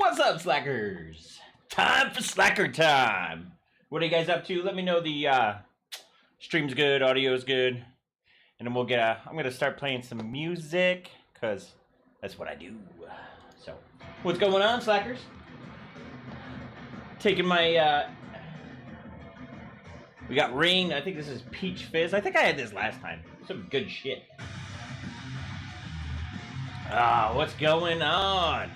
What's up, slackers? Time for slacker time. What are you guys up to? Let me know the stream's good, audio's good, and then we'll get. I'm gonna start playing some music because that's what I do. So, what's going on, slackers? Taking my. We got Ring. I think this is Peach Fizz. I think I had this last time. Some good shit. What's going on?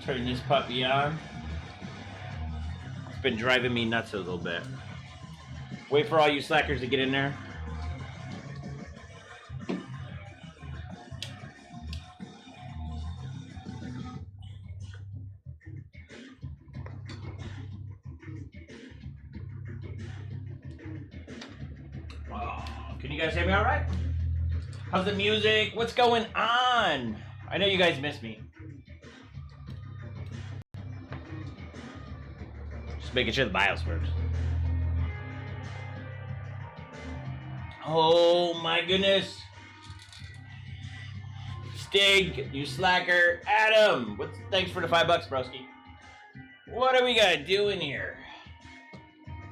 Let's turn this puppy on. It's been driving me nuts a little bit. Wait for all you slackers to get in there. Can you guys hear me all right? How's the music? What's going on? I know you guys miss me. Just making sure the BIOS works. Oh my goodness. Stig, you slacker. Adam, thanks for the $5, broski. What are we gonna do in here?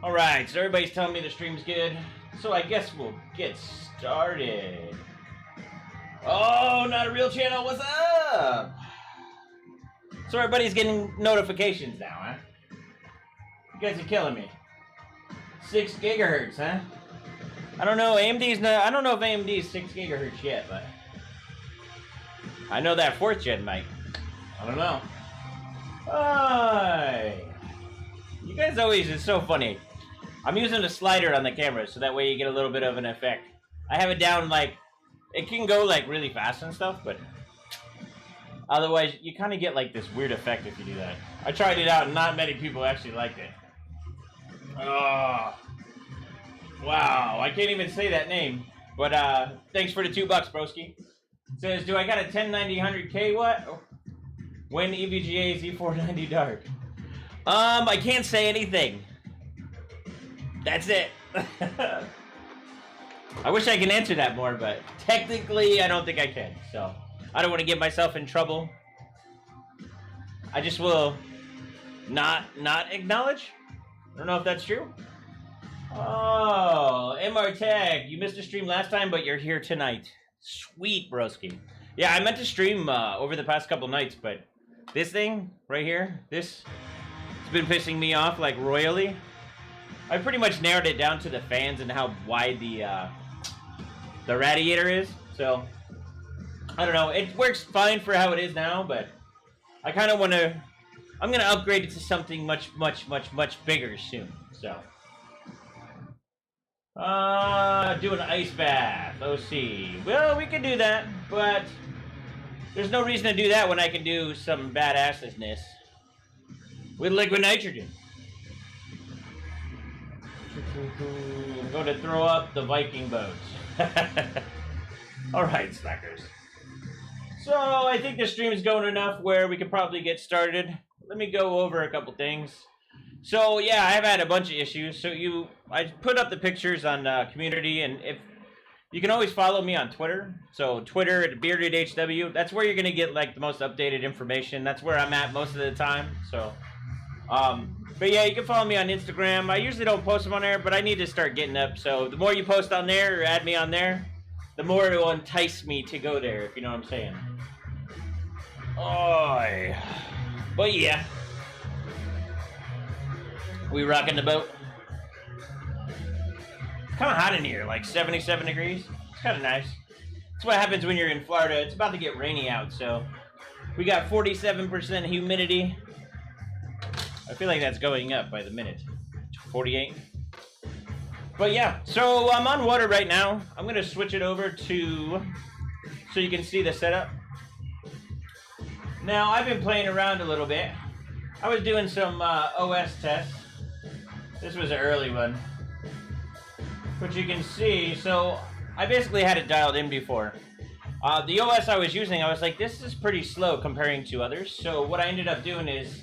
Alright, so everybody's telling me the stream's good. So I guess we'll get started. Oh, not a real channel. What's up? So everybody's getting notifications now, huh? You guys are killing me. 6 gigahertz, huh? I don't know. AMD's not. I don't know if AMD's 6 gigahertz yet, but I know that 4th gen might. I don't know. Hi. You guys always. It's so funny. I'm using a slider on the camera, so that way you get a little bit of an effect. I have it down, like, it can go, like, really fast and stuff, but otherwise, you kind of get, like, this weird effect if you do that. I tried it out, and not many people actually liked it. Oh. Wow, I can't even say that name. But, thanks for the $2, broski. It says, do I got a 1090-100K what? When EVGA Z490 Dark? I can't say anything. That's it. I wish I could answer that more, but technically I don't think I can. So I don't want to get myself in trouble. I just will not acknowledge. I don't know if that's true. Oh, MR Tech, you missed a stream last time, but you're here tonight. Sweet, broski. Yeah, I meant to stream over the past couple nights, but this thing right here, it's been pissing me off like royally. I pretty much narrowed it down to the fans and how wide the radiator is. So I don't know. It works fine for how it is now, but I kind of want to. I'm gonna upgrade it to something much bigger soon. So do an ice bath. OC. Well, we can do that, but there's no reason to do that when I can do some badassness with liquid nitrogen. I'm going to throw up the Viking boats. Alright, slackers. So, I think the stream is going enough where we could probably get started. Let me go over a couple things. So, yeah, I've had a bunch of issues. So, I put up the pictures on community, and if you can always follow me on Twitter. So, Twitter at BeardedHW. That's where you're going to get, like, the most updated information. That's where I'm at most of the time. So, but yeah, you can follow me on Instagram. I usually don't post them on there, but I need to start getting up. So the more you post on there or add me on there, the more it will entice me to go there, if you know what I'm saying. Oh, but yeah. We rocking the boat. It's kind of hot in here, like 77 degrees. It's kind of nice. That's what happens when you're in Florida. It's about to get rainy out, so we got 47% humidity. I feel like that's going up by the minute. 48. But yeah, so I'm on water right now. I'm going to switch it over to so you can see the setup. Now, I've been playing around a little bit. I was doing some OS tests. This was an early one. But you can see, so I basically had it dialed in before. The OS I was using, I was like, this is pretty slow comparing to others. So what I ended up doing is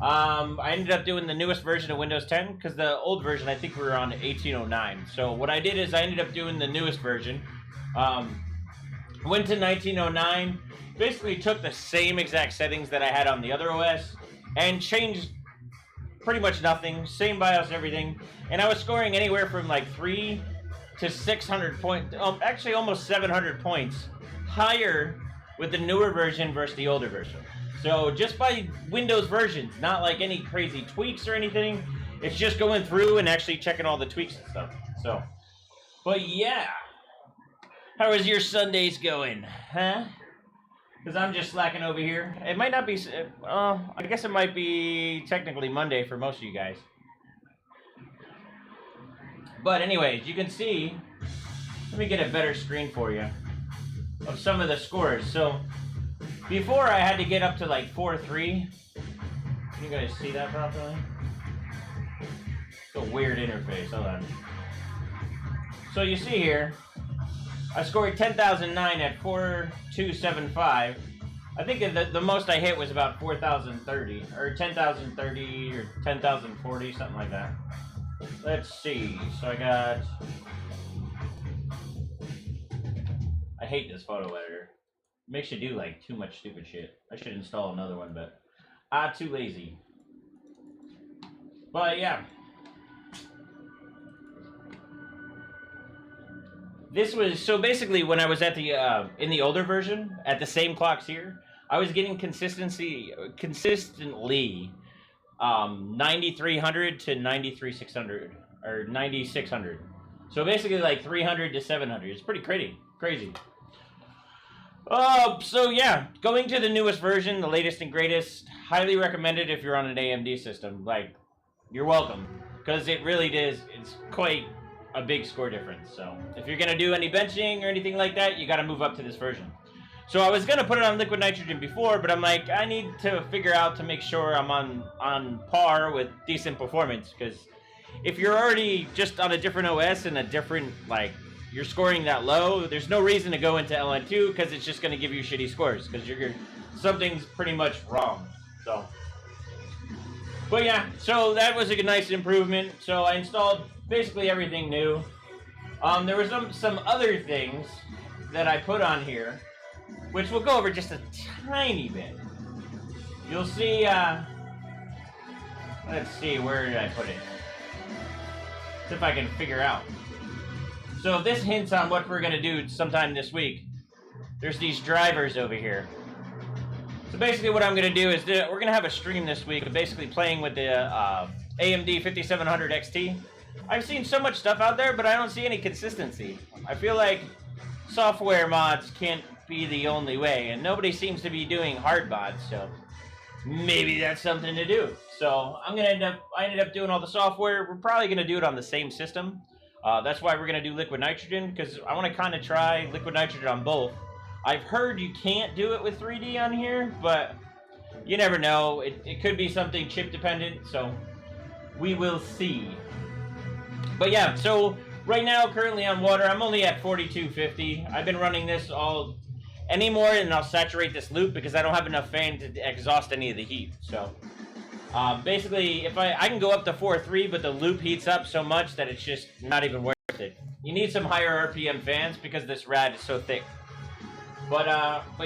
I ended up doing the newest version of Windows 10 because the old version, I think we were on 1809. So what I did is I ended up doing the newest version. Went to 1909, basically took the same exact settings that I had on the other OS, and changed pretty much nothing, same BIOS and everything, and I was scoring anywhere from like 3 to 600 points, actually almost 700 points higher with the newer version versus the older version. So just by Windows versions, not like any crazy tweaks or anything, it's just going through and actually checking all the tweaks and stuff. So, but yeah, how is your Sundays going, huh? Because I'm just slacking over here. It might not be, I guess it might be technically Monday for most of you guys. But anyways, you can see, let me get a better screen for you of some of the scores. So before I had to get up to like 4.3. Can you guys see that properly? It's a weird interface, hold on. So you see here, I scored 10,009 at 4.275. I think the most I hit was about 4,030, or 10,030, or 10,040, something like that. Let's see, so I got... I hate this photo editor. It makes you do like too much stupid shit. I should install another one, but I'm too lazy. But yeah. This was, so basically when I was at the, in the older version, at the same clocks here, I was getting consistently, 9,300 to 9,600, or 9,600. So basically like 300 to 700. It's pretty crazy. So yeah, going to the newest version, the latest and greatest, highly recommended if you're on an AMD system. Like, you're welcome, because it really is, it's quite a big score difference. So if you're gonna do any benching or anything like that, you gotta move up to this version. So I was gonna put it on liquid nitrogen before, but I'm like, I need to figure out to make sure I'm on par with decent performance, because if you're already just on a different OS and a different, like, you're scoring that low, there's no reason to go into LN2, because it's just gonna give you shitty scores, because something's pretty much wrong. So, but yeah, so that was a nice improvement. So I installed basically everything new. There were some other things that I put on here, which we'll go over just a tiny bit. You'll see, let's see, where did I put it? See if I can figure out. So this hints on what we're gonna do sometime this week. There's these drivers over here. So basically what I'm gonna do is, we're gonna have a stream this week of basically playing with the AMD 5700 XT. I've seen so much stuff out there, but I don't see any consistency. I feel like software mods can't be the only way, and nobody seems to be doing hard mods, so maybe that's something to do. So I ended up doing all the software. We're probably gonna do it on the same system. That's why we're gonna do liquid nitrogen, because I want to kind of try liquid nitrogen on both. I've heard you can't do it with 3D on here, but you never know. It could be something chip dependent, so we will see. But yeah, so right now, currently on water, I'm only at 4250. I've been running this all anymore, and I'll saturate this loop because I don't have enough fan to exhaust any of the heat. So basically, if I can go up to 4.3, but the loop heats up so much that it's just not even worth it. You need some higher RPM fans because this rad is so thick. But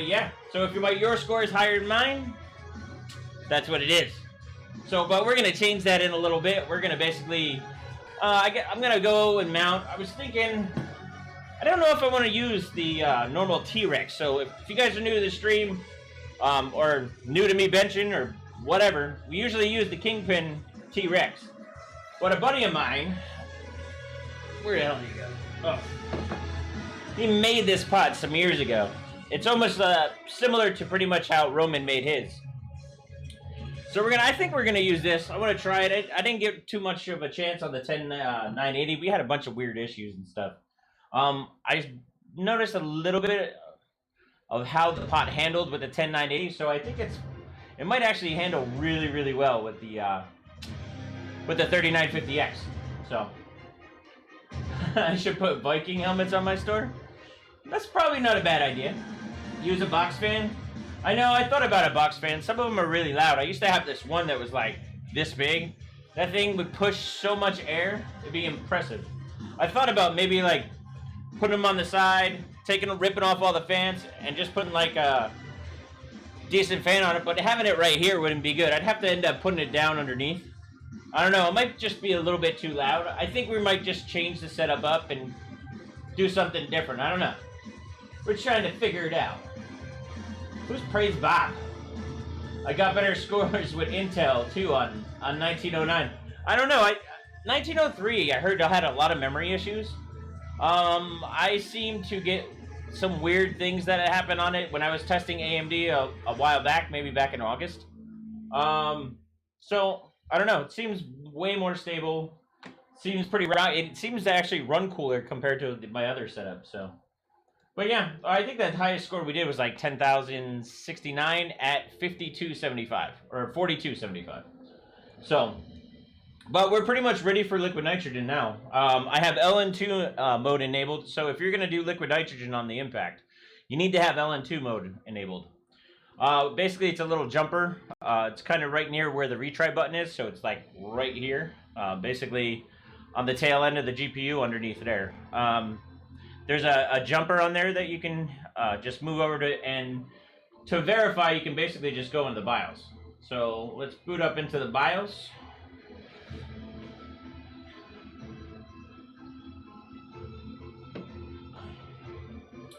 yeah, so if your score is higher than mine, that's what it is. So, but we're gonna change that in a little bit. We're gonna basically, I'm gonna go and mount. I was thinking, I don't know if I want to use the normal T-Rex. So if you guys are new to the stream, or new to me benching or whatever, we usually use the Kingpin T-Rex. But a buddy of mine, where the hell did he go? Oh, he made this pot some years ago. It's almost similar to pretty much how Roman made his. So I think we're gonna use this. I want to try it. I didn't get too much of a chance on the 10980. We had a bunch of weird issues and stuff. I noticed a little bit of how the pot handled with the 10980. So I think it might actually handle really, really well with the 3950X. So I should put Viking helmets on my store. That's probably not a bad idea. Use a box fan. I know, I thought about a box fan. Some of them are really loud. I used to have this one that was like this big. That thing would push so much air, it'd be impressive. I thought about maybe like putting them on the side, ripping off all the fans and just putting like a decent fan on it, but having it right here wouldn't be good. I'd have to end up putting it down underneath. I don't know, it might just be a little bit too loud. I think we might just change the setup up and do something different. I don't know. We're trying to figure it out. Who's Praise Bob? I got better scores with Intel too on 1909. I don't know. 1903, I heard I had a lot of memory issues. I seem to get some weird things that happened on it when I was testing AMD a while back, maybe back in August. So I don't know. It seems way more stable. Seems pretty right. It seems to actually run cooler compared to my other setup. So, but yeah, I think that highest score we did was like 10,069 at 5275 or 4275. So, but we're pretty much ready for liquid nitrogen now. I have LN2 mode enabled. So if you're going to do liquid nitrogen on the impact, you need to have LN2 mode enabled. Basically, it's a little jumper. It's kind of right near where the retry button is. So it's like right here. Basically on the tail end of the GPU underneath there. There's a jumper on there that you can just move over to, and to verify, you can basically just go into the BIOS. So let's boot up into the BIOS.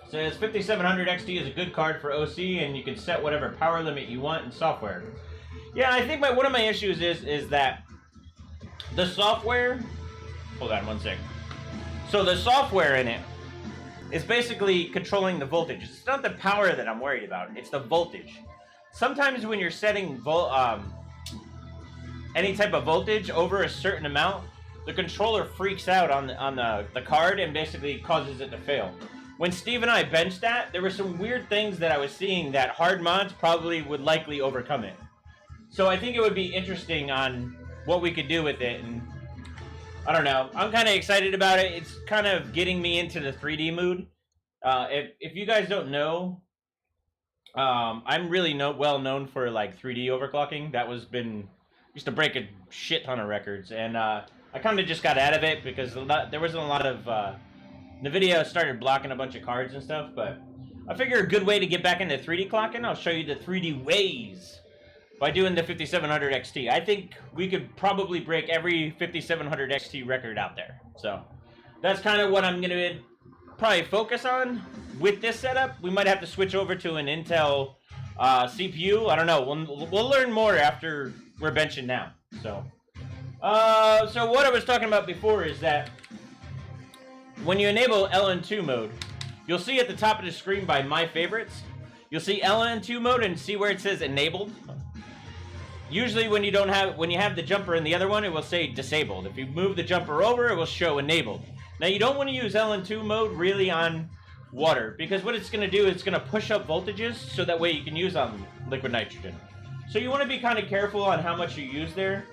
Says 5700 XT is a good card for OC, and you can set whatever power limit you want in software. Yeah, I think one of my issues is that the software. Hold on one sec. So the software in it is basically controlling the voltage. It's not the power that I'm worried about. It's the voltage. Sometimes when you're setting any type of voltage over a certain amount, the controller freaks out on the card and basically causes it to fail. When Steve and I benched that, there were some weird things that I was seeing that hard mods probably would likely overcome it. So I think it would be interesting on what we could do with it, and I don't know. I'm kind of excited about it. It's kind of getting me into the 3D mood. If you guys don't know, I'm really well known for like 3D overclocking. That used to break a shit ton of records, and I kind of just got out of it because there wasn't a lot of NVIDIA started blocking a bunch of cards and stuff. But I figure a good way to get back into 3D clocking, I'll show you the 3D ways by doing the 5700 XT. I think we could probably break every 5700 XT record out there. So that's kind of what I'm going to probably focus on with this setup. We might have to switch over to an Intel CPU. I don't know. We'll learn more after we're benching now. So what I was talking about before is that when you enable LN2 mode, you'll see at the top of the screen by My Favorites, you'll see LN2 mode and see where it says enabled. Usually when you have the jumper in the other one, it will say disabled. If you move the jumper over, it will show enabled. Now you don't want to use LN2 mode really on water, because what it's going to do is it's going to push up voltages so that way you can use on liquid nitrogen. So you want to be kind of careful on how much you use there,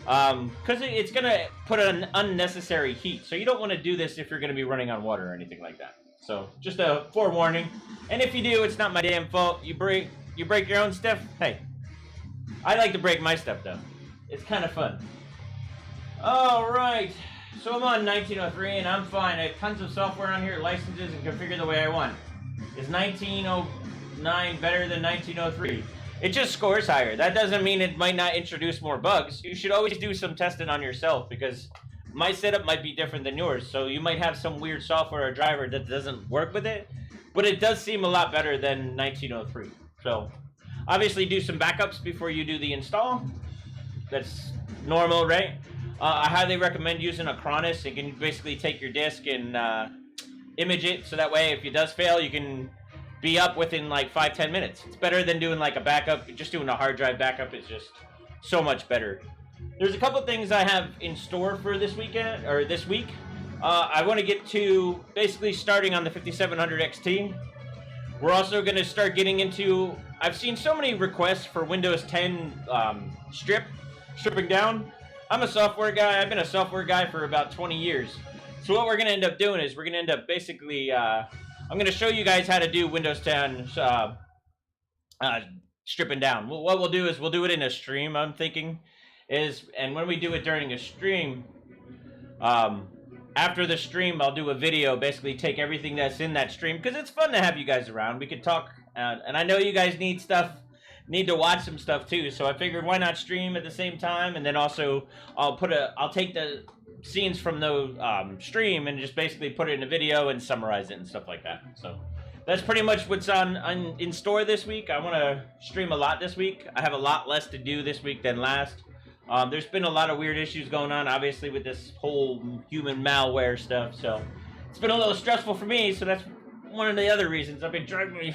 because it's going to put an unnecessary heat. So you don't want to do this if you're going to be running on water or anything like that. So just a forewarning. And if you do, it's not my damn fault. You break your own stuff. Hey, I like to break my stuff though. It's kind of fun. All right. So I'm on 1903 and I'm fine. I have tons of software on here, licenses, and configure the way I want. Is 1909 better than 1903? It just scores higher. That doesn't mean it might not introduce more bugs. You should always do some testing on yourself, because my setup might be different than yours. So you might have some weird software or driver that doesn't work with it, but it does seem a lot better than 1903. So obviously do some backups before you do the install. That's normal, right? I highly recommend using a Cronus. You can basically take your disk and image it, so that way if it does fail, you can be up within like 5-10 minutes. It's better than doing like a backup. Just doing a hard drive backup is just so much better. There's a couple things I have in store for this weekend, or this week. I want to get to basically starting on the 5700 XT. We're also going to start getting into, I've seen so many requests for Windows 10 stripping down. I'm a software guy. I've been a software guy for about 20 years. So what we're going to end up doing is we're going to end up basically, I'm going to show you guys how to do Windows 10 stripping down. What we'll do is we'll do it in a stream, I'm thinking. And when we do it during a stream, after the stream, I'll do a video, basically take everything that's in that stream, because it's fun to have you guys around. We could talk, and I know you guys need to watch some stuff too, so I figured why not stream at the same time, and then also I'll take the scenes from the stream and just basically put it in a video and summarize it and stuff like that. So that's pretty much what's in store this week. I want to stream a lot this week. I have a lot less to do this week than last. There's been a lot of weird issues going on, obviously, with this whole human malware stuff, so it's been a little stressful for me, so that's one of the other reasons I've been driving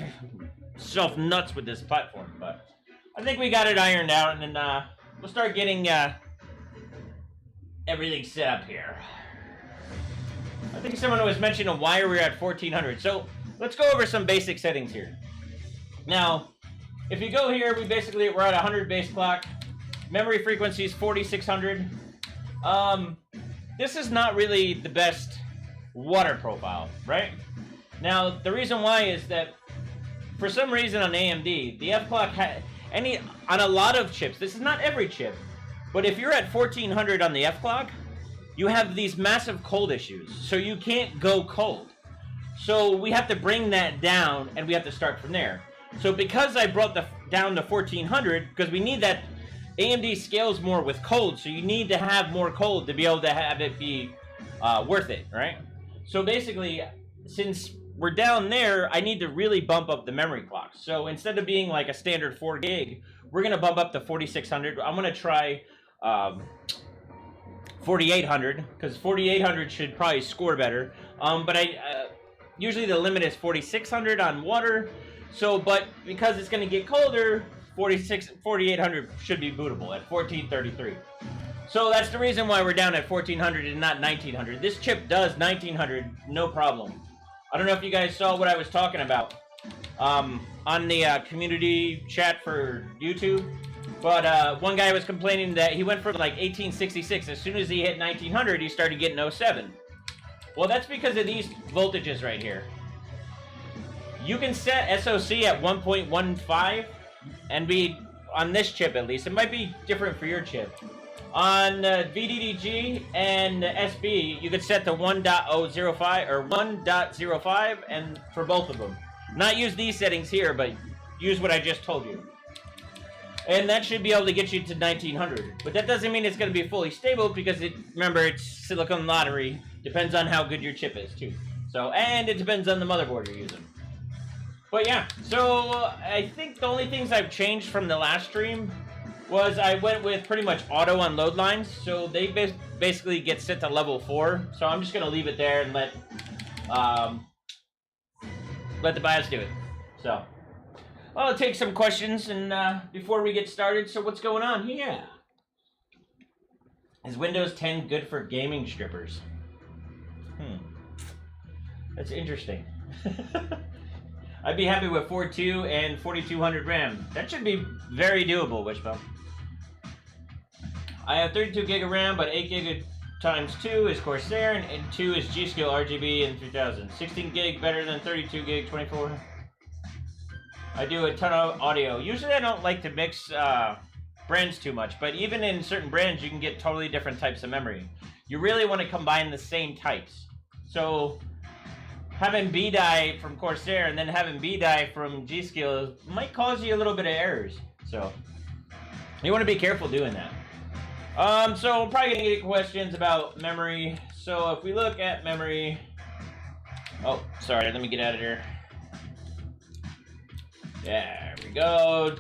myself nuts with this platform. But I think we got it ironed out, and then we'll start getting everything set up here. I think someone was mentioning why we're at 1400, so let's go over some basic settings here. Now, if you go here, we're at 100 base clock. Memory frequency is 4600. This is not really the best water profile, right? Now, the reason why is that for some reason on AMD, the F clock on a lot of chips, this is not every chip, but if you're at 1400 on the F clock, you have these massive cold issues, so you can't go cold. So we have to bring that down, and we have to start from there. So because I brought down to 1400, because we need that, AMD scales more with cold, so you need to have more cold to be able to have it be worth it, right? So basically, since we're down there, I need to really bump up the memory clock. So instead of being like a standard 4 gig, we're going to bump up to 4600. I'm going to try 4800, because 4800 should probably score better. But usually the limit is 4600 on water. So, but because it's going to get colder, 4800 should be bootable at 1433. So that's the reason why we're down at 1400 and not 1900. This chip does 1900, no problem. I don't know if you guys saw what I was talking about on the community chat for YouTube, but one guy was complaining that he went from like 1866. As soon as he hit 1900, he started getting 07. Well, that's because of these voltages right here. You can set SoC at 1.15 and be, on this chip at least, it might be different for your chip. On VDDG and SB, you could set to 1.005 or 1.05, and for both of them. Not use these settings here, but use what I just told you. And that should be able to get you to 1900. But that doesn't mean it's going to be fully stable, because remember, it's silicon lottery. Depends on how good your chip is too. So, and it depends on the motherboard you're using. But yeah, so I think the only things I've changed from the last stream was I went with pretty much auto on load lines. So they basically get set to level 4. So I'm just going to leave it there and let the BIOS do it. So I'll take some questions and before we get started. So what's going on here? Is Windows 10 good for gaming strippers? That's interesting. I'd be happy with 4.2 and 4200 RAM. That should be very doable, Wishbone. I have 32 gig of RAM, but 8 gig times 2 is Corsair, and 2 is G-Skill RGB in 3000. 16 gig better than 32 gig 24. I do a ton of audio. Usually I don't like to mix brands too much, but even in certain brands you can get totally different types of memory. You really want to combine the same types. So having B-Die from Corsair and then having B-Die from G-Skill might cause you a little bit of errors. So you want to be careful doing that. So I'm probably going to get questions about memory. So if we look at memory... Oh, sorry, let me get out of here. There we go.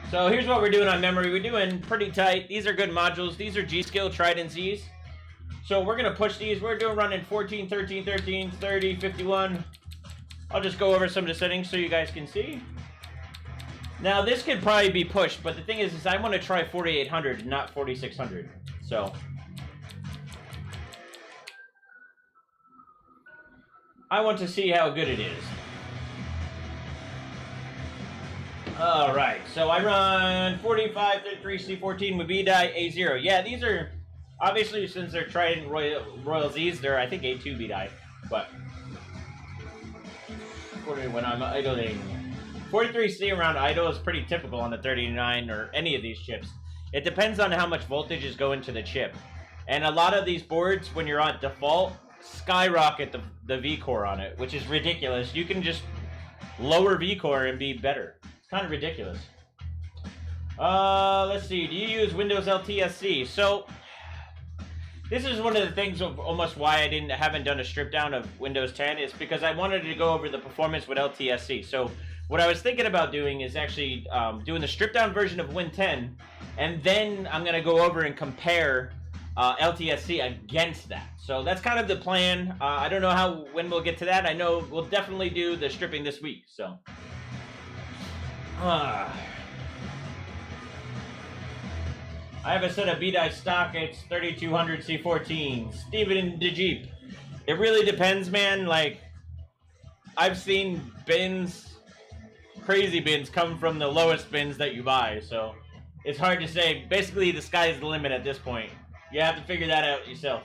So here's what we're doing on memory. We're doing pretty tight. These are good modules. These are G-Skill Trident Z's. So we're going to push these. We're doing running 14, 13, 13, 30, 51. I'll just go over some of the settings so you guys can see. Now this could probably be pushed, but the thing is I want to try 4800, not 4600. So I want to see how good it is. Alright, so I run 4533C14 with B-Die A0. Yeah, these are, obviously since they're Trident Royal Z's, they're I think A2 B-Die, but when I'm idling. 43C around idle is pretty typical on the 39 or any of these chips. It depends on how much voltage is going to the chip. And a lot of these boards, when you're on default, skyrocket the V-core on it, which is ridiculous. You can just lower V-core and be better. It's kind of ridiculous. Let's see. Do you use Windows LTSC? So this is one of the things of almost why I haven't done a strip down of Windows 10 is because I wanted to go over the performance with LTSC. So what I was thinking about doing is actually doing the strip down version of Win 10, and then I'm gonna go over and compare LTSC against that. So that's kind of the plan. I don't know when we'll get to that. I know we'll definitely do the stripping this week. So. I have a set of B-Die stock. It's 3200 C14. Steven DeJeep. It really depends, man. Like, I've seen bins, crazy bins, come from the lowest bins that you buy. So it's hard to say. Basically, the sky's the limit at this point. You have to figure that out yourself.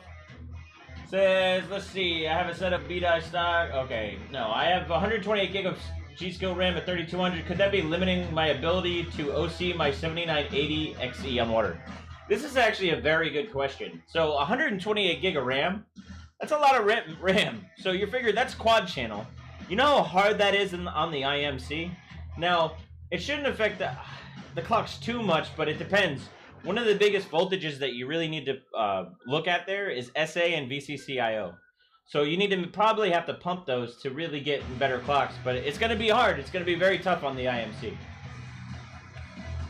Says, let's see. I have a set of B-Die stock. Okay, no. I have 128 gig of G-Skill RAM at 3200. Could that be limiting my ability to OC my 7980 XE on water? This is actually a very good question. So 128 gig of RAM, that's a lot of RAM. So you figure that's quad channel. You know how hard that is on the IMC? Now, it shouldn't affect the clocks too much, but it depends. One of the biggest voltages that you really need to look at there is SA and VCCIO. So you need to probably have to pump those to really get better clocks, but it's going to be hard. It's going to be very tough on the IMC.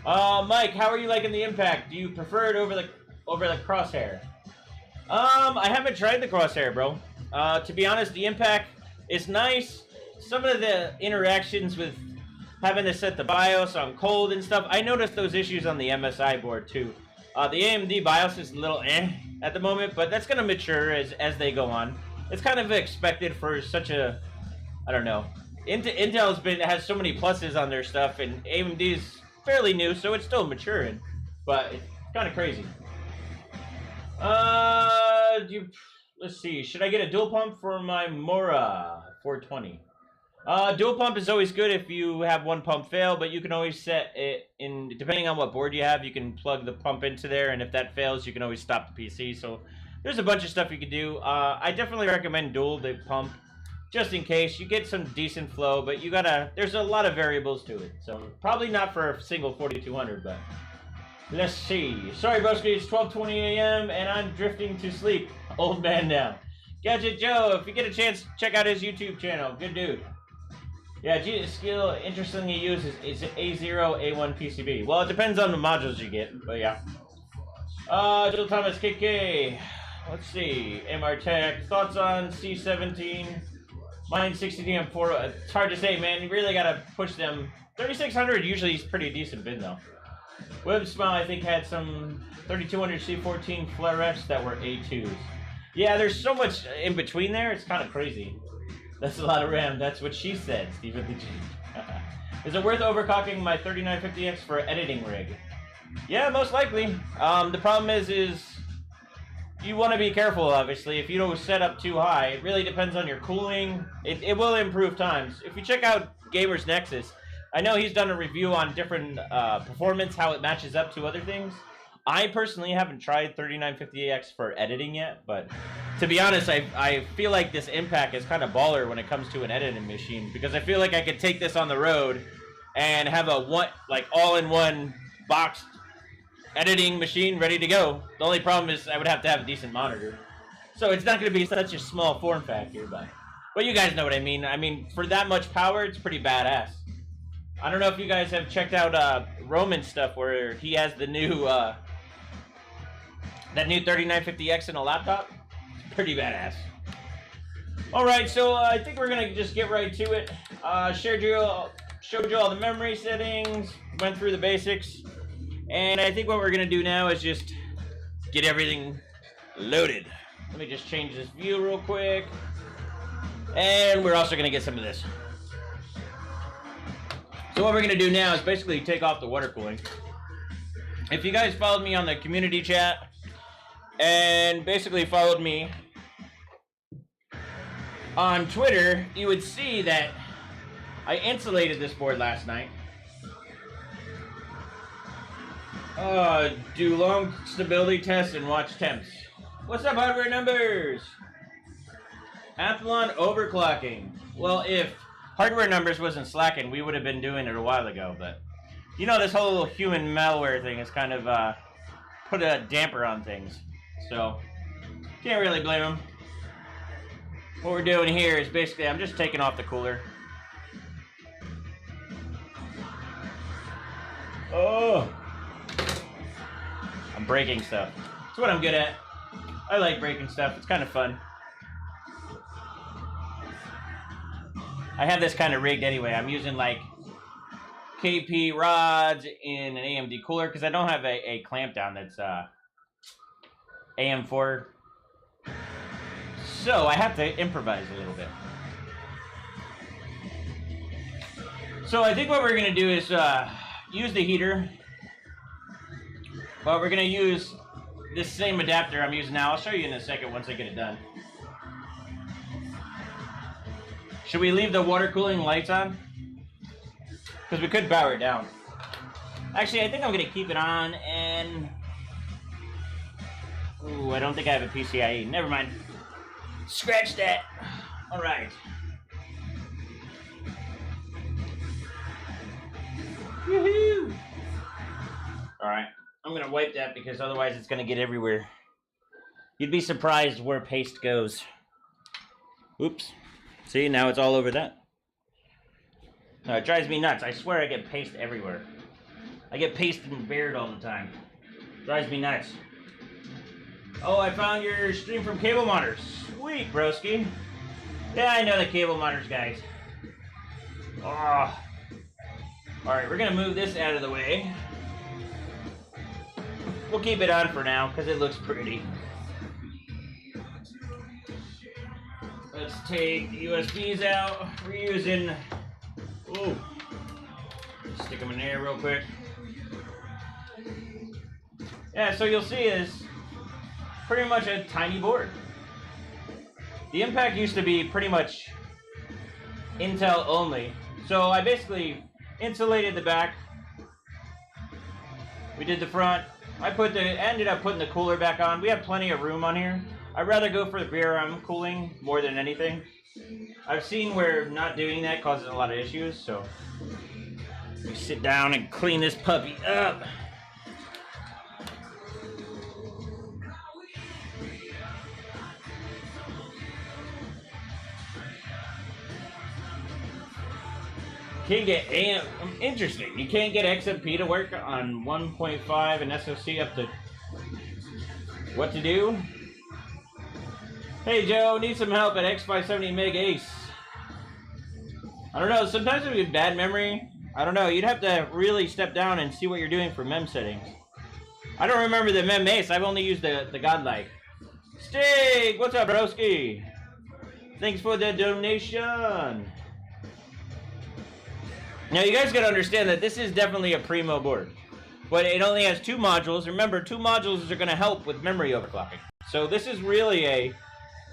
Mike, how are you liking the impact? Do you prefer it over the crosshair? I haven't tried the crosshair, bro. To be honest, the impact is nice. Some of the interactions with having to set the BIOS on cold and stuff, I noticed those issues on the MSI board too. The AMD BIOS is a little at the moment, but that's going to mature as they go on. It's kind of expected for such a, I don't know. Intel's has so many pluses on their stuff, and AMD's fairly new, so it's still maturing. But it's kind of crazy. Let's see. Should I get a dual pump for my Mora 420? Dual pump is always good if you have one pump fail, but you can always set it in, depending on what board you have, you can plug the pump into there, and if that fails, you can always stop the PC. So there's a bunch of stuff you can do. I definitely recommend dual the pump, just in case. You get some decent flow, but there's a lot of variables to it. So probably not for a single 4200, but let's see. Sorry, broski, it's 12:20 a.m. and I'm drifting to sleep. Old man now. Gadget Joe, if you get a chance, check out his YouTube channel. Good dude. Yeah, G-Skill, interestingly used is A0, A1 PCB. Well, it depends on the modules you get, but yeah. Jill Thomas KK. Let's see. MR Tech. Thoughts on C17? Mine 60DM4. It's hard to say, man. You really gotta push them. 3600 usually is pretty decent bin, though. Web Smile, I think, had some 3200 C14 Flarettes that were A2s. Yeah, there's so much in between there. It's kind of crazy. That's a lot of RAM. That's what she said, Stephen the G. Is it worth overclocking my 3950X for editing rig? Yeah, most likely. The problem is you want to be careful, obviously. If you don't set up too high, it really depends on your cooling. It will improve times. If you check out Gamer's Nexus, I know he's done a review on different performance, how it matches up to other things. I personally haven't tried 3950X for editing yet, but to be honest, I feel like this impact is kind of baller when it comes to an editing machine, because I feel like I could take this on the road and have a all-in-one boxed editing machine ready to go. The only problem is I would have to have a decent monitor. So it's not going to be such a small form factor, but you guys know what I mean. I mean, for that much power, it's pretty badass. I don't know if you guys have checked out Roman's stuff where he has the new that new 3950X in a laptop. It's pretty badass. Alright, so I think we're going to just get right to it. Showed you all the memory settings, went through the basics, and I think what we're going to do now is just get everything loaded. Let me just change this view real quick. And we're also going to get some of this. So what we're going to do now is basically take off the water cooling. If you guys followed me on the community chat and basically followed me on Twitter, you would see that I insulated this board last night. Do long stability tests and watch temps. What's up, hardware numbers? Athlon overclocking. Well, if hardware numbers wasn't slacking, we would have been doing it a while ago, but you know, this whole human malware thing has kind of put a damper on things, so can't really blame them. What we're doing here is basically I'm just taking off the cooler. Oh, I'm breaking stuff. That's what I'm good at. I like breaking stuff. It's kind of fun. I have this kind of rigged anyway. I'm using like KP rods in an AMD cooler because I don't have a clamp down that's AM4. So I have to improvise a little bit. So I think what we're going to do is use the heater. But we're going to use this same adapter I'm using now. I'll show you in a second once I get it done. Should we leave the water cooling lights on? Because we could power it down. Actually, I think I'm going to keep it on and... Ooh, I don't think I have a PCIe. Never mind. Scratch that. All right. Woohoo! All right. I'm going to wipe that because otherwise it's going to get everywhere. You'd be surprised where paste goes. Oops. See, now it's all over that. No, it drives me nuts. I swear I get paste everywhere. I get paste in the beard all the time. Drives me nuts. Oh, I found your stream from Cable Monitors. Sweet, broski. Yeah, I know the Cable Monitors guys. Oh. Alright, we're going to move this out of the way. We'll keep it on for now because it looks pretty. Let's take the USBs out. We're using... Ooh. Stick them in there real quick. Yeah, so you'll see is pretty much a tiny board. The Impact used to be pretty much Intel only. So I basically insulated the back. We did the front. I ended up putting the cooler back on. We have plenty of room on here. I'd rather go for the VRM cooling more than anything. I've seen where not doing that causes a lot of issues, so let me sit down and clean this puppy up. Can't get interesting. You can't get XMP to work on 1.5 and SoC up to what to do? Hey Joe, need some help at X570 Meg Ace. I don't know, sometimes it would be bad memory. I don't know, you'd have to really step down and see what you're doing for mem settings. I don't remember the mem ace, I've only used the godlike. Stig, what's up broski? Thanks for the donation. Now you guys gotta understand that this is definitely a primo board. But it only has 2 modules. Remember, 2 modules are gonna help with memory overclocking. So this is really a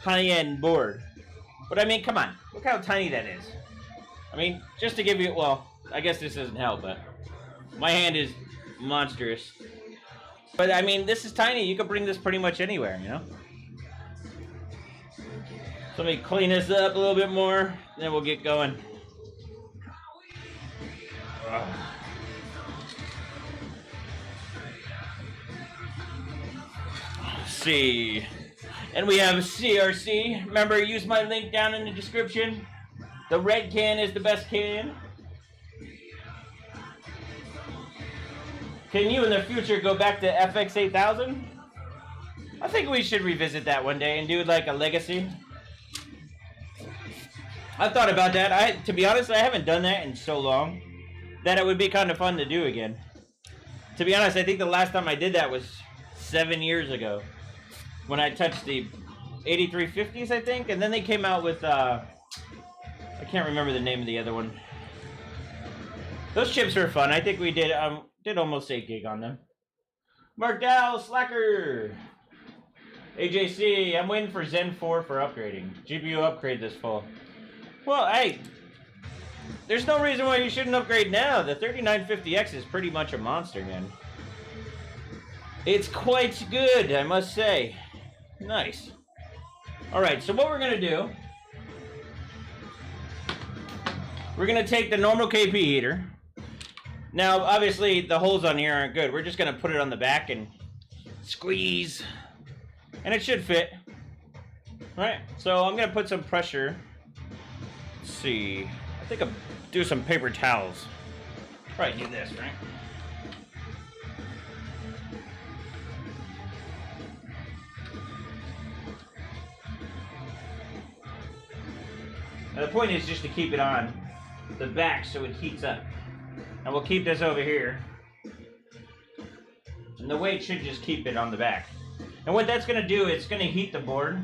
high-end board. But I mean, come on. Look how tiny that is. I mean, just to give you, well, I guess this doesn't help, but my hand is monstrous. But I mean, this is tiny. You could bring this pretty much anywhere, you know? So let me clean this up a little bit more, and then we'll get going. Let's see. And we have CRC. Remember, use my link down in the description. The red can is the best can. Can you in the future go back to FX8000? I think we should revisit that one day and do like a legacy. I've thought about that. To be honest, I haven't done that in so long that it would be kind of fun to do again. To be honest, I think the last time I did that was 7 years ago when I touched the 8350s, I think, and then they came out with I can't remember the name of the other one. Those chips are fun. I think we did almost 8 gig on them. Mark Dow, Slacker. AJC, I'm waiting for Zen 4 for upgrading. GPU upgrade this fall. Well, hey, there's no reason why you shouldn't upgrade now. The 3950X is pretty much a monster, man. It's quite good, I must say. Nice. All right, so what we're gonna do, we're gonna take the normal KP heater. Now, obviously, the holes on here aren't good. We're just gonna put it on the back and squeeze, and it should fit. All right, so I'm gonna put some pressure. Let's see, I think I'll do some paper towels. Probably do this, right? Now the point is just to keep it on the back so it heats up. And we'll keep this over here. And the weight should just keep it on the back. And what that's going to do, it's going to heat the board.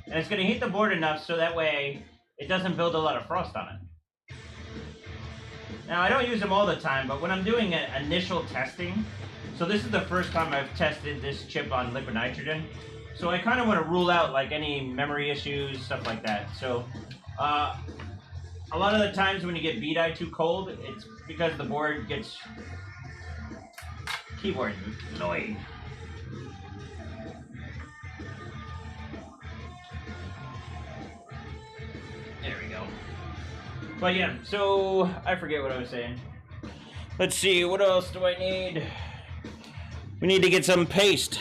And it's going to heat the board enough so that way it doesn't build a lot of frost on it. Now I don't use them all the time, but when I'm doing an initial testing, so this is the first time I've tested this chip on liquid nitrogen. So I kind of want to rule out like any memory issues, stuff like that. So a lot of the times when you get VDI too cold, it's because the board gets keyboard annoying. There we go. But yeah, so I forget what I was saying. Let's see, what else do I need? We need to get some paste.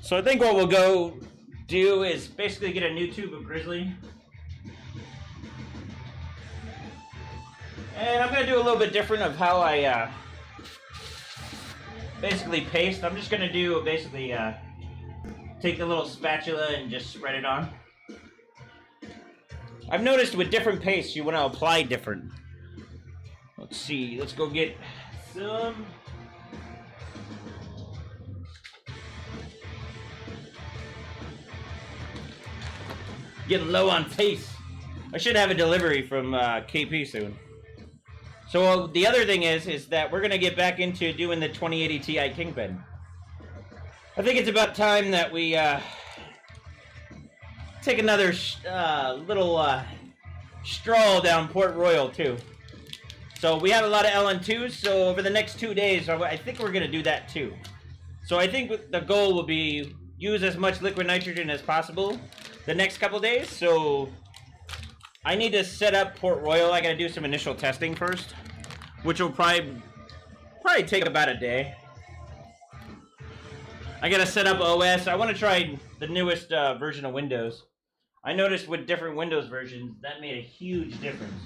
So I think what we'll go do is basically get a new tube of Grizzly. And I'm going to do a little bit different of how I basically paste. I'm just going to do basically take the little spatula and just spread it on. I've noticed with different pastes you want to apply different. Let's see, let's go get some. Getting low on paste. I should have a delivery from KP soon. So the other thing is that we're gonna get back into doing the 2080 Ti Kingpin. I think it's about time that we take another little stroll down Port Royal too. So we have a lot of LN2s. So over the next 2 days, I think we're gonna do that too. So I think the goal will be use as much liquid nitrogen as possible the next couple days. So I need to set up Port Royal. I gotta do some initial testing first, which will probably take about a day. I gotta set up OS. I want to try the newest version of Windows. I noticed with different Windows versions, that made a huge difference.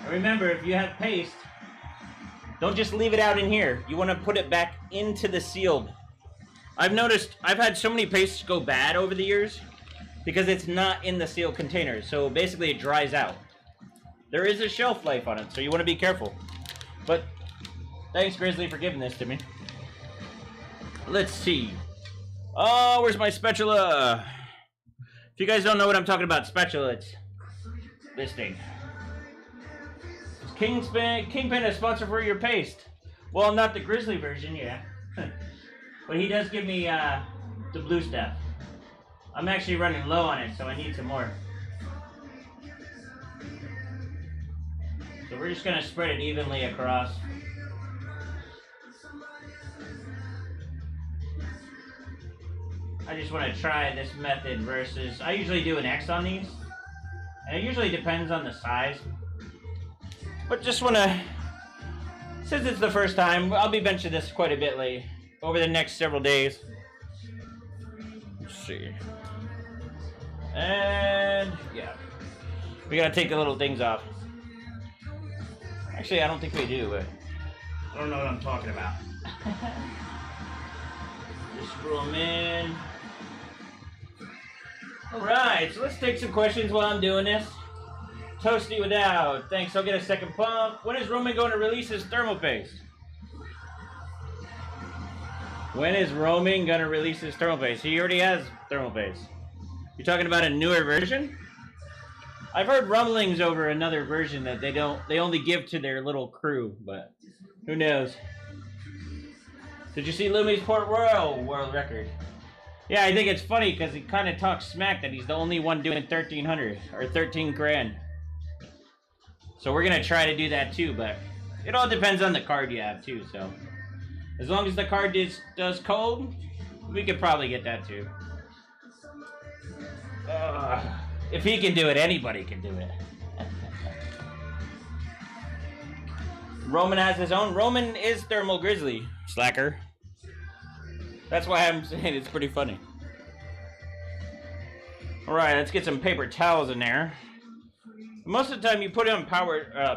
And remember, if you have paste, don't just leave it out in here. You want to put it back into the sealed. I've noticed I've had so many pastes go bad over the years because it's not in the sealed container. So basically it dries out. There is a shelf life on it, so you want to be careful. But thanks, Grizzly, for giving this to me. Let's see. Oh, where's my spatula? If you guys don't know what I'm talking about, spatula, it's this thing. Kingpin is sponsor for your paste. Well, not the Grizzly version, yeah. But he does give me the blue stuff. I'm actually running low on it, so I need some more. So we're just going to spread it evenly across. I just want to try this method versus... I usually do an X on these. And it usually depends on the size. But just want to... Since it's the first time, I'll be benching this quite a bit over the next several days. Let's see. And... yeah. We got to take the little things off. Actually, I don't think we do, but... I don't know what I'm talking about. Just screw them in. Alright, so let's take some questions while I'm doing this. Toasty without. Thanks, I'll get a second pump. When is Roman going to release his thermal paste? When is Roman going to release his thermal paste? He already has thermal paste. You're talking about a newer version? I've heard rumblings over another version that they only give to their little crew, but who knows? Did you see Lumi's Port Royal world record? Yeah, I think it's funny because he kind of talks smack that he's the only one doing 1,300 or 13 grand. So we're gonna try to do that too, but it all depends on the card you have too. So As long as the card does cold, we could probably get that too. If he can do it, anybody can do it. Roman has his own. Roman is Thermal Grizzly, slacker. That's why I'm saying it's pretty funny. Alright, let's get some paper towels in there. Most of the time you put on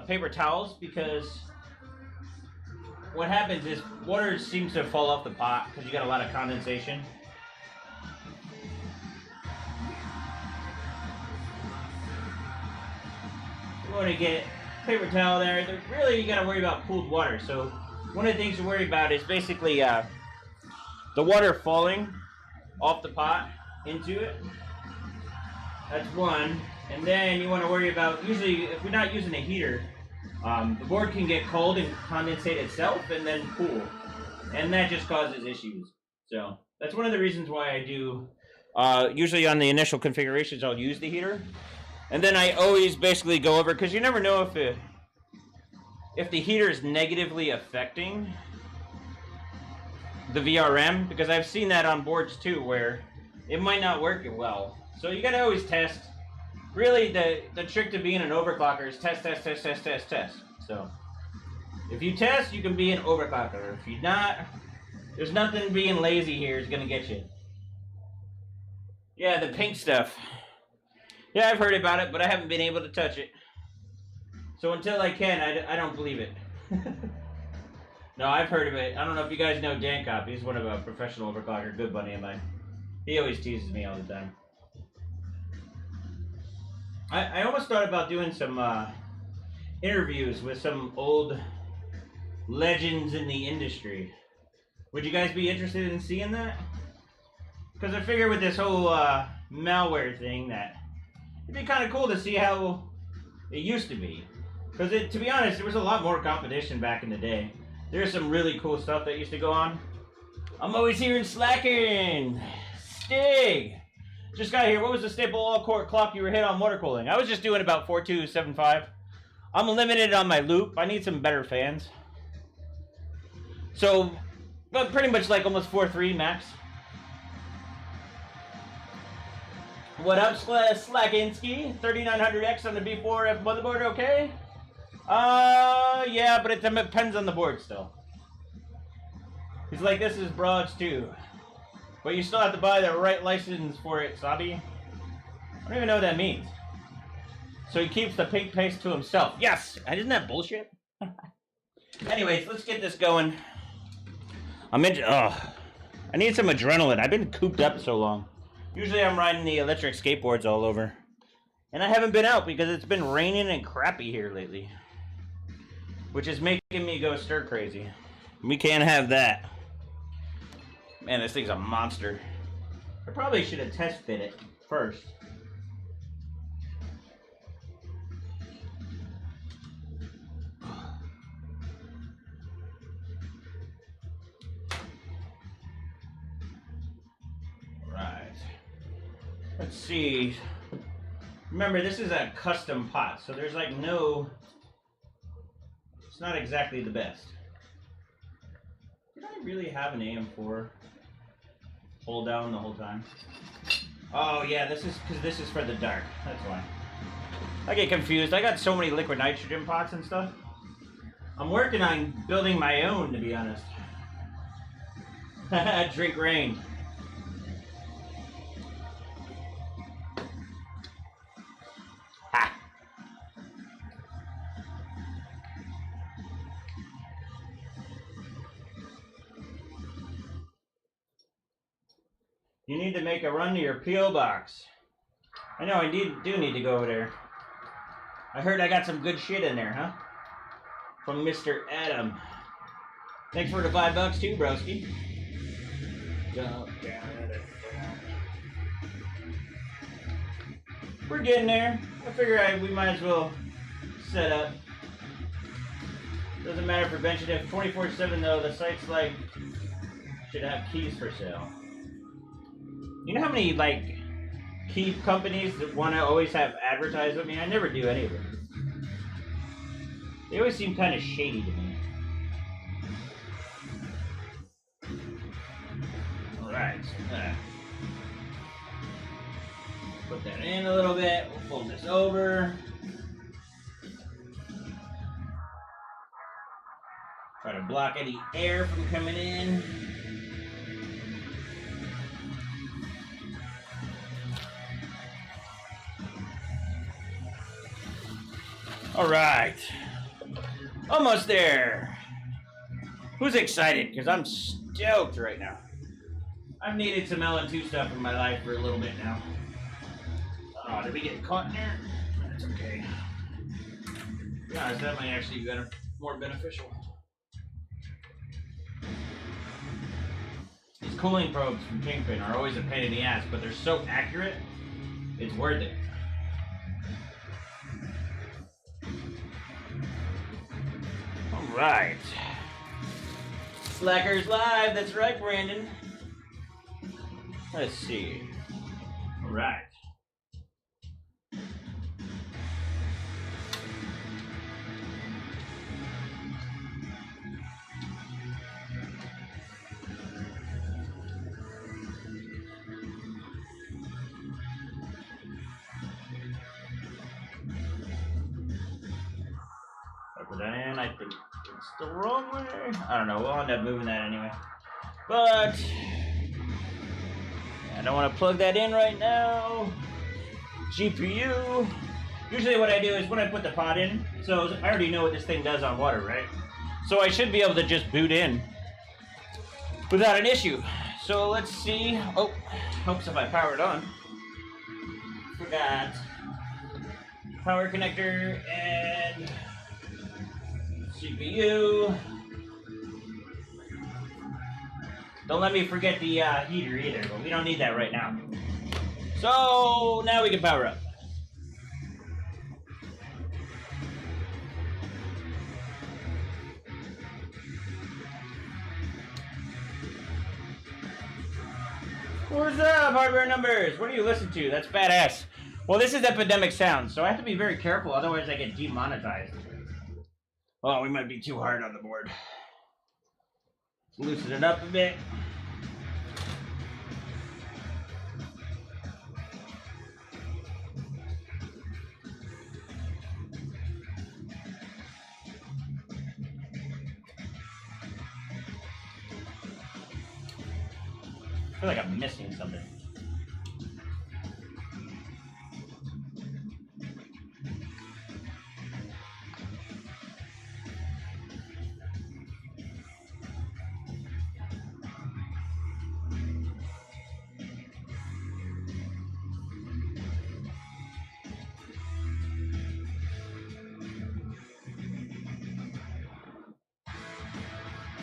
paper towels because what happens is water seems to fall off the pot because you got a lot of condensation. You want to get paper towel there. Really, you got to worry about cooled water. So one of the things to worry about is basically the water falling off the pot into it. That's one. And then you want to worry about, usually if we're not using a heater, the board can get cold and condensate itself and then cool. And that just causes issues. So that's one of the reasons why I do, usually on the initial configurations, I'll use the heater. And then I always basically go over, because you never know if the heater is negatively affecting the VRM, because I've seen that on boards too, where it might not work well. So you gotta always test. Really, the trick to being an overclocker is test, test, test, test, test, test. So if you test, you can be an overclocker. If you're not, there's nothing being lazy here is gonna get you. Yeah, the pink stuff. Yeah, I've heard about it, but I haven't been able to touch it. So until I can, I don't believe it. No, I've heard of it. I don't know if you guys know Dan Cop. He's one of a professional overclocker, good buddy of mine. He always teases me all the time. I almost thought about doing some interviews with some old legends in the industry. Would you guys be interested in seeing that? Because I figure with this whole malware thing that it'd be kind of cool to see how it used to be. Because to be honest, there was a lot more competition back in the day. There's some really cool stuff that used to go on. I'm always hearing slacking. Stig. Just got here. What was the staple all-core clock you were hit on water cooling? I was just doing about 4275. I'm limited on my loop. I need some better fans. So, but pretty much like almost 4.3 max. What up, Slackinski? 3900X on the B4F motherboard, okay? Yeah, but it depends on the board still. He's like, this is broads too. But you still have to buy the right license for it, Sabi. I don't even know what that means. So he keeps the pink paste to himself. Yes! Isn't that bullshit? Anyways, let's get this going. I need some adrenaline. I've been cooped up so long. Usually I'm riding the electric skateboards all over. And I haven't been out because it's been raining and crappy here lately. Which is making me go stir crazy. We can't have that. Man, this thing's a monster. I probably should have test fit it first. Right. Let's see. Remember, this is a custom pot, so there's like no... It's not exactly the best. Did I really have an AM4 hold down the whole time? Oh yeah, this is because this is for the dark. That's why. I get confused. I got so many liquid nitrogen pots and stuff. I'm working on building my own, to be honest. Drink rain. Ha! You need to make a run to your P.O. box. I know, I do need to go over there. I heard I got some good shit in there, huh? From Mr. Adam. Thanks for the $5 too, broski. We're getting there. I figure we might as well set up. Doesn't matter for benching it 24/7 though. The site's like should have keys for sale. You know how many like key companies that want to always have advertised with me? I never do any of them. They always seem kind of shady to me. Alright, so put that in a little bit. We'll fold this over. Try to block any air from coming in. Alright. Almost there. Who's excited? Because I'm stoked right now. I've needed some LN2 stuff in my life for a little bit now. Oh, did we get caught in there? That's okay. Guys, that might actually be more beneficial. These cooling probes from Kingpin are always a pain in the ass, but they're so accurate, it's worth it. Alright. Slackers Live, that's right, Brandon. Let's see. Alright. Put that in. I think it's the wrong way. I don't know. We'll end up moving that anyway. But I don't want to plug that in right now. GPU. Usually what I do is when I put the pod in, so I already know what this thing does on water, right? So I should be able to just boot in without an issue. So let's see. Oh, hopes if I power it on. Forgot. Power connector and CPU. Don't let me forget the heater either, but we don't need that right now. So now we can power up. What's up, hardware numbers? What do you listen to? That's badass. Well, this is Epidemic Sound, so I have to be very careful, otherwise I get demonetized. Oh, we might be too hard on the board. Let's loosen it up a bit. I feel like I'm missing something.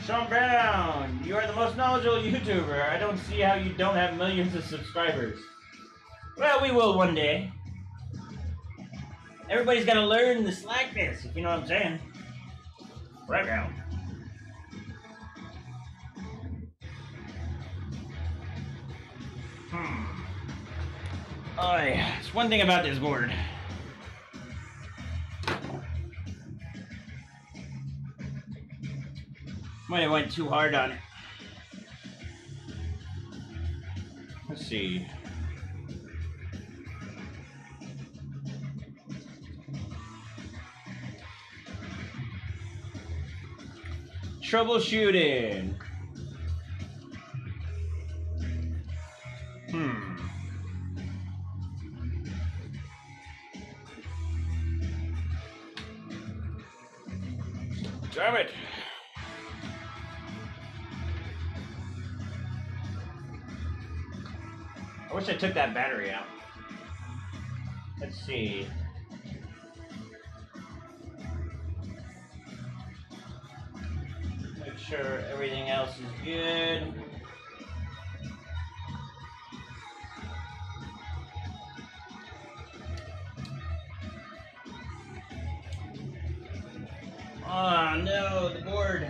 Sean Brown, you are the most knowledgeable YouTuber. I don't see how you don't have millions of subscribers. Well, we will one day. Everybody's got to learn the slackness, if you know what I'm saying. Right now. Oh yeah, it's one thing about this board. Might have went too hard on it. Let's see. Troubleshooting. Damn it. I wish I took that battery out. Let's see. Make sure everything else is good. Oh no, the board.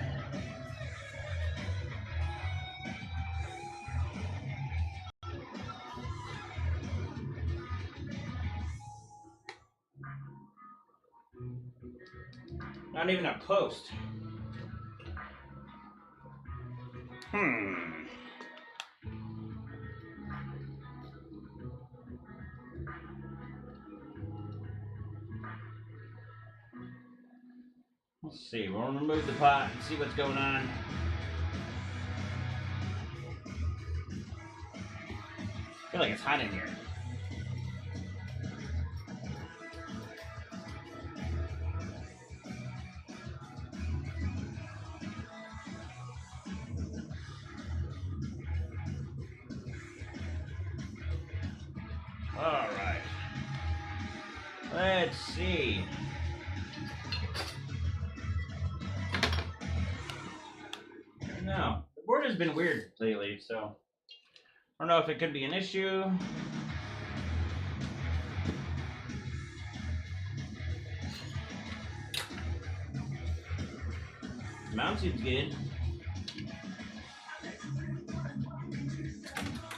Not even a post. Let's see, we'll remove the pot and see what's going on. I feel like it's hot in here. All right. Let's see. No, the board has been weird lately, so I don't know if it could be an issue. Mount seems good.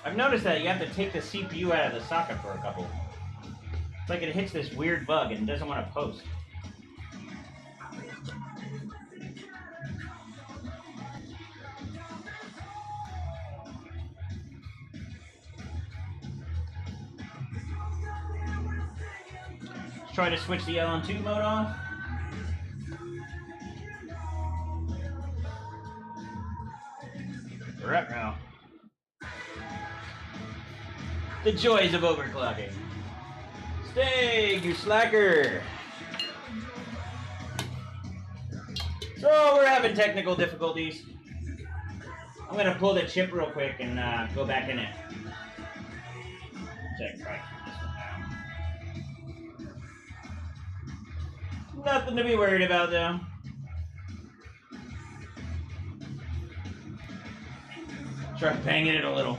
I've noticed that you have to take the CPU out of the socket for a couple. It's like it hits this weird bug and doesn't want to post. Let's try to switch the LM2 mode off. We're up now. The joys of overclocking. Stay, you slacker. So we're having technical difficulties. I'm gonna pull the chip real quick and go back in it. Check right this one now. Nothing to be worried about though. Try banging it a little.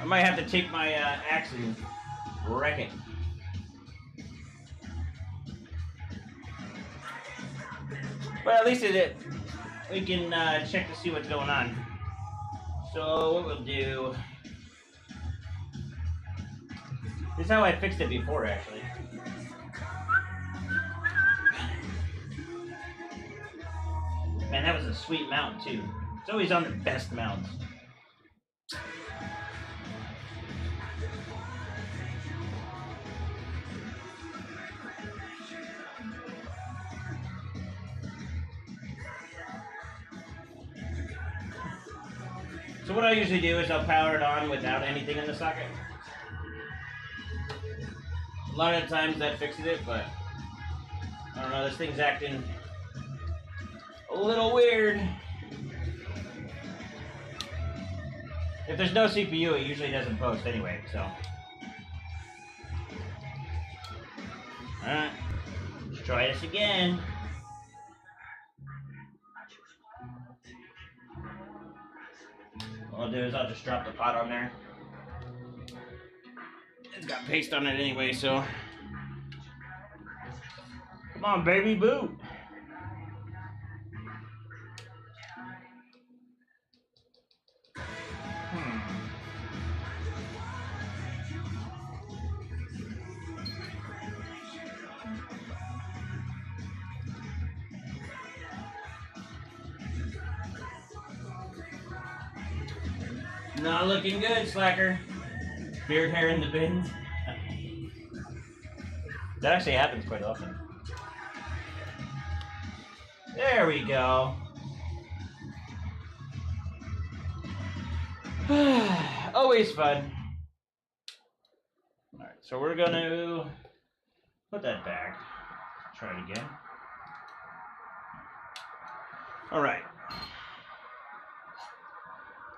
I might have to take my axe and wreck it. But at least we can check to see what's going on. So what we'll do, this is how I fixed it before actually. Man, that was a sweet mount too. It's always on the best mounts. So what I usually do is I'll power it on without anything in the socket. A lot of times that fixes it, but I don't know, this thing's acting a little weird. If there's no CPU, it usually doesn't post anyway, so. Alright, let's try this again. What I'll do is I'll just drop the pot on there. It's got paste on it anyway, so. Come on, baby, boot. Not looking good, slacker. Beard hair in the bins. That actually happens quite often. There we go. Always fun. Alright, so we're gonna put that back. Try it again. Alright.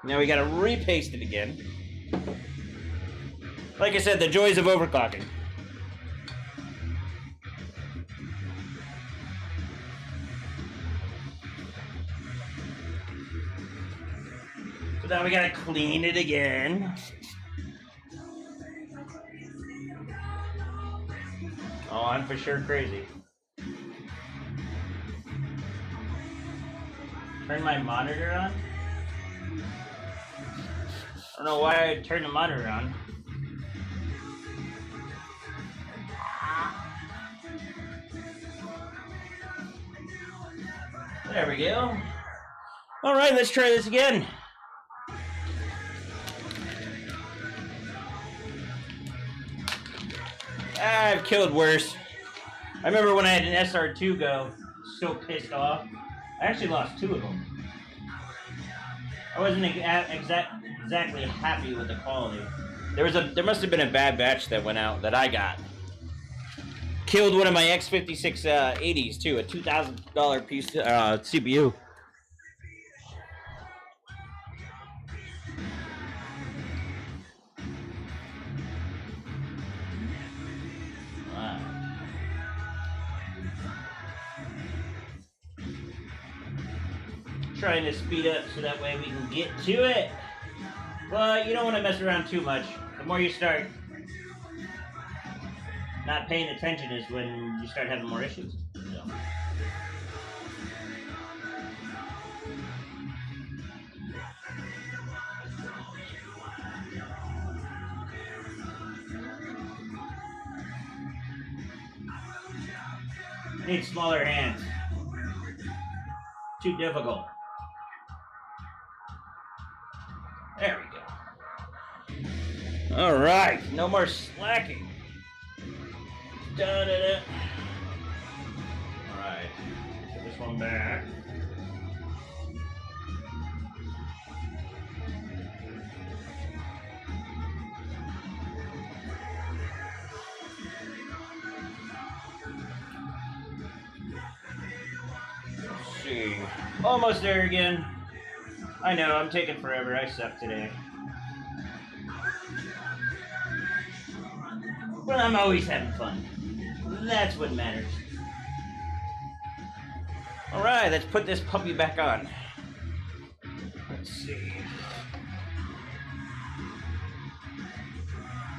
Now we gotta repaste it again. Like I said, the joys of overclocking. So now we gotta clean it again. Oh, I'm for sure crazy. Turn my monitor on? I don't know why I turned the monitor on. There we go. All right, let's try this again. I've killed worse. I remember when I had an SR2 go, so pissed off. I actually lost 2 of them. I wasn't exactly happy with the quality. There must have been a bad batch that went out that I got. Killed one of my X56 80s too, a $2,000 piece CPU. Wow. Trying to speed up so that way we can get to it. Well, you don't want to mess around too much. The more you start not paying attention is when you start having more issues. So. Need smaller hands. Too difficult. There we go. All right, no more slacking. Da-da-da. All right, put this one back. Let's see. Almost there again. I know, I'm taking forever. I suck today. But I'm always having fun. That's what matters. Alright, let's put this puppy back on. Let's see.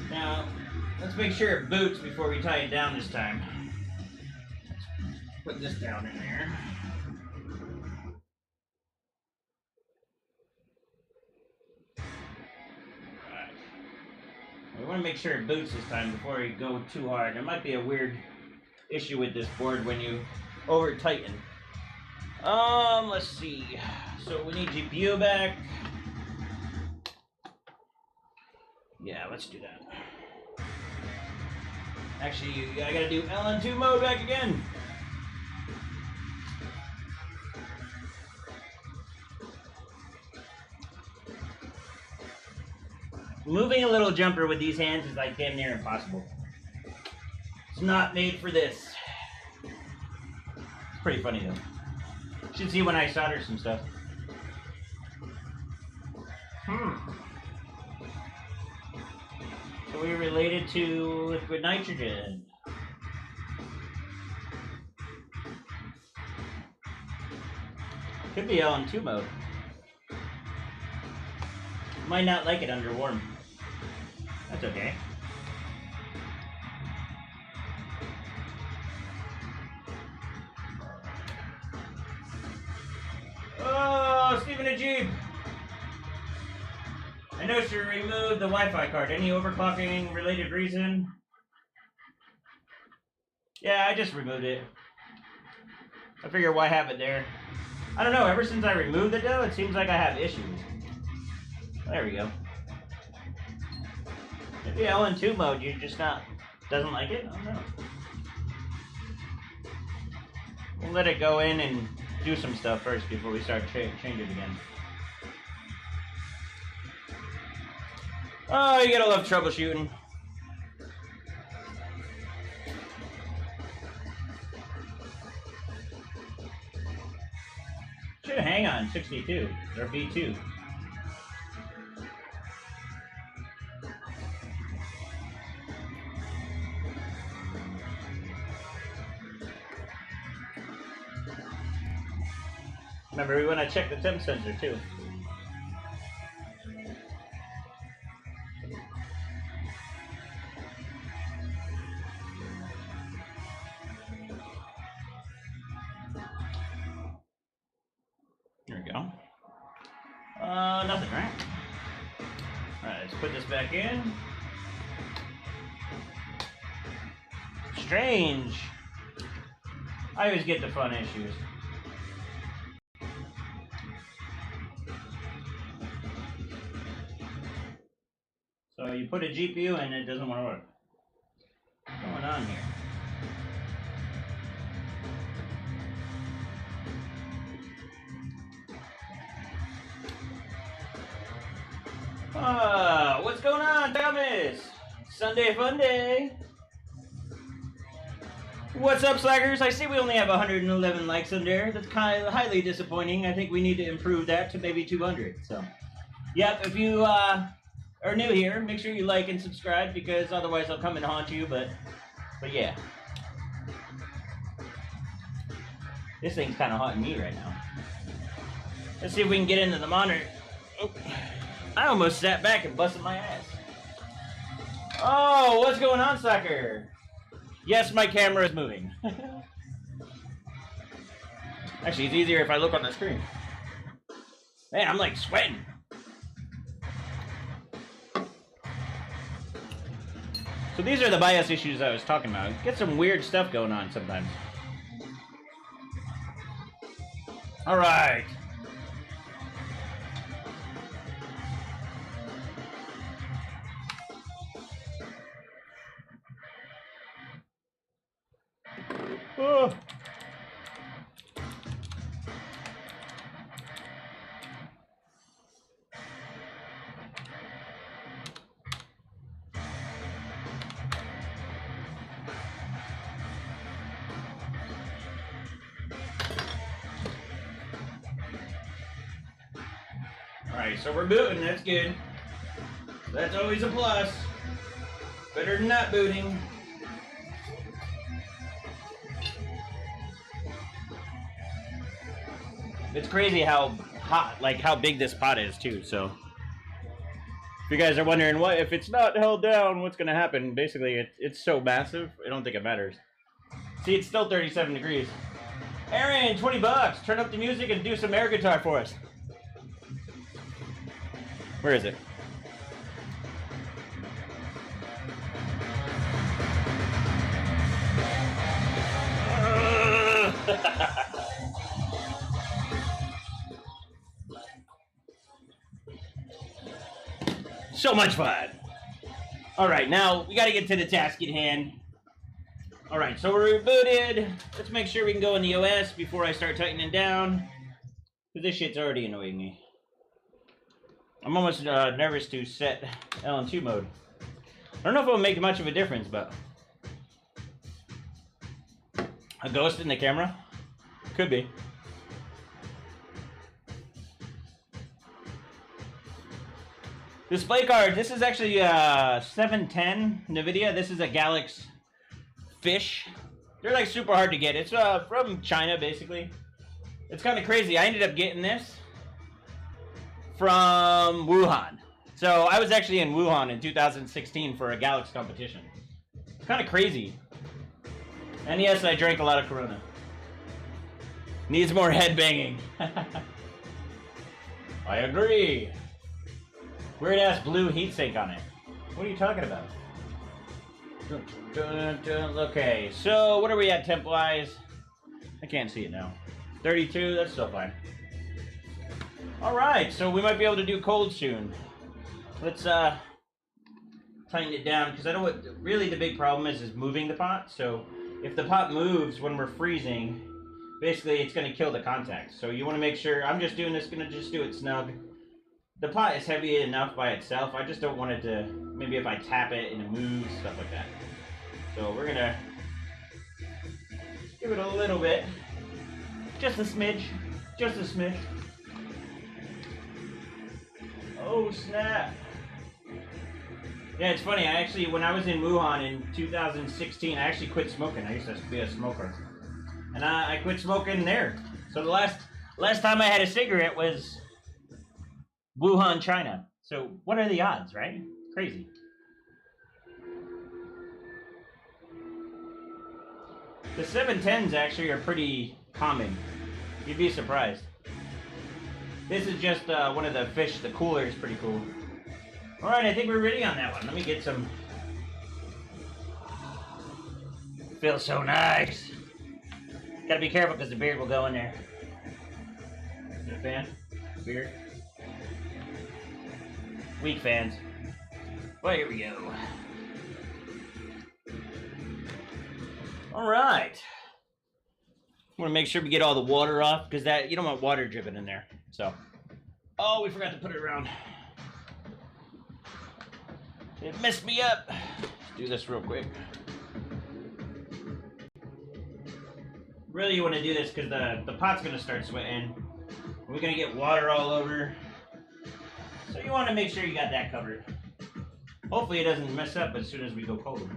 Now, let's make sure it boots before we tie it down this time. Put this down in there. Alright. We want to make sure it boots this time before we go too hard. There might be a weird issue with this board when you over tighten. Let's see. So we need GPU back. Yeah, let's do that. Actually, I gotta do LN2 mode back again. Moving a little jumper with these hands is like damn near impossible. It's not made for this. It's pretty funny though. You should see when I solder some stuff. So we're related to liquid nitrogen. Could be LN2 mode. Might not like it under warm. That's okay. Oh, Stephen a Jeep! I noticed you removed the Wi-Fi card. Any overclocking related reason? Yeah, I just removed it. I figure why have it there. I don't know, ever since I removed it though, it seems like I have issues. There we go. Maybe LN2 mode, you just doesn't like it? I don't know. We'll let it go in and do some stuff first before we start change it again. Oh, you gotta love troubleshooting. Should hang on 62 or B2. Remember, we want to check the temp sensor too. There we go. Nothing, right? Alright, let's put this back in. Strange. I always get the fun issues. So you put a GPU in, it doesn't want to work. What's going on here? What's going on, Thomas? Sunday fun day. What's up, Slackers? I see we only have 111 likes in there. That's kind of highly disappointing. I think we need to improve that to maybe 200. So, yep, if you are new here, make sure you like and subscribe because otherwise I'll come and haunt you. But yeah. This thing's kind of haunting me right now. Let's see if we can get into the monitor. Oh, I almost sat back and busted my ass. Oh, what's going on, Slacker? Yes, my camera is moving. Actually, it's easier if I look on the screen. Man, I'm like sweating. So these are the BIOS issues I was talking about. Get some weird stuff going on sometimes. All right. Oh. Alright, so we're booting, that's good. That's always a plus. Better than not booting. It's crazy how hot, like how big this pot is too, so. If you guys are wondering what, if it's not held down, what's gonna happen? Basically, it's so massive, I don't think it matters. See, it's still 37 degrees. Aaron, 20 bucks. Turn up the music and do some air guitar for us. Where is it? So much fun. All right, now we got to get to the task at hand. All right, so we're rebooted. Let's make sure we can go in the OS before I start tightening down, because this shit's already annoying me. I'm almost nervous to set LN2 mode. I don't know if it'll make much of a difference, but a ghost in the camera? Could be. Display card. This is actually 710 NVIDIA. This is a Galaxy Fish. They're like super hard to get. It's from China, basically. It's kind of crazy. I ended up getting this from Wuhan. So I was actually in Wuhan in 2016 for a Galaxy competition. It's kind of crazy. And yes, I drank a lot of Corona. Needs more headbanging. I agree. Weird ass blue heatsink on it. What are you talking about? Okay, so what are we at temp wise? I can't see it now. 32, that's still fine. Alright, so we might be able to do cold soon. Let's tighten it down, because I know what really the big problem is moving the pot. So if the pot moves when we're freezing, basically it's going to kill the contacts. So you want to make sure, I'm just doing this, going to just do it snug. The pot is heavy enough by itself. I just don't want it to, maybe if I tap it and it moves, stuff like that. So we're going to give it a little bit. Just a smidge. Just a smidge. Oh, snap. Yeah, it's funny. I actually, when I was in Wuhan in 2016, I actually quit smoking. I used to be a smoker. And I quit smoking there. So the last time I had a cigarette was Wuhan, China. So what are the odds, right? Crazy. The 710s actually are pretty common. You'd be surprised. This is just one of the fish. The cooler is pretty cool. All right, I think we're ready on that one. Let me get some. Feels so nice. Gotta be careful because the beard will go in there. You a fan? Beard? Weak fans. Well, here we go. All right. I want to make sure we get all the water off because that you don't want water dripping in there. So, oh, we forgot to put it around. It messed me up. Let's do this real quick. Really, you want to do this because the pot's going to start sweating. We're going to get water all over. So you want to make sure you got that covered. Hopefully it doesn't mess up as soon as we go cold.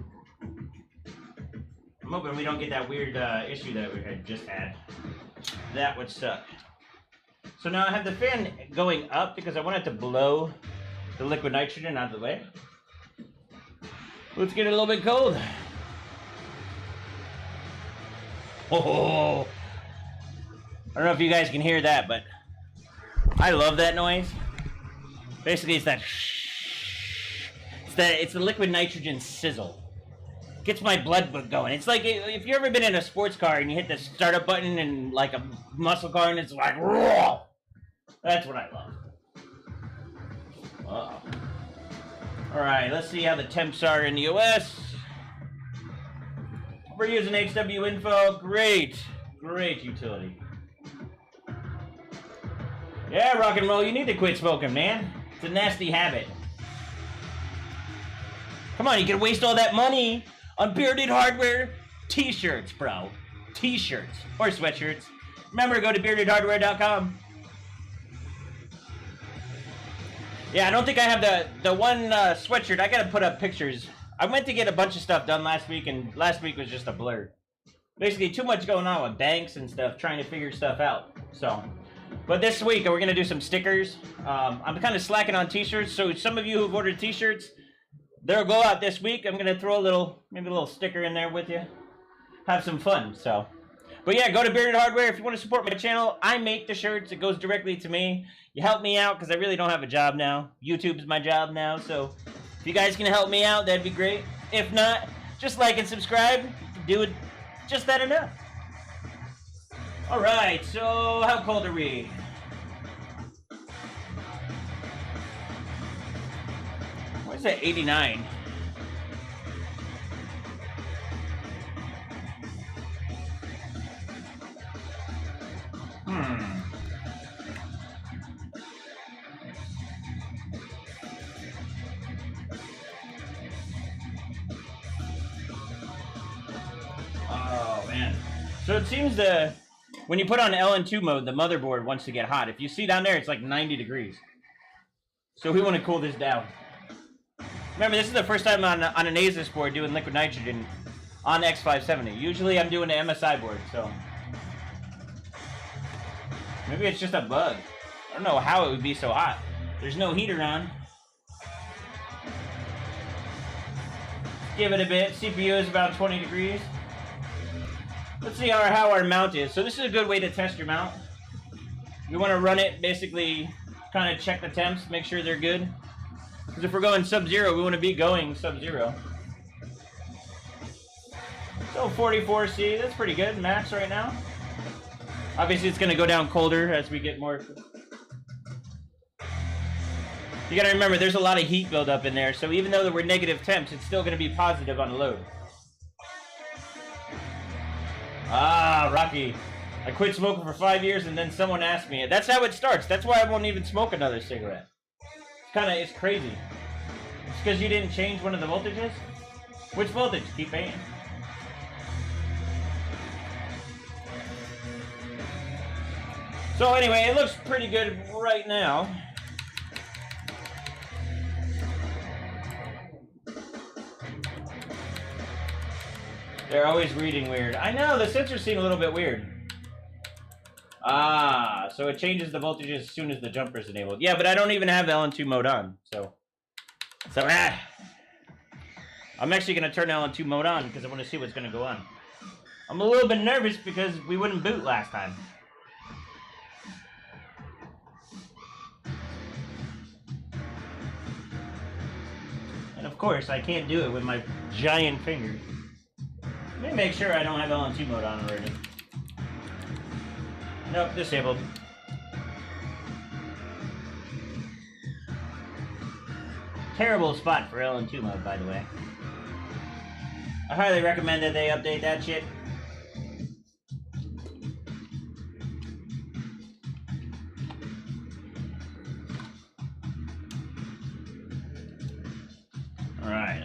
I'm hoping we don't get that weird issue that we had just had. That would suck. So now I have the fan going up because I want it to blow the liquid nitrogen out of the way. Let's get it a little bit cold. Oh, I don't know if you guys can hear that, but I love that noise. Basically, it's that it's the liquid nitrogen sizzle. Gets my blood going. It's like if you've ever been in a sports car and you hit the startup button and like a muscle car and it's like, raw. That's what I love. Uh-oh. All right, let's see how the temps are in the OS. We're using HW Info. Great utility. Yeah, rock and roll. You need to quit smoking, man. It's a nasty habit. Come on, you can waste all that money on bearded hardware t-shirts, bro. T-shirts or sweatshirts. Remember, go to beardedhardware.com. Yeah, I don't think I have the one sweatshirt. I gotta put up pictures. I went to get a bunch of stuff done last week, and last week was just a blur. Basically, too much going on with banks and stuff, trying to figure stuff out. So, but this week we're gonna do some stickers. I'm kind of slacking on t-shirts, so some of you who've ordered t-shirts, they'll go out this week. I'm gonna throw maybe a little sticker in there with you. Have some fun. So, but yeah, go to Bearded Hardware if you want to support my channel. I make the shirts. It goes directly to me. You help me out because I really don't have a job now. YouTube is my job now, so if you guys can help me out, that'd be great. If not, just like and subscribe. Do it, just that enough. All right, so how cold are we? Where's that 89? Oh, man. So it seems when you put on LN2 mode, the motherboard wants to get hot. If you see down there, it's like 90 degrees. So we want to cool this down. Remember, this is the first time on an Asus board doing liquid nitrogen on X570. Usually I'm doing an MSI board, so maybe it's just a bug. I don't know how it would be so hot. There's no heater on. Give it a bit. CPU is about 20 degrees. Let's see how our mount is. So this is a good way to test your mount. You want to run it, basically kind of check the temps, make sure they're good. Because if we're going sub-zero, we want to be going sub-zero. So 44C, that's pretty good, max right now. Obviously it's going to go down colder as we get more. You got to remember, there's a lot of heat buildup in there, so even though we're negative temps, it's still going to be positive on the load. Ah, Rocky. I quit smoking for 5 years and then someone asked me. That's how it starts. That's why I won't even smoke another cigarette. It's crazy. It's because you didn't change one of the voltages? Which voltage? Keep paying. So anyway, it looks pretty good right now. They're always reading weird. I know, the sensors seem a little bit weird. Ah, so it changes the voltage as soon as the jumper is enabled. Yeah, but I don't even have LN2 mode on, so I'm actually going to turn LN2 mode on because I want to see what's going to go on. I'm a little bit nervous because we wouldn't boot last time. And of course, I can't do it with my giant fingers. Let me make sure I don't have LN2 mode on already. Nope, disabled. Terrible spot for LN2 mode, by the way. I highly recommend that they update that shit.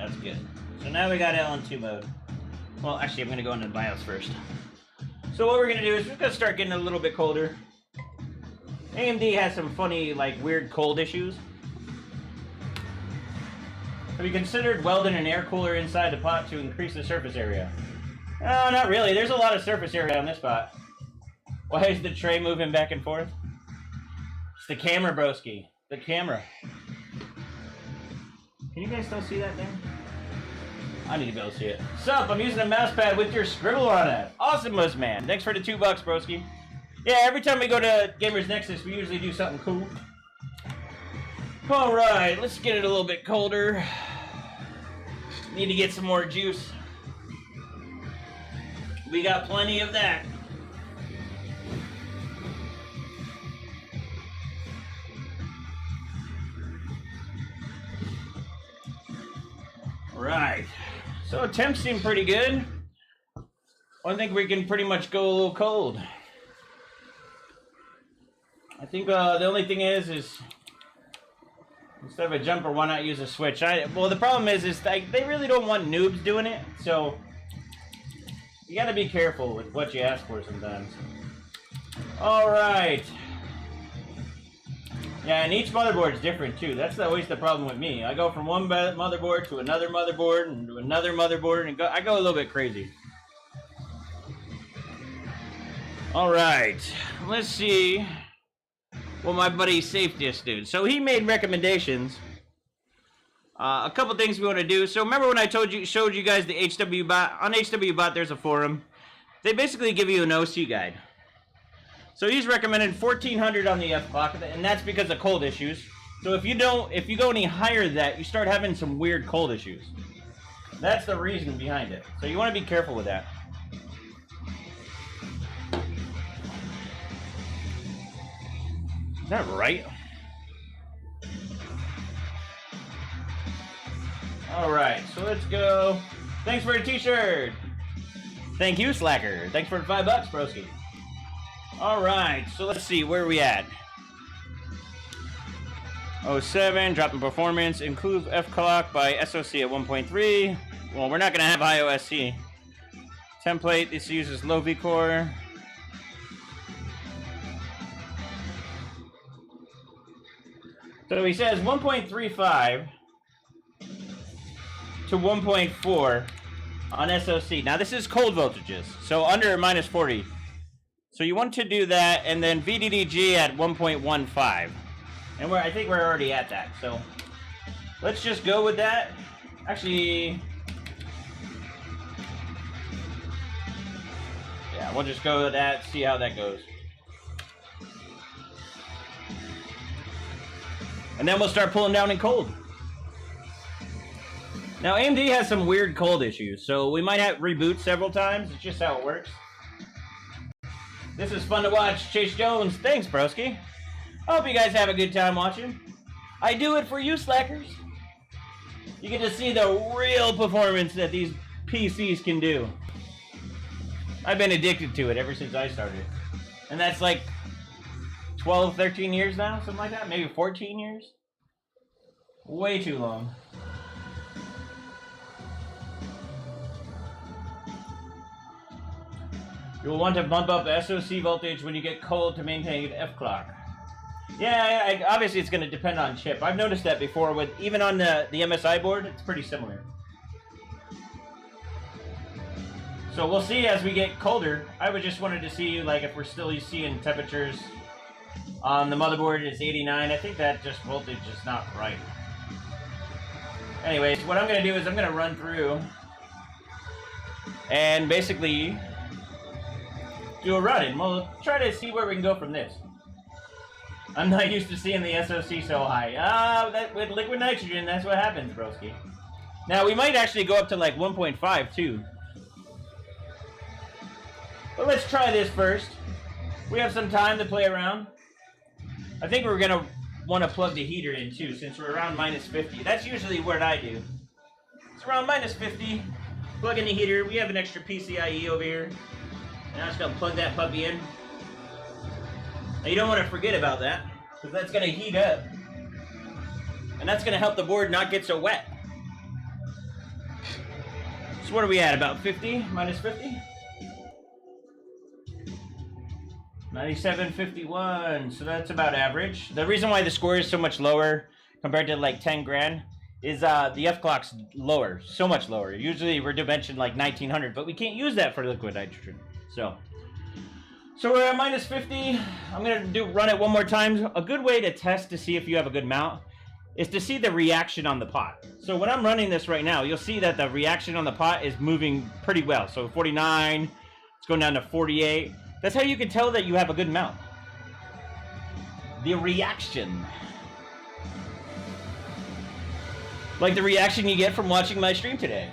that's good. So now we got LN2 mode. Well, actually, I'm gonna go into BIOS first. So what we're gonna do is we're gonna start getting a little bit colder. AMD has some funny, like, weird cold issues. Have you considered welding an air cooler inside the pot to increase the surface area? No, not really. There's a lot of surface area on this pot. Why is the tray moving back and forth? It's the camera, broski. The camera. Can you guys still see that thing? I need to be able to see it. Sup, I'm using a mouse pad with your scribble on it. Awesome, man. Thanks for the $2, broski. Yeah, every time we go to Gamers Nexus, we usually do something cool. Alright, let's get it a little bit colder. Need to get some more juice. We got plenty of that. Right. So temps seem pretty good. I think we can pretty much go a little cold. I think the only thing is instead of a jumper, why not use a switch? Well, the problem is like, they really don't want noobs doing it, so you gotta be careful with what you ask for sometimes. Alright. Yeah, and each motherboard is different too. That's always the problem with me. I go from one motherboard to another motherboard and to another motherboard, and I go a little bit crazy. Alright, let's see what my buddy SafeDisk did. So he made recommendations. A couple things we want to do. So remember when I showed you guys the HWBot? On HWBot there's a forum. They basically give you an OC guide. So he's recommended 1400 on the F clock, and that's because of cold issues. So if you go any higher than that, you start having some weird cold issues. That's the reason behind it. So you want to be careful with that. Is that right? Alright, so let's go. Thanks for the t-shirt. Thank you, Slacker. Thanks for the $5, broski. Alright, so let's see, where are we at? 07, drop in performance, improve F clock by SoC at 1.3. Well, we're not going to have IOSC. Template, this uses low V core. So he says 1.35 to 1.4 on SoC. Now this is cold voltages, so under minus 40. So you want to do that, and then VDDG at 1.15. And I think we're already at that, so let's just go with that. Actually, yeah, we'll just go with that, see how that goes. And then we'll start pulling down in cold. Now AMD has some weird cold issues, so we might have reboot several times. It's just how it works. This is fun to watch. Chase Jones, thanks, broski. I hope you guys have a good time watching. I do it for you, slackers. You get to see the real performance that these PCs can do. I've been addicted to it ever since I started. And that's like 12, 13 years now, something like that. Maybe 14 years. Way too long. You'll want to bump up the SoC voltage when you get cold to maintain F clock. Yeah, obviously it's going to depend on chip. I've noticed that before with even on the MSI board, it's pretty similar. So we'll see as we get colder. I would just wanted to see like if we're still seeing temperatures on the motherboard is 89. I think that just voltage is not right. Anyways, what I'm going to do is I'm going to run through and basically do a run, and we'll try to see where we can go from this. I'm not used to seeing the SoC so high. That with liquid nitrogen, that's what happens, broski. Now, we might actually go up to like 1.5 too. But let's try this first. We have some time to play around. I think we're going to want to plug the heater in too, since we're around minus 50. That's usually what I do. It's around minus 50. Plug in the heater. We have an extra PCIe over here. And I'm just going to plug that puppy in. Now you don't want to forget about that, because that's going to heat up. And that's going to help the board not get so wet. So what are we at? About 50? Minus 50? 97.51. So that's about average. The reason why the score is so much lower compared to like 10 grand is the F clock's lower, so much lower. Usually we're dimensioned like 1900, but we can't use that for liquid nitrogen. So we're at minus 50. I'm gonna run it one more time. A good way to test to see if you have a good mount is to see the reaction on the pot. So when I'm running this right now, you'll see that the reaction on the pot is moving pretty well. So 49, it's going down to 48. That's how you can tell that you have a good mount. The reaction. Like the reaction you get from watching my stream today.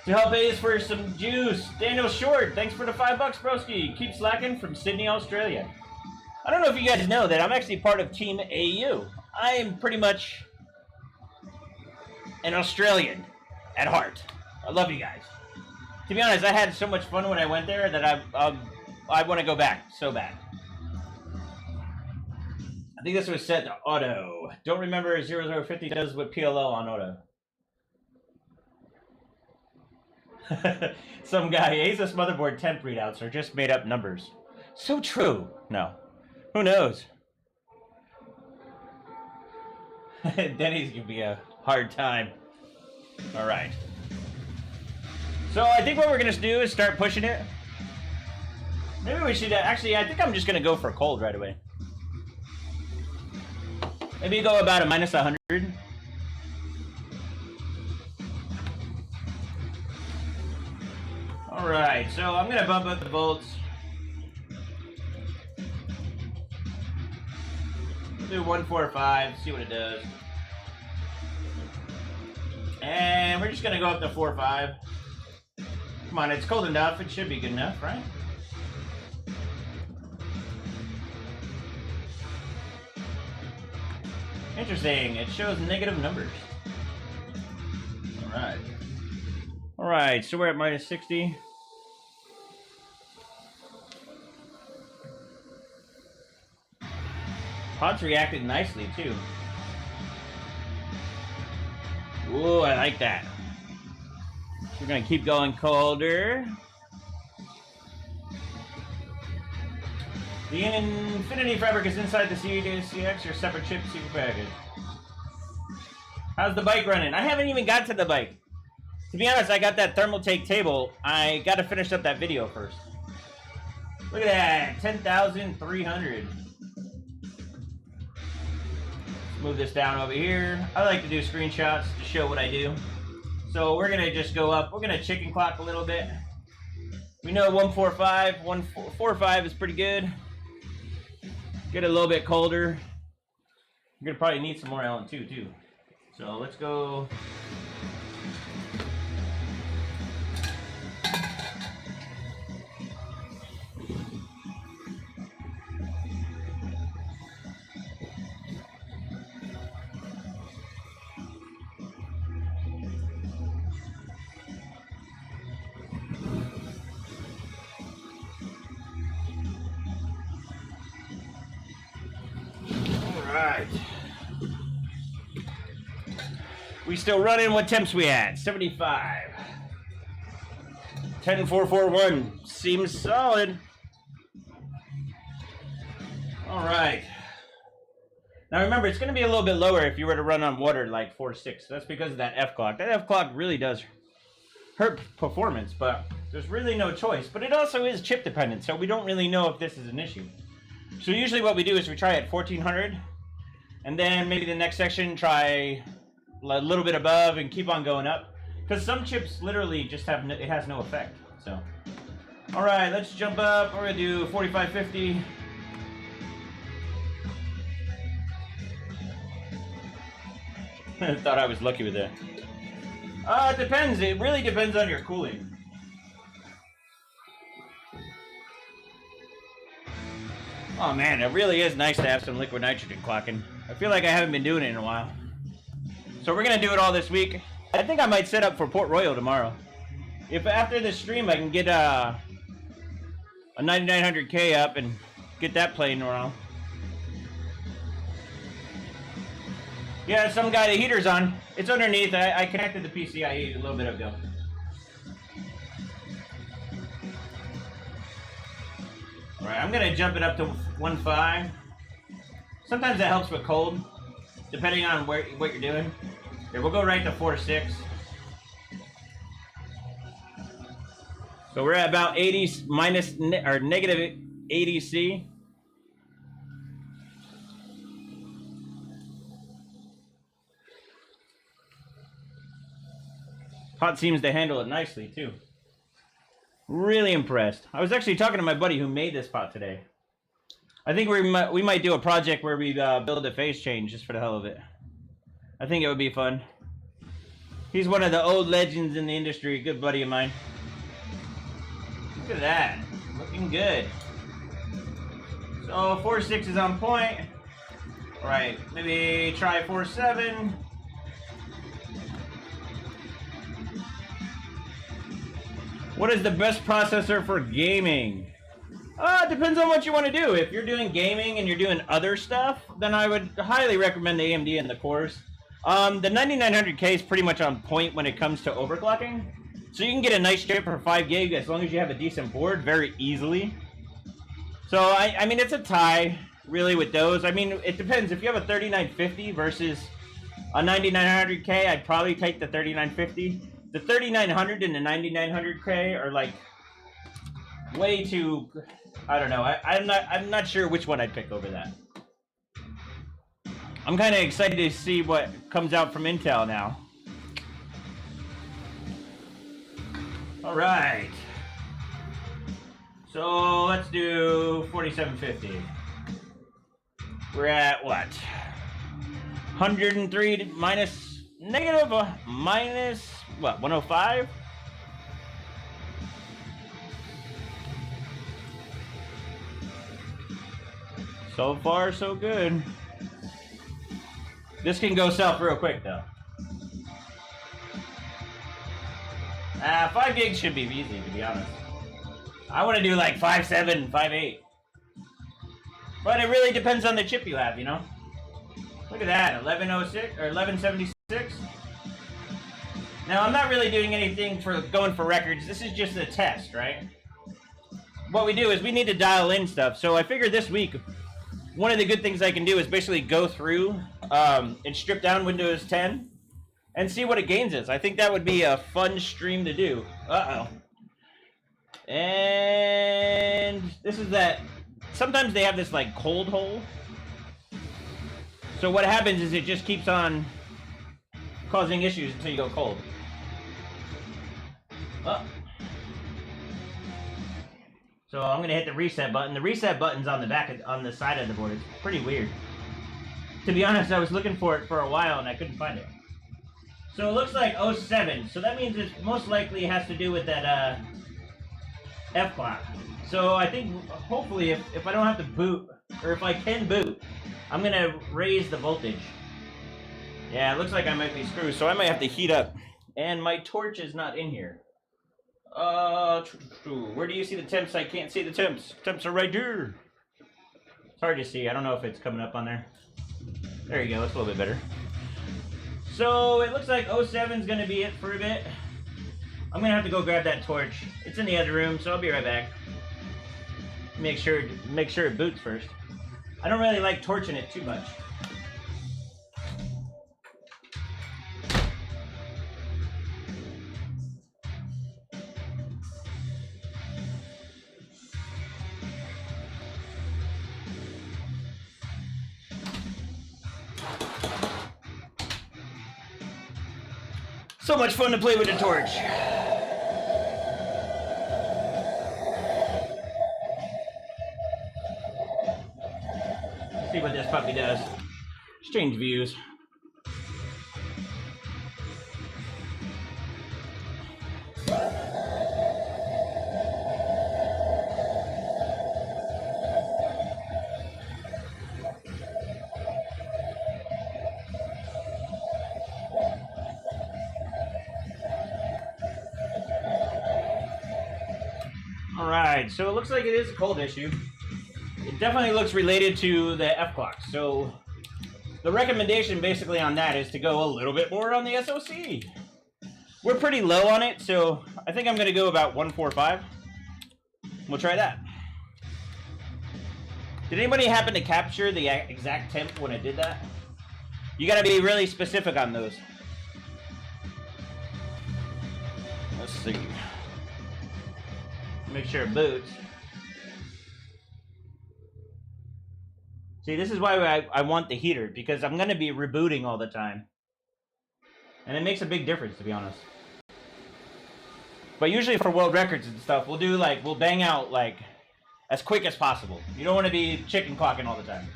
To help Ace for some juice, Daniel Short, thanks for the $5, broski. Keep slacking from Sydney, Australia. I don't know if you guys know that I'm actually part of Team AU. I am pretty much an Australian at heart. I love you guys. To be honest, I had so much fun when I went there that I want to go back so bad. I think this was set to auto. Don't remember 0050 does with PLL on auto. Some guy, Asus motherboard temp readouts are just made up numbers. So true. No. Who knows? Denny's gonna be a hard time. Alright. So I think what we're gonna do is start pushing it. Maybe we should actually, I think I'm just gonna go for cold right away. Maybe go about a minus 100. Alright, so I'm gonna bump up the volts. We'll do 145, see what it does. And we're just gonna go up to 4.5. Come on, it's cold enough. It should be good enough, right? Interesting. It shows negative numbers. Alright. Alright, so we're at minus 60. Pod's reacted nicely, too. Ooh, I like that. We're going to keep going colder. The Infinity Fabric is inside the CX or separate chip super package. How's the bike running? I haven't even got to the bike. To be honest, I got that thermal take table. I got to finish up that video first. Look at that, 10,300. Move this down over here. I like to do screenshots to show what I do. So we're gonna just go up. We're gonna chicken clock a little bit. We know 145, 145 is pretty good. Get a little bit colder. You're gonna probably need some more LN2 too. So let's go. Alright. We still running. What temps we at? 75. 10441. Seems solid. Alright. Now remember, it's going to be a little bit lower if you were to run on water like 4.6. That's because of that F clock. That F clock really does hurt performance, but there's really no choice. But it also is chip dependent, so we don't really know if this is an issue. So usually what we do is we try at 1400, and then maybe the next section try a little bit above and keep on going up. Because some chips literally just have, it has no effect. So, all right, let's jump up. We're gonna do 4550. Thought I was lucky with that. It depends. It really depends on your cooling. Oh man, it really is nice to have some liquid nitrogen clocking. I feel like I haven't been doing it in a while. So we're gonna do it all this week. I think I might set up for Port Royal tomorrow. If after this stream I can get a 9900K up and get that playing around. Yeah, some guy, the heater's on. It's underneath. I connected the PCIe a little bit ago. All right, I'm gonna jump it up to 1.5. Sometimes that helps with cold, depending on what you're doing. Here, we'll go right to 4.6. So we're at about 80 minus or negative 80 C. Pot seems to handle it nicely too. Really impressed. I was actually talking to my buddy who made this pot today. I think we might do a project where we build a phase change just for the hell of it. I think it would be fun. He's one of the old legends in the industry, good buddy of mine. Look at that, looking good. So 4.6 is on point. All right, maybe try 4.7. What is the best processor for gaming? Depends on what you want to do. If you're doing gaming and you're doing other stuff, then I would highly recommend the AMD and the cores. The 9900K is pretty much on point when it comes to overclocking. So you can get a nice chip for 5 gig as long as you have a decent board very easily. So I mean, it's a tie really with those. I mean, it depends. If you have a 3950 versus a 9900K, I'd probably take the 3950. The 3900 and the 9900K are like way too, I don't know. I'm not sure which one I'd pick over that. I'm kind of excited to see what comes out from Intel now. All right. So let's do 4750. We're at what? 103 minus negative minus what? 105? So far, so good. This can go south real quick, though. 5 gigs should be easy, to be honest. I want to do like 5.7, 5.8. But it really depends on the chip you have, you know? Look at that, 1106 or 1176. Now, I'm not really doing anything for going for records. This is just a test, right? What we do is we need to dial in stuff. So I figured this week, one of the good things I can do is basically go through and strip down Windows 10 and see what it gains is. I think that would be a fun stream to do. Uh-oh. And this is that. Sometimes they have this like cold hole. So what happens is it just keeps on causing issues until you go cold. Oh. So I'm gonna hit the reset button. The reset button's on the back on the side of the board. It's pretty weird. To be honest, I was looking for it for a while and I couldn't find it. So it looks like 07. So that means it most likely has to do with that F clock. So I think hopefully if I don't have to boot, or if I can boot, I'm gonna raise the voltage. Yeah, it looks like I might be screwed, so I might have to heat up. And my torch is not in here. Where do you see the temps? I can't see the temps. Temps are right here. It's hard to see. I don't know if it's coming up on there. There you go. That's a little bit better. So it looks like 07 is going to be it for a bit. I'm going to have to go grab that torch. It's in the other room, so I'll be right back. Make sure it boots first. I don't really like torching it too much. So much fun to play with the torch. Let's see what this puppy does. Strange views. Alright, so it looks like it is a cold issue. It definitely looks related to the F clock. So the recommendation basically on that is to go a little bit more on the SoC. We're pretty low on it, so I think I'm going to go about 145. We'll try that. Did anybody happen to capture the exact temp when it did that? You got to be really specific on those. Let's see. Make sure it boots. See, this is why I want the heater, because I'm going to be rebooting all the time. And it makes a big difference, to be honest. But usually for world records and stuff, we'll bang out like as quick as possible. You don't want to be chicken clocking all the time.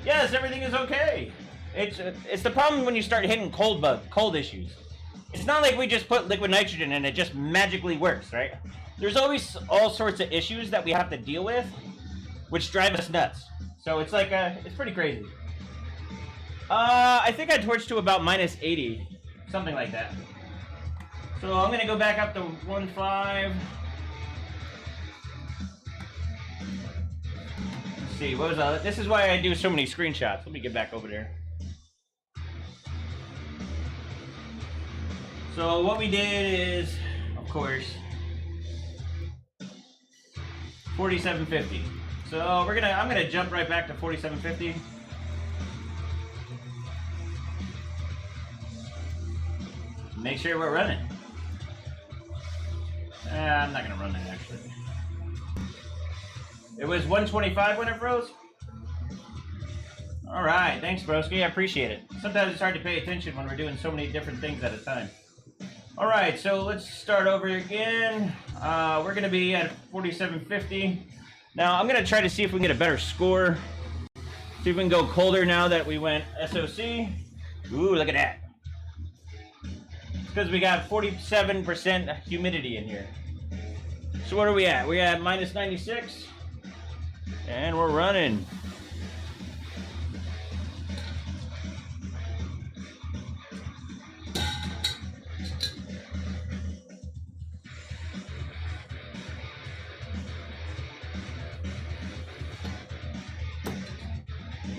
Yes, everything is okay. It's the problem when you start hitting cold issues. It's not like we just put liquid nitrogen and it just magically works, right? There's always all sorts of issues that we have to deal with, which drive us nuts. So it's like it's pretty crazy. I think I torched to about minus 80, something like that. So I'm gonna go back up to 1.5. Let's see, what was that? This is why I do so many screenshots. Let me get back over there. So what we did is, of course, 4750. So I'm gonna jump right back to 4750. Make sure we're running. I'm not gonna run that actually. It was 125 when it froze. All right, thanks, broski. I appreciate it. Sometimes it's hard to pay attention when we're doing so many different things at a time. All right, so let's start over again. We're gonna be at 4750. Now I'm gonna try to see if we can get a better score. See if we can go colder now that we went SoC. Ooh, look at that. Because we got 47% humidity in here. So what are we at? We're at minus 96. And we're running.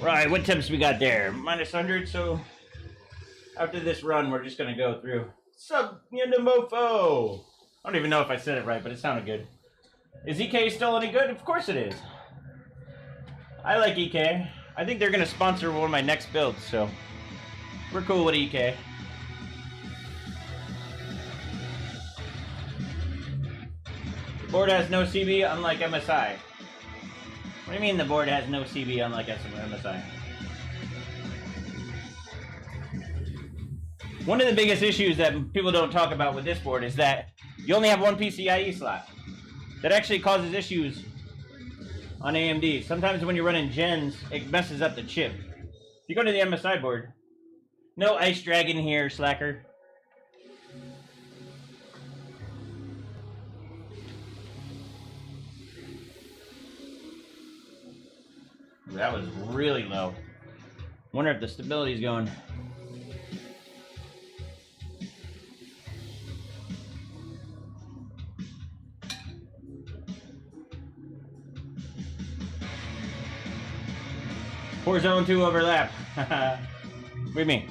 Right, what temps we got there? Minus 100, so after this run, we're just gonna go through. Sup, Yendamofo? I don't even know if I said it right, but it sounded good. Is EK still any good? Of course it is. I like EK. I think they're gonna sponsor one of my next builds, so we're cool with EK. The board has no CB, unlike MSI. What do you mean the board has no CB, unlike MSI? One of the biggest issues that people don't talk about with this board is that you only have one PCIe slot. That actually causes issues on AMD. Sometimes when you're running gens, it messes up the chip. If you go to the MSI board, no Ice Dragon here, slacker. That was really low. Wonder if the stability's going. Poor zone 2 overlap. What do you mean?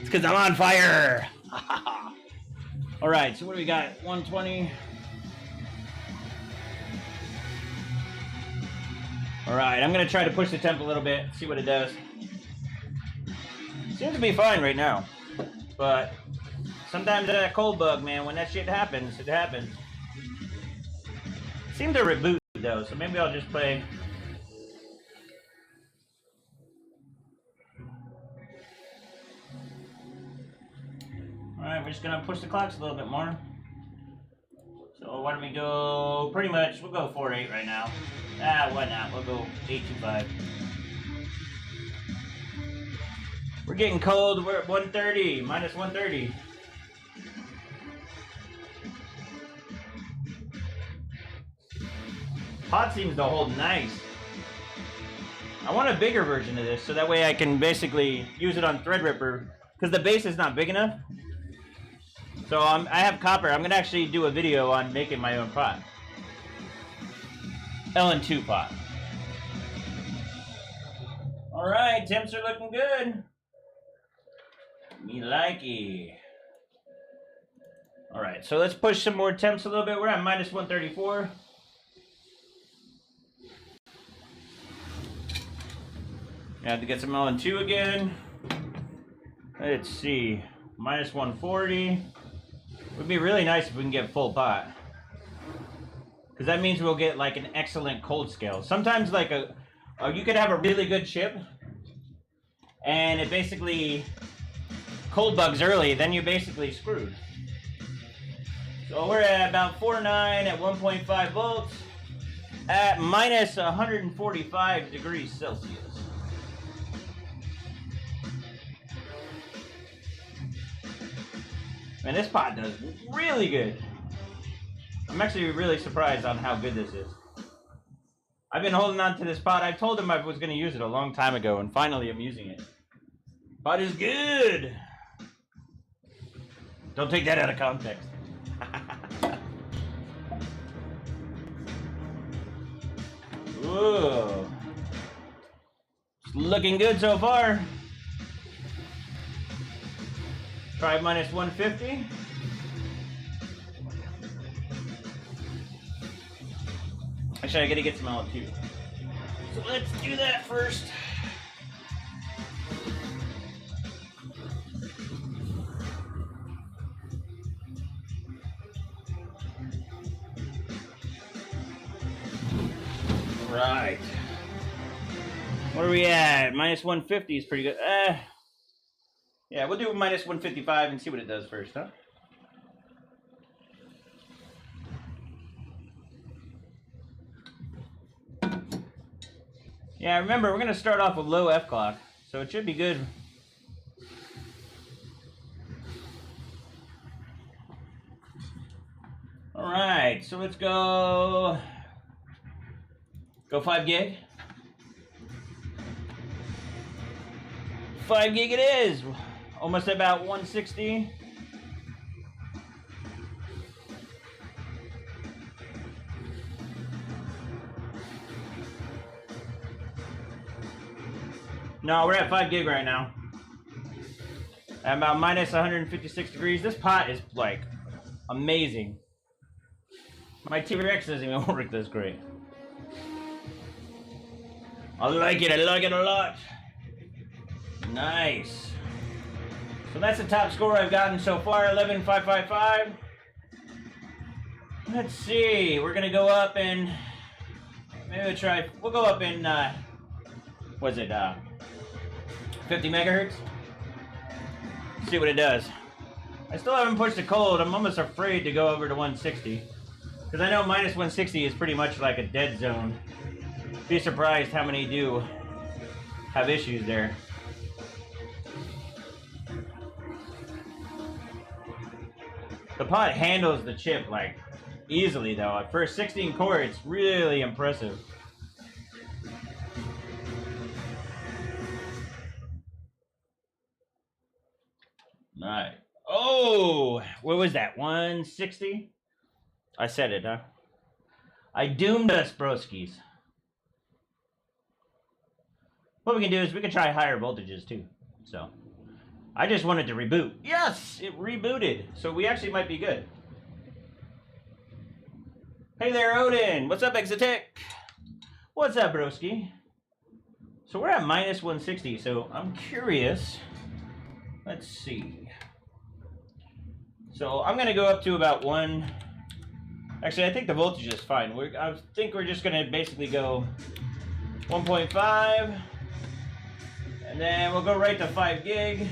It's because I'm on fire. Alright, so what do we got? 120. Alright, I'm going to try to push the temp a little bit, see what it does. Seems to be fine right now. But sometimes that cold bug, man, when that shit happens, it happens. Seemed to reboot though, so maybe I'll just play. Alright, we're just gonna push the clocks a little bit more. So why don't we go, pretty much, we'll go 4.8 right now. Why not? We'll go 8.25. We're getting cold, we're at 130, minus 130. Hot seems to hold nice. I want a bigger version of this, so that way I can basically use it on Threadripper, because the base is not big enough. So I have copper. I'm gonna actually do a video on making my own pot. LN2 pot. All right, temps are looking good. Me likey. All right, so let's push some more temps a little bit. We're at minus 134. I have to get some LN2 again. Let's see, minus 140. Would be really nice if we can get full pot, because that means we'll get like an excellent cold scale. Sometimes like you could have a really good chip, and it basically cold bugs early, then you're basically screwed. So we're at about 4.9 at 1.5 volts at minus 145 degrees Celsius. Man, this pot does really good. I'm actually really surprised on how good this is. I've been holding on to this pot. I told him I was going to use it a long time ago, and finally I'm using it. Pot is good. Don't take that out of context. Ooh. It's looking good so far. Try minus 150. Actually, I gotta get some LN2. So let's do that first. Right. What are we at? Minus 150 is pretty good. Yeah, we'll do minus 155 and see what it does first, huh? Yeah, remember, we're going to start off with low F clock, so it should be good. All right, so let's go 5 gig. 5 gig it is. Almost about 160. No, we're at 5 gig right now. At about minus 156 degrees. This pot is like amazing. My T-Rex doesn't even work this great. I like it a lot. Nice. So that's the top score I've gotten so far, 11,555. Let's see, we're gonna go up and maybe we'll go up in, was it 50 megahertz? See what it does. I still haven't pushed it cold. I'm almost afraid to go over to 160. Because I know minus 160 is pretty much like a dead zone. Be surprised how many do have issues there. The pot handles the chip like easily though. For a 16 core, it's really impressive. Alright. Oh, what was that? 160? I said it, huh? I doomed us, broskies. What we can do is we can try higher voltages too. So I just wanted to reboot. Yes, it rebooted. So we actually might be good. Hey there, Odin. What's up, Exotech? What's up, broski? So we're at minus 160. So I'm curious. Let's see. So I'm going to go up to about 1. Actually, I think the voltage is fine. I think we're just going to basically go 1.5. And then we'll go right to 5 gig.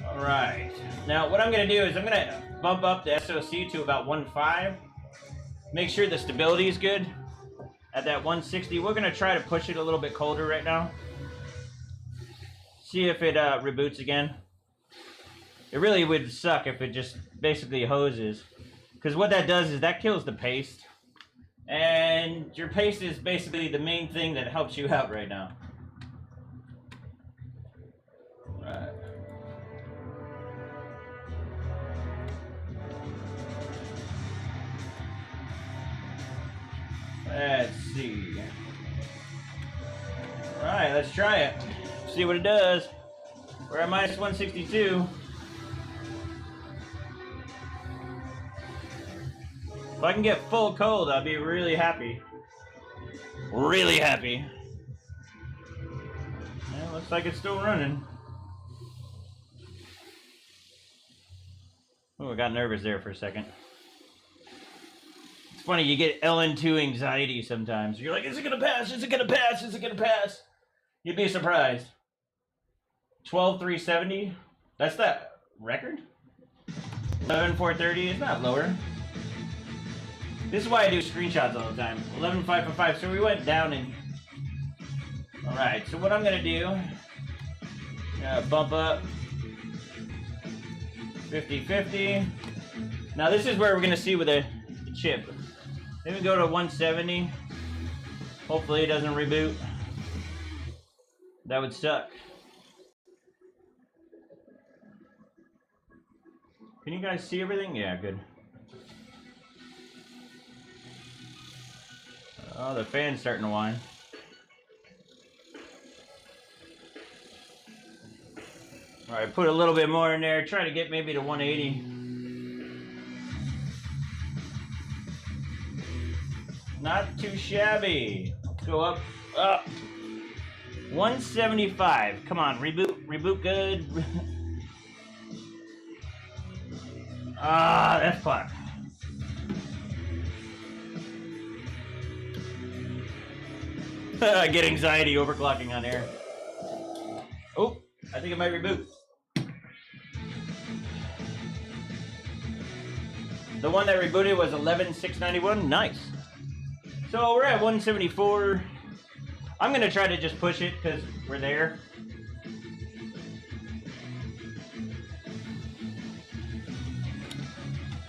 All right. Now, what I'm going to do is I'm going to bump up the SoC to about 1.5. Make sure the stability is good at that 160. We're going to try to push it a little bit colder right now. See if it reboots again. It really would suck if it just basically hoses. Because what that does is that kills the paste. And your paste is basically the main thing that helps you out right now. Right. Let's see. Alright, let's try it. See what it does. We're at minus 162. If I can get full cold, I'll be really happy. Really happy. Yeah, looks like it's still running. Oh, I got nervous there for a second. It's funny, you get LN2 anxiety sometimes. You're like, is it gonna pass? Is it gonna pass? Is it gonna pass? You'd be surprised. 12,370. That's that record? 11,430 is not lower. This is why I do screenshots all the time. 11,555. So we went down and. Alright, so what I'm gonna do. Bump up. 50-50. Now this is where we're gonna see with the chip. Then we go to 170. Hopefully it doesn't reboot. That would suck. Can you guys see everything? Yeah, good. Oh, the fan's starting to whine. Alright, put a little bit more in there. Try to get maybe to 180. Not too shabby. Let's go up. Up. 175. Come on, reboot. Reboot good. Ah, that's fucked. I get anxiety overclocking on air. Oh, I think it might reboot. The one that rebooted was 11,691. Nice. So we're at 174. I'm gonna try to just push it because we're there.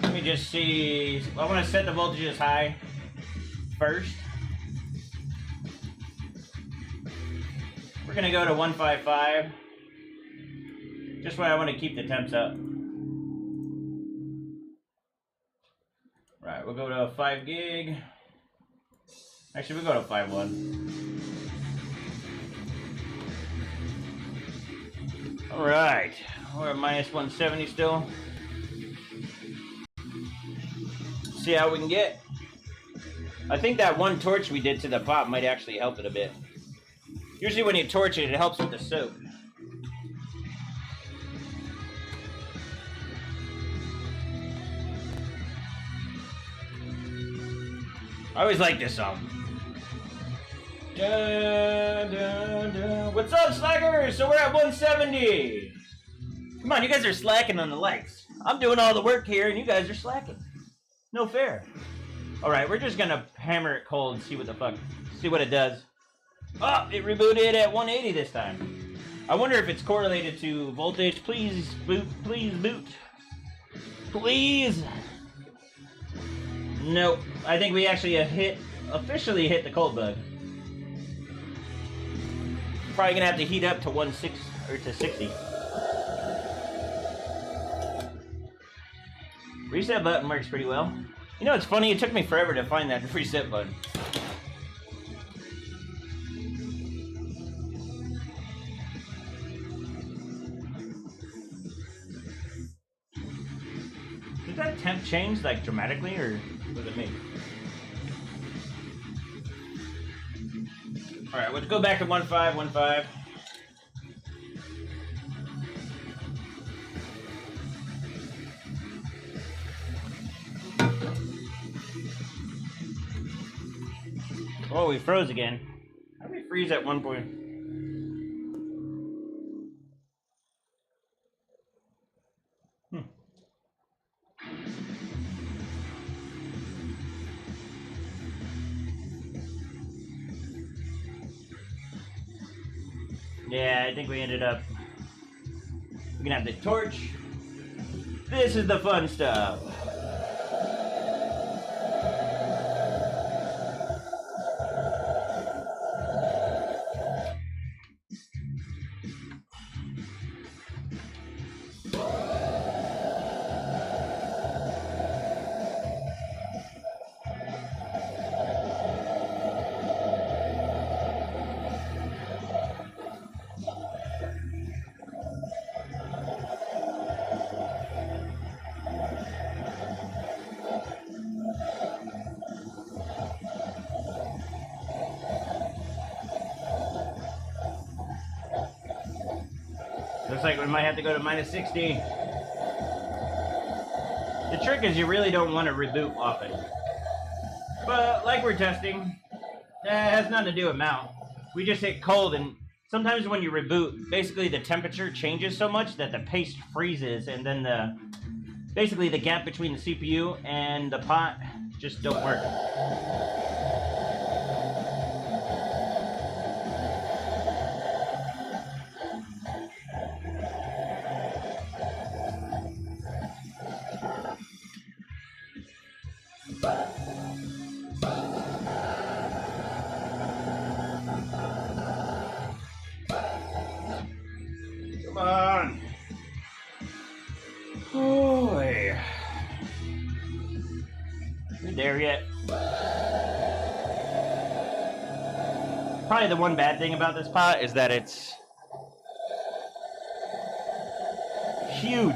Let me just see. I want to set the voltages high first. We're gonna go to 155. Just when I want to keep the temps up. Right, we'll go to 5 gig. Actually, we'll go to 5.1. All right, we're at minus 170 still. See how we can get. I think that one torch we did to the pop might actually help it a bit. Usually when you torch it, it helps with the soak. I always like this song. Dun, dun, dun. What's up, slackers? So we're at 170. Come on, you guys are slacking on the lights. I'm doing all the work here, and you guys are slacking. No fair. All right, we're just gonna hammer it cold and see what the fuck, see what it does. Oh, it rebooted at 180 this time. I wonder if it's correlated to voltage. Please boot, please boot. Please. Nope. I think we actually officially hit the cold bug. Probably gonna have to heat up to 160 or to 60. Reset button works pretty well. You know, it's funny. It took me forever to find that reset button. Did that temp change like dramatically, or was it me? All right, let's go back to 1.5. Oh, we froze again. How do we freeze at 1 point? Yeah, I think we ended up. We're gonna have the torch. This is the fun stuff. like we might have to go to -60. The trick is you really don't want to reboot often. But like we're testing, it has nothing to do with mount. We just hit cold, and sometimes when you reboot, basically the temperature changes so much that the paste freezes, and then basically the gap between the CPU and the pot just don't work. Come on. Oh, yeah. You there yet? Probably the one bad thing about this pot is that it's huge.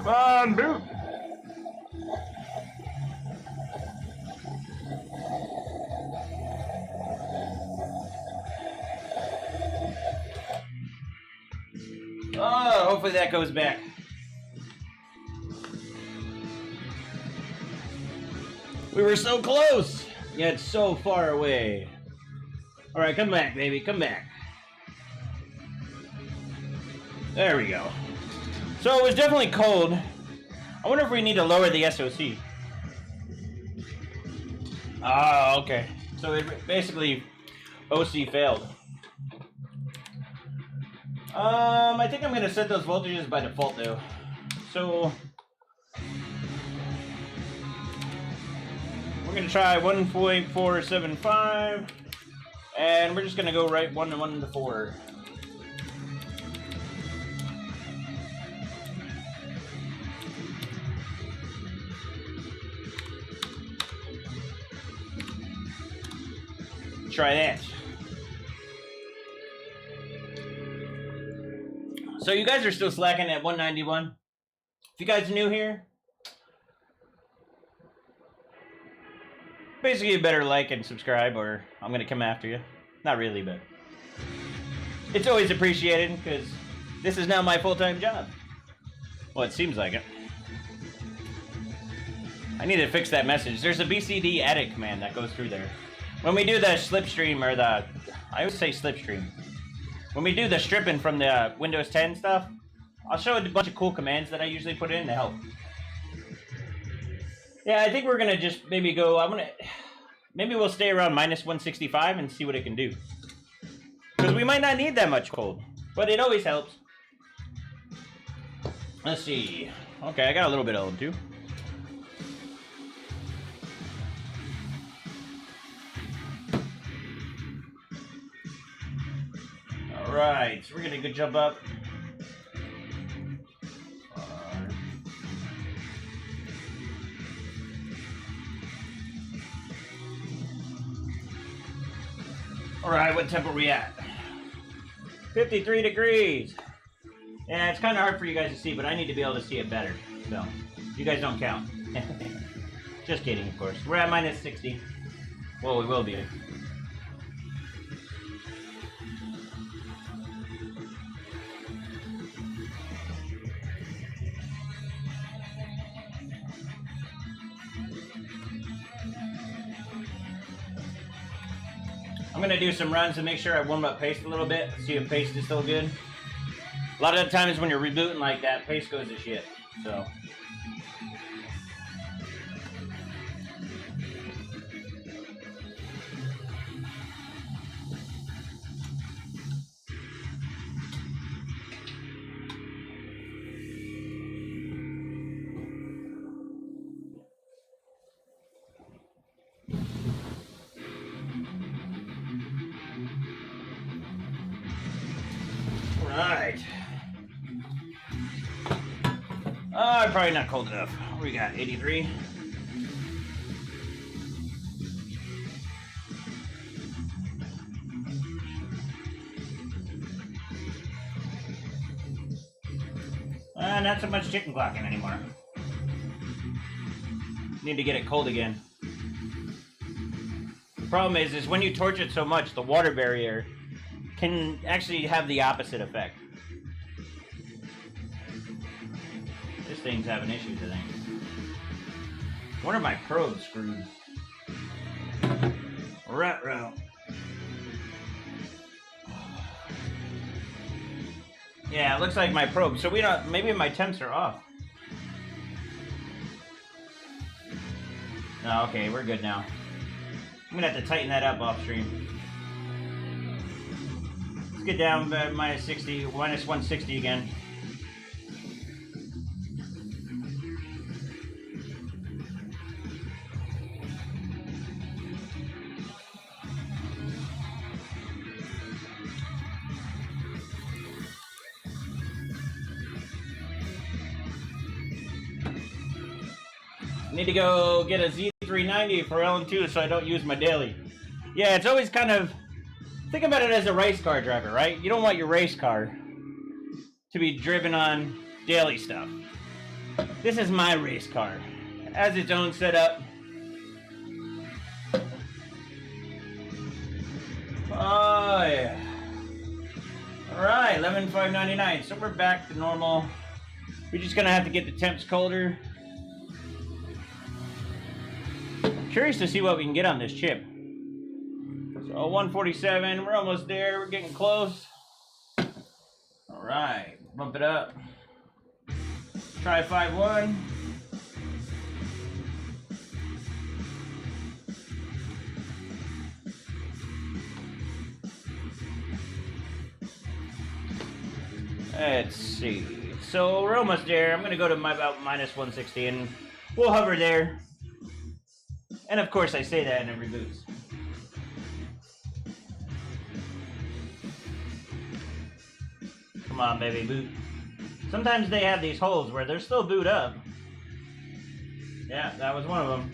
Come on, boot. Oh, hopefully that goes back. We were so close, yet so far away. All right, come back, baby, come back. There we go. So it was definitely cold. I wonder if we need to lower the SoC. Ah, okay. So it basically, OC failed. I think I'm gonna set those voltages by default though. So we're gonna try 1.475, and we're just gonna go right 1 to 1 to 4. Try that. So you guys are still slacking at 191. If you guys are new here, basically you better like and subscribe or I'm gonna come after you. Not really, but it's always appreciated because this is now my full-time job. Well, it seems like it. I need to fix that message. There's a BCD edit command that goes through there. When we do the slipstream, or I always say slipstream. When we do the stripping from the Windows 10 stuff, I'll show a bunch of cool commands that I usually put in to help. Yeah, I think we're gonna just maybe go, maybe we'll stay around -165 and see what it can do. Because we might not need that much cold, but it always helps. Let's see. Okay, I got a little bit of them too. Alright, so we're gonna go jump up. Alright, what temp are we at? 53 degrees. Yeah, it's kind of hard for you guys to see, but I need to be able to see it better. So, you guys don't count. Just kidding, of course. We're at -60. Well, we will be. I'm gonna do some runs to make sure I warm up paste a little bit, see if paste is still good. A lot of the times when you're rebooting like that, paste goes to shit, so. right. Oh, probably not cold enough. We got 83. Not so much chicken clocking anymore. Need to get it cold again. The problem is when you torch it so much, the water barrier can actually have the opposite effect. This thing's having issues, I think. One of my probes screwed. Ruh-roh. Yeah, it looks like my probe. So we don't. Maybe my temps are off. Oh, okay, we're good now. I'm gonna have to tighten that up off stream. Let's get down minus 60, minus 160 again. Need to go get a Z390 for LM2 so I don't use my daily. Yeah, it's always kind of... Think about it as a race car driver, right? You don't want your race car to be driven on daily stuff. This is my race car. It has its own setup. Oh, yeah. Alright, 11,599. So we're back to normal. We're just going to have to get the temps colder. Curious to see what we can get on this chip. So 147, we're almost there, we're getting close. All right, bump it up. Try 5.1. Let's see. So we're almost there. I'm gonna go to about minus 160 and we'll hover there. And of course I say that and it reboots. Come on, baby, boot. Sometimes they have these holes where they're still boot up. Yeah, that was one of them.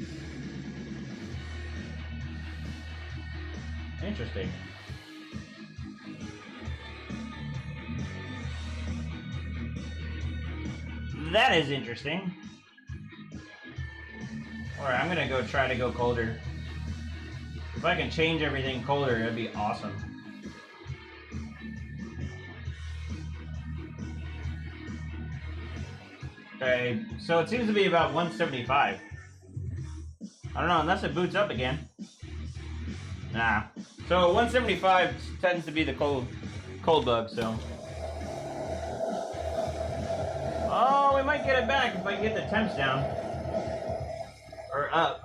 Interesting. That is interesting. Alright, I'm gonna go try to go colder. If I can change everything colder, that'd be awesome. Okay, so it seems to be about 175. I don't know, unless it boots up again. Nah. So 175 tends to be the cold bug, so. Oh, we might get it back if I can get the temps down. Or up.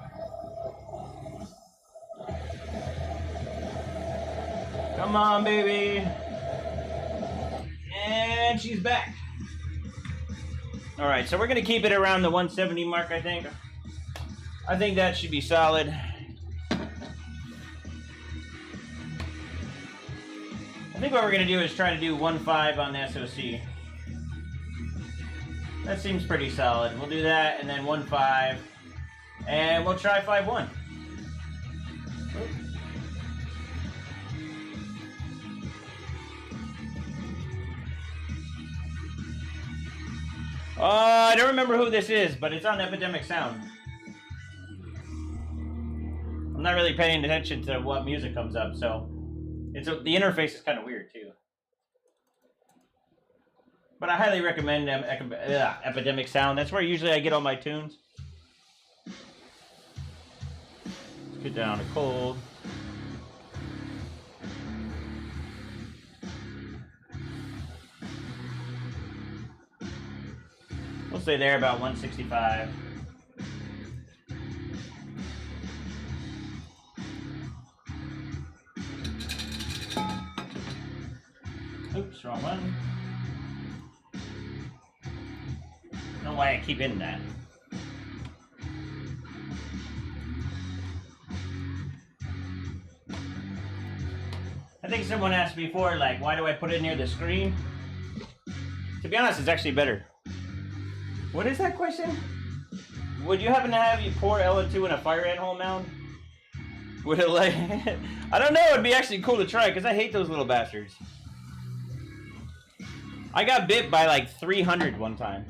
Come on, baby. And she's back. Alright, so we're going to keep it around the 170 mark, I think. I think that should be solid. I think what we're going to do is try to do 1.5 on the SoC. That seems pretty solid. We'll do that, and then 1.5. And we'll try 5.1. I don't remember who this is, but it's on Epidemic Sound. I'm not really paying attention to what music comes up, so the interface is kind of weird too. But I highly recommend Epidemic Sound. That's where usually I get all my tunes. Let's get down to cold. We'll stay there about 165. Oops, wrong one. I don't know why I keep in that. I think someone asked before, like, why do I put it near the screen? To be honest, it's actually better. What is that question? Would you happen to have you pour LN2 in a fire ant hole mound? Would it like... I don't know, it'd be actually cool to try, because I hate those little bastards. I got bit by like 300 one time.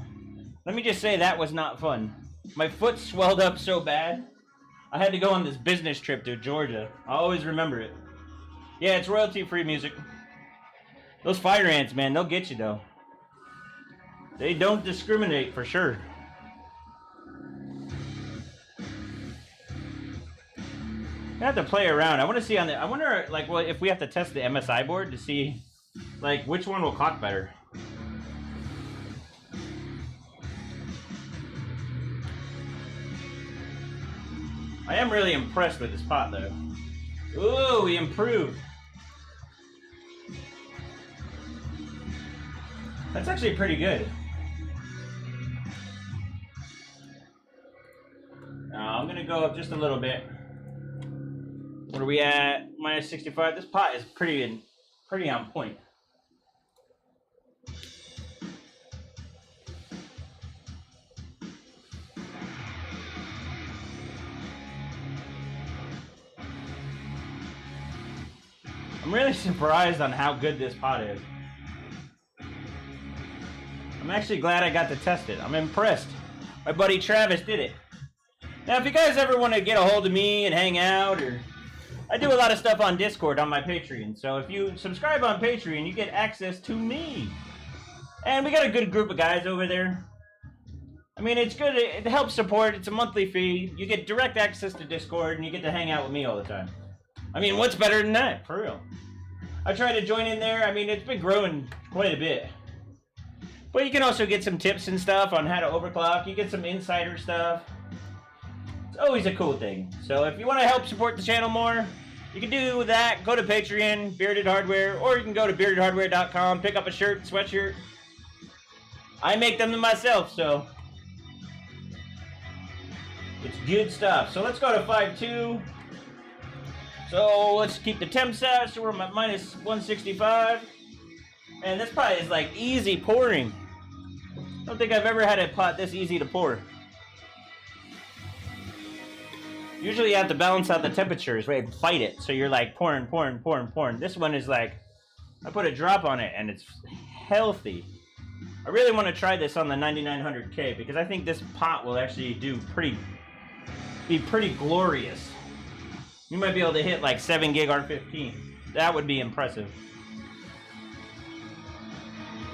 Let me just say that was not fun. My foot swelled up so bad. I had to go on this business trip to Georgia. I always remember it. Yeah, it's royalty-free music. Those fire ants, man, they'll get you though. They don't discriminate for sure. I have to play around. I want to see on the... I wonder, like, well, if we have to test the MSI board to see, like, which one will clock better. I am really impressed with this pot, though. Ooh, we improved. That's actually pretty good. Now, I'm going to go up just a little bit. What are we at? Minus 65. This pot is pretty on point. I'm really surprised on how good this pot is. I'm actually glad I got to test it. I'm impressed. My buddy Travis did it. Now, if you guys ever want to get a hold of me and hang out, or I do a lot of stuff on Discord on my Patreon. So if you subscribe on Patreon, you get access to me. And we got a good group of guys over there. I mean, it's good. It helps support. It's a monthly fee. You get direct access to Discord, and you get to hang out with me all the time. I mean, what's better than that, for real? I try to join in there. I mean, it's been growing quite a bit. But you can also get some tips and stuff on how to overclock. You get some insider stuff. It's always a cool thing. So if you want to help support the channel more, you can do that. Go to Patreon, Bearded Hardware, or you can go to beardedhardware.com, pick up a shirt, sweatshirt. I make them myself, so it's good stuff. So let's go to 5.2. So let's keep the temps out. So we're at minus 165. And this pot is like easy pouring. I don't think I've ever had a pot this easy to pour. Usually you have to balance out the temperatures, right? Fight it. So you're like pouring, pouring, pouring, pouring. This one is like, I put a drop on it and it's healthy. I really want to try this on the 9900K because I think this pot will actually be pretty glorious. You might be able to hit like 7 gig R15. That would be impressive.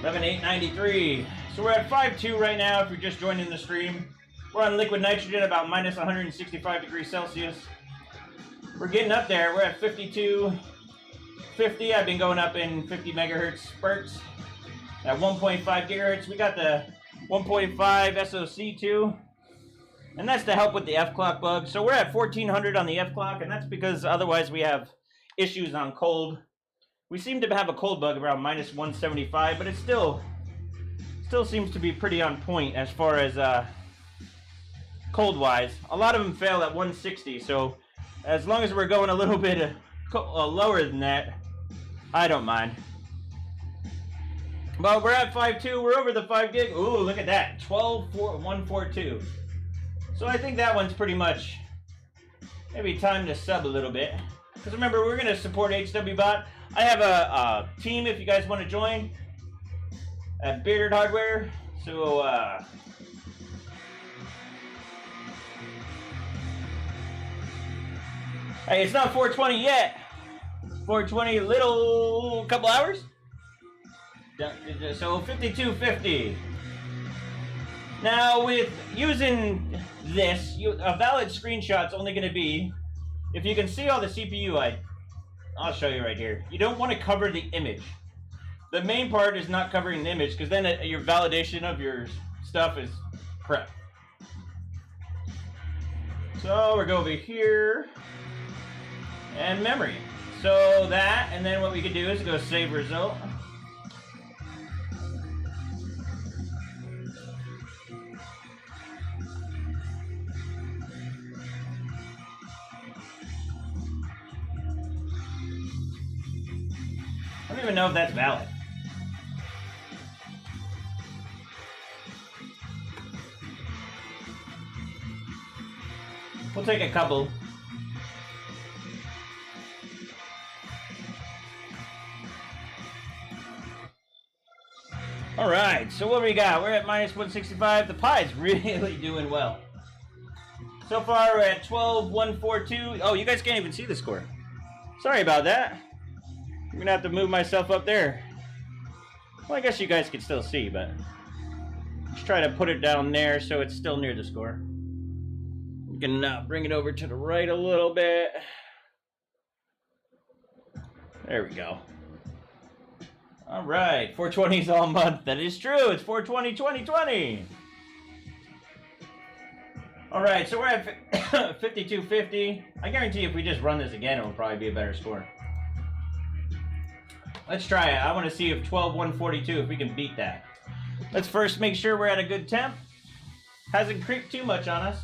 11,893. So we're at 5.2 right now if you're just joining the stream. We're on liquid nitrogen about minus 165 degrees Celsius. We're getting up there. We're at 52.50. I've been going up in 50 megahertz spurts. At 1.5 gigahertz, we got the 1.5 SoC too. And that's to help with the F-clock bug. So we're at 1400 on the F-clock, and that's because otherwise we have issues on cold. We seem to have a cold bug around minus 175, but it still seems to be pretty on point as far as cold-wise. A lot of them fail at 160, so as long as we're going a little bit lower than that, I don't mind. But we're at 5.2. We're over the 5 gig. Ooh, look at that. 12.142. So I think that one's pretty much maybe time to sub a little bit. Because remember, we're going to support HWBot. I have a team if you guys want to join at Bearded Hardware. So, hey, it's not 420 yet. 420 little couple hours. So 52.50. Now with using this, a valid screenshot's only going to be if you can see all the CPU. I'll show you right here. You don't want to cover the image. The main part is not covering the image because then your validation of your stuff is crap. So we're going over here and memory. So that, and then what we can do is go save result. I don't even know if that's valid. We'll take a couple. All right, so what do we got? We're at minus 165. The pie's really doing well. So far, we're at 12,142. Oh, you guys can't even see the score. Sorry about that. I'm gonna have to move myself up there. Well, I guess you guys can still see, but let's try to put it down there so it's still near the score. We can bring it over to the right a little bit. There we go. All right, 420s all month. That is true. It's 420 2020. All right, so we're at 5250. I guarantee if we just run this again, it will probably be a better score. Let's try it. I want to see if 12,142, if we can beat that. Let's first make sure we're at a good temp. Hasn't creeped too much on us.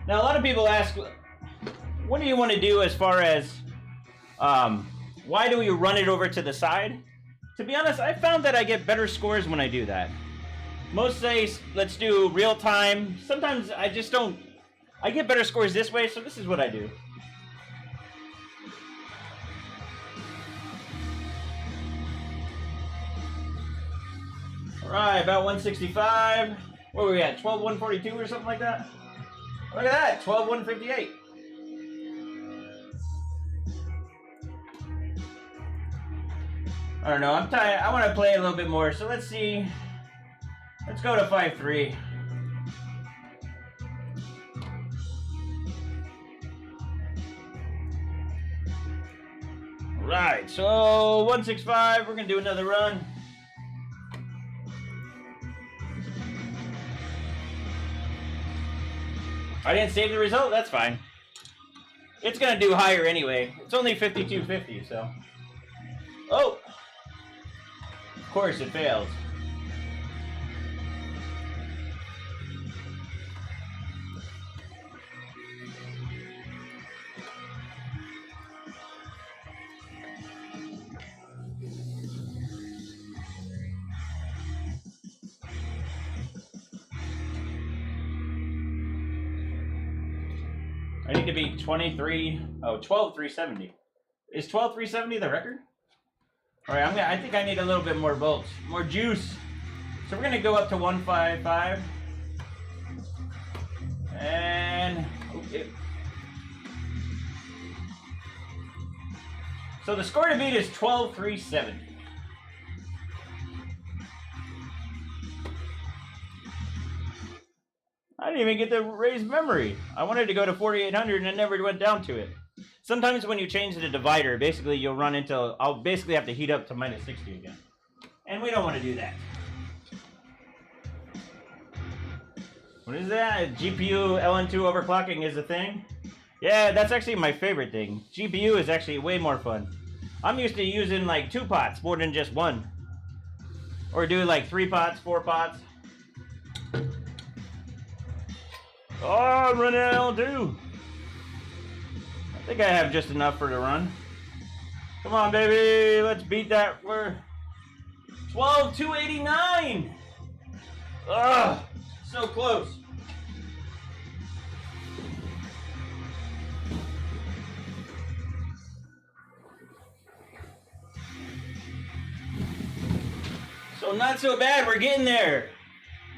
Now, a lot of people ask, what do you want to do as far as, why do you run it over to the side? To be honest, I found that I get better scores when I do that. Most say, let's do real time. Sometimes I just don't, I get better scores this way, so this is what I do. All right, about 165. What were we at, 12,142 or something like that? Look at that, 12,158. I don't know, I'm tired. I want to play a little bit more, so let's see. Let's go to 5.3. Right, so 165, we're gonna do another run. I didn't save the result, that's fine. It's gonna do higher anyway. It's only 5250, so. Oh! Of course it fails. I need to be 12,370. Is 12,370 the record? All right, I think I need a little bit more volts, more juice. So we're gonna go up to 155. And, okay. So the score to beat is 12,370. I didn't even get to raise memory. I wanted to go to 4,800 and I never went down to it. Sometimes when you change the divider, basically you'll run into, I'll basically have to heat up to minus 60 again. And we don't want to do that. What is that? GPU LN2 overclocking is a thing? Yeah, that's actually my favorite thing. GPU is actually way more fun. I'm used to using like 2 pots more than just 1. Or do like 3 pots, 4 pots. Oh, I'm running LN2. I think I have just enough for the run. Come on, baby. Let's beat that. We're 12,289. Ugh, so close. So not so bad. We're getting there.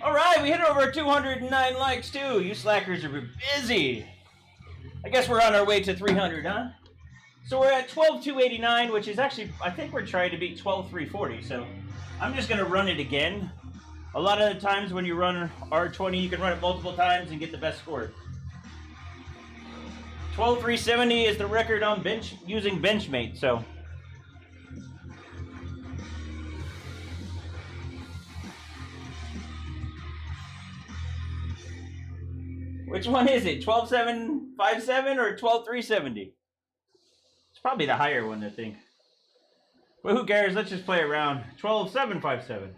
All right, we hit over 209 likes too. You slackers are busy. I guess we're on our way to 300, huh? So we're at 12,289, which is actually, I think we're trying to beat 12,340. So I'm just gonna run it again. A lot of the times when you run R20, you can run it multiple times and get the best score. 12,370 is the record on using Benchmate, so. Which one is it? 12,757 or 12,370? It's probably the higher one, I think. But who cares? Let's just play around. 12,757.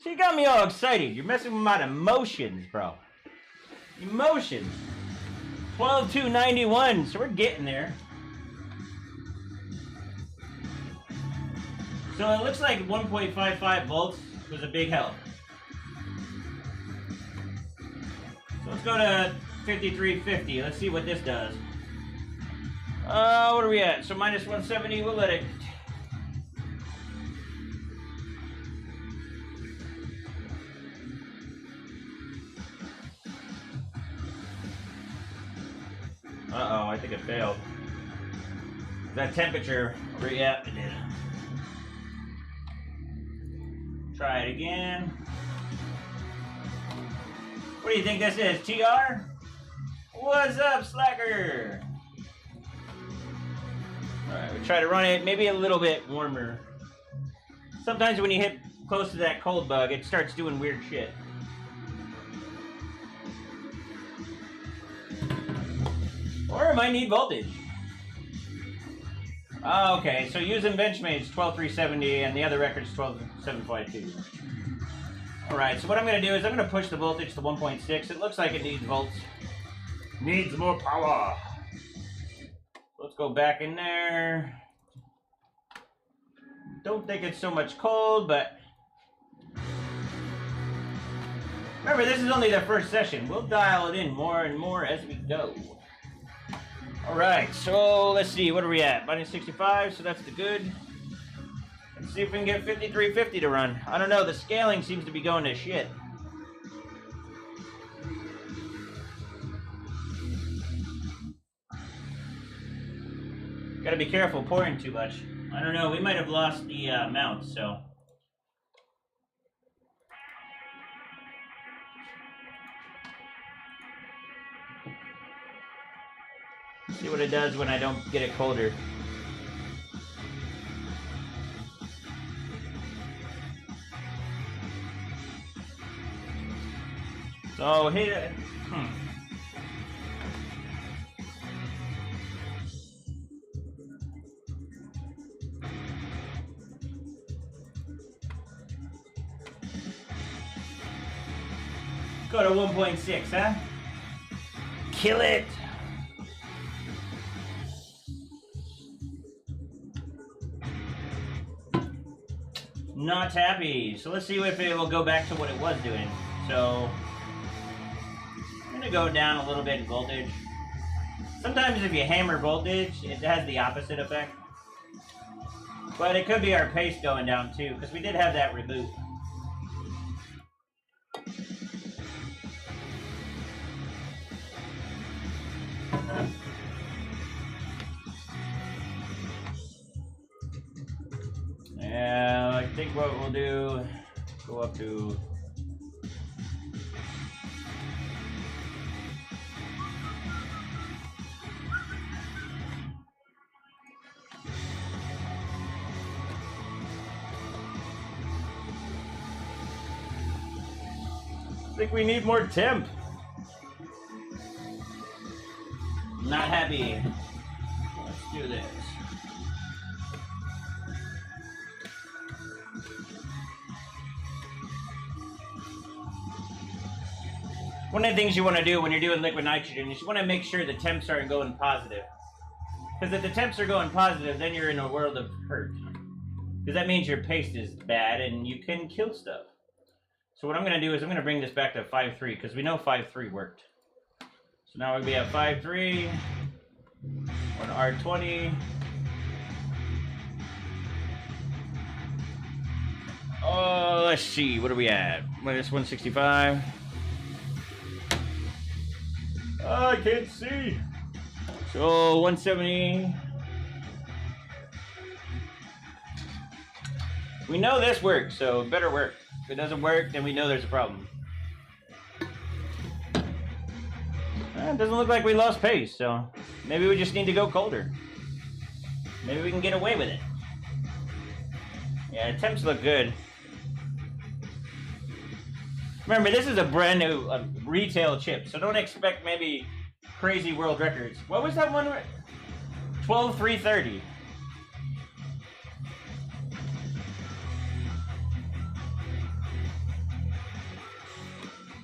So you got me all excited. You're messing with my emotions, bro. Emotions. 12,291. So we're getting there. So it looks like 1.55 volts was a big help. So let's go to 5350. Let's see what this does. What are we at? So minus 170, we'll let it. Uh-oh, I think it failed. That temperature, yeah, it did. Try it again. What do you think this is, TR? What's up, slacker? Alright, we try to run it maybe a little bit warmer. Sometimes when you hit close to that cold bug, it starts doing weird shit. Or it might need voltage. Oh, okay, so using Benchmade's 12370 and the other record's 12752. Alright, so what I'm going to do is I'm going to push the voltage to 1.6. It looks like it needs volts. Needs more power. Let's go back in there. Don't think it's so much cold, but remember, this is only the first session. We'll dial it in more and more as we go. Alright, so let's see, what are we at? Minus 65, so that's the good. Let's see if we can get 5350 to run. I don't know, the scaling seems to be going to shit. Gotta be careful pouring too much. I don't know, we might have lost the mount, so. See what it does when I don't get it colder. So hit it. Go to 1.6, huh? Kill it! Not happy. So let's see if it will go back to what it was doing. So I'm gonna go down a little bit in voltage. Sometimes if you hammer voltage, it has the opposite effect. But it could be our pace going down too, because we did have that reboot. Yeah, I think what we'll do, go up to I think we need more temp. Not happy. Let's do this. One of the things you want to do when you're doing liquid nitrogen is you want to make sure the temps aren't going positive. Because if the temps are going positive, then you're in a world of hurt. Because that means your paste is bad and you can kill stuff. So what I'm going to do is I'm going to bring this back to 5.3 because we know 5.3 worked. So now we'll be at 5.3, on R20. Oh, let's see, what are we at? Minus 165. Oh, I can't see. So 170. We know this works, so it better work. If it doesn't work, then we know there's a problem. It doesn't look like we lost pace, so maybe we just need to go colder. Maybe we can get away with it. Yeah, temps look good. Remember, this is a brand new retail chip, so don't expect maybe crazy world records. What was that one? 12,330.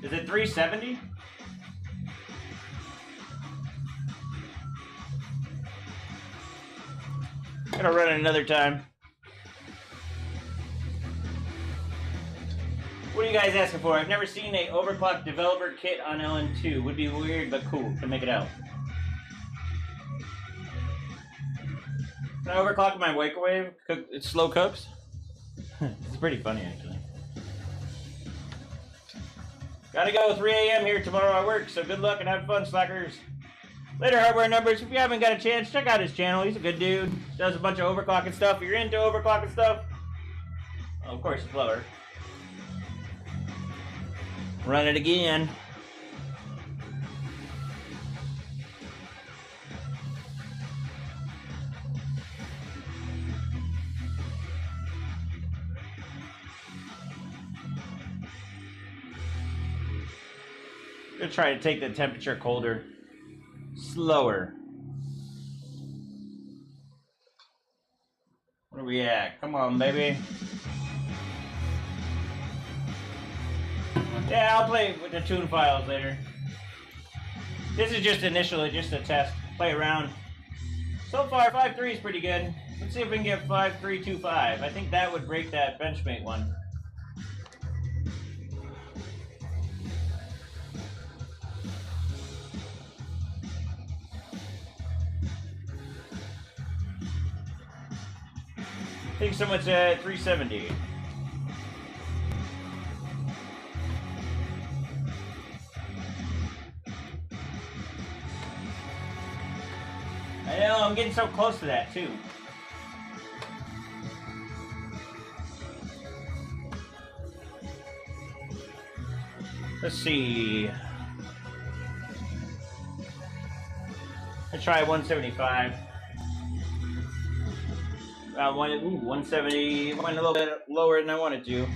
Is it 370? I'm gonna run it another time. What are you guys asking for? I've never seen a overclock developer kit on LN2. Would be weird, but cool. Can make it out. Can I overclock my microwave? It slow cooks? It's pretty funny, actually. Gotta go, 3 a.m. here tomorrow at work, so good luck and have fun, slackers. Later, Hardware Numbers. If you haven't got a chance, check out his channel. He's a good dude. Does a bunch of overclocking stuff. If you're into overclocking stuff, of course, it's lower. Run it again. Gonna try to take the temperature colder. Slower. Where are we at? Come on, baby. Yeah, I'll play with the tune files later. This is just initially just a test. Play around. So far, 5.3 is pretty good. Let's see if we can get 5.325. I think that would break that Benchmate one. I think someone's at 370. I know, I'm getting so close to that too. Let's see. Let's try 175. 170. Went a little bit lower than I wanted to.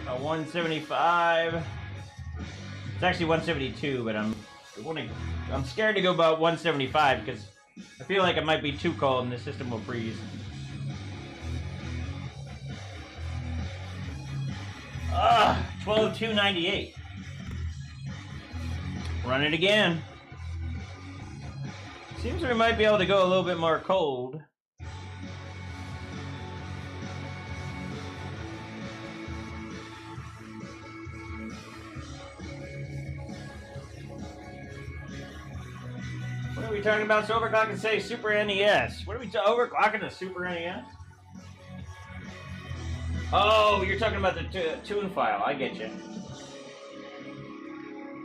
About 175. It's actually 172, but I'm scared to go about 175 because I feel like it might be too cold and the system will freeze. 12,298. Run it again. Seems we might be able to go a little bit more cold. What are we talking about? So overclock and say Super NES. What are we overclocking the Super NES? Oh, you're talking about the tune file. I get you.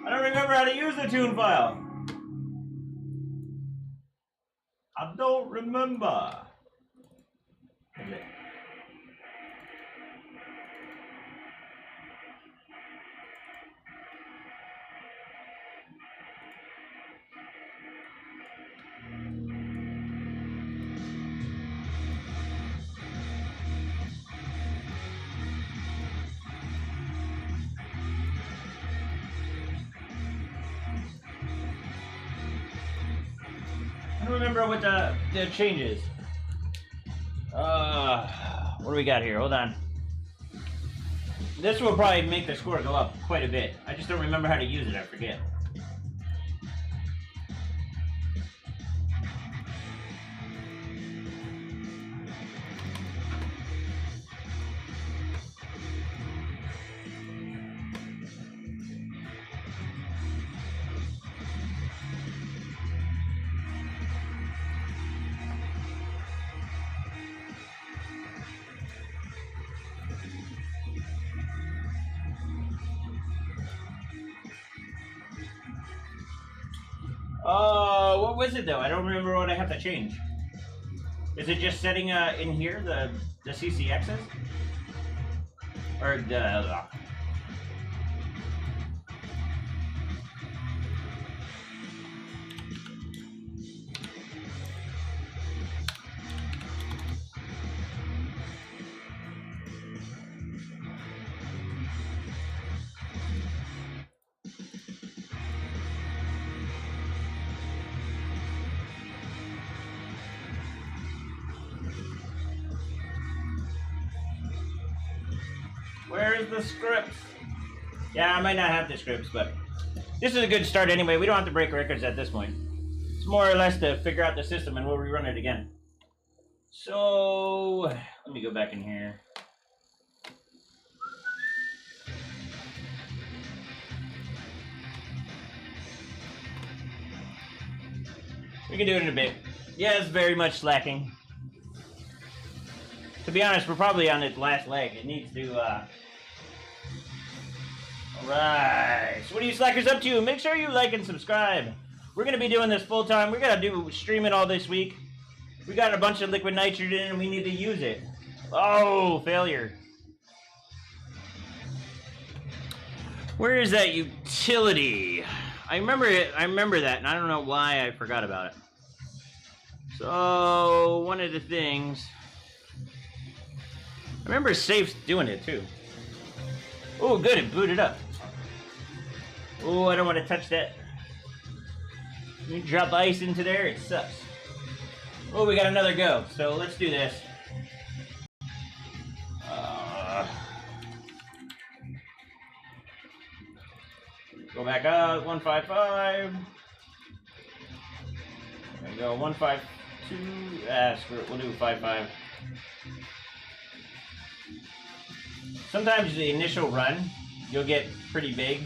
I don't remember how to use the tune file. I don't remember. Okay. I don't remember what the change is. What do we got here? Hold on. This will probably make the score go up quite a bit. I just don't remember how to use it. I forget. What was it though? I don't remember what I have to change. Is it just setting in here the CCXs? Or the where's the scripts? Yeah, I might not have the scripts, but this is a good start anyway. We don't have to break records at this point. It's more or less to figure out the system and we'll rerun it again. So let me go back in here. We can do it in a bit. Yeah, it's very much slacking. To be honest, we're probably on its last leg. It needs to, Alright, so what are you slackers up to? Make sure you like and subscribe. We're going to be doing this full time. We're going to stream it all this week. We got a bunch of liquid nitrogen and we need to use it. Oh, failure. Where is that utility? I remember it. I remember that, and I don't know why I forgot about it. So, one of the things... I remember Safe's doing it, too. Oh, good, it booted up. Oh, I don't want to touch that. You drop ice into there, it sucks. Oh, we got another go, so let's do this. Go back up, 155. There we go, 152. Screw it, we'll do 55. Sometimes the initial run, you'll get pretty big.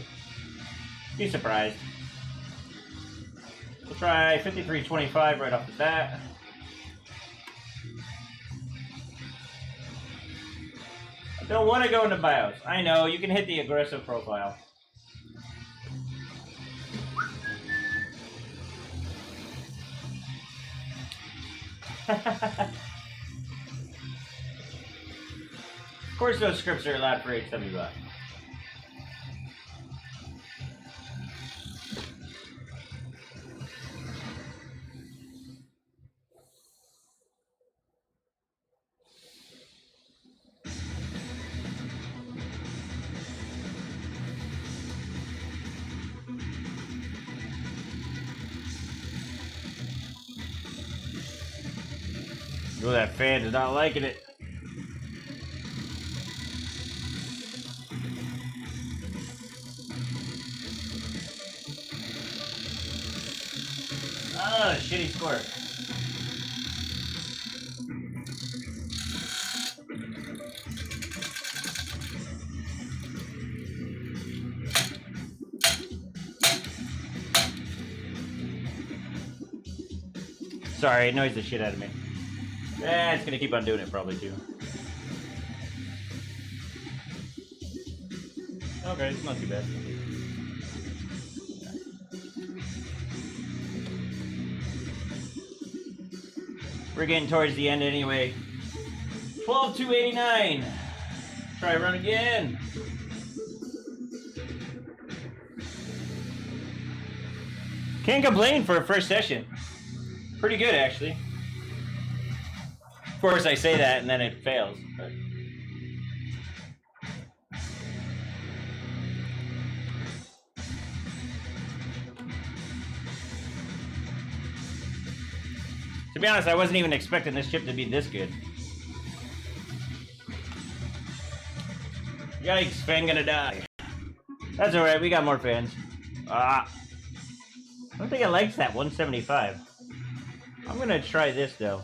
Be surprised. We'll try 5325 right off the bat. I don't want to go into BIOS. I know, you can hit the aggressive profile. Of course those scripts are allowed for $870. Oh, that fan is not liking it. Oh, shitty score. Sorry, it annoys the shit out of me. It's gonna keep on doing it probably too. Okay, it's not too bad. We're getting towards the end anyway. 12,289. Try run again. Can't complain for a first session. Pretty good actually. Of course I say that and then it fails. But. To be honest, I wasn't even expecting this chip to be this good. Yikes, fan gonna die. That's alright, we got more fans. I don't think it likes that 175. I'm gonna try this though.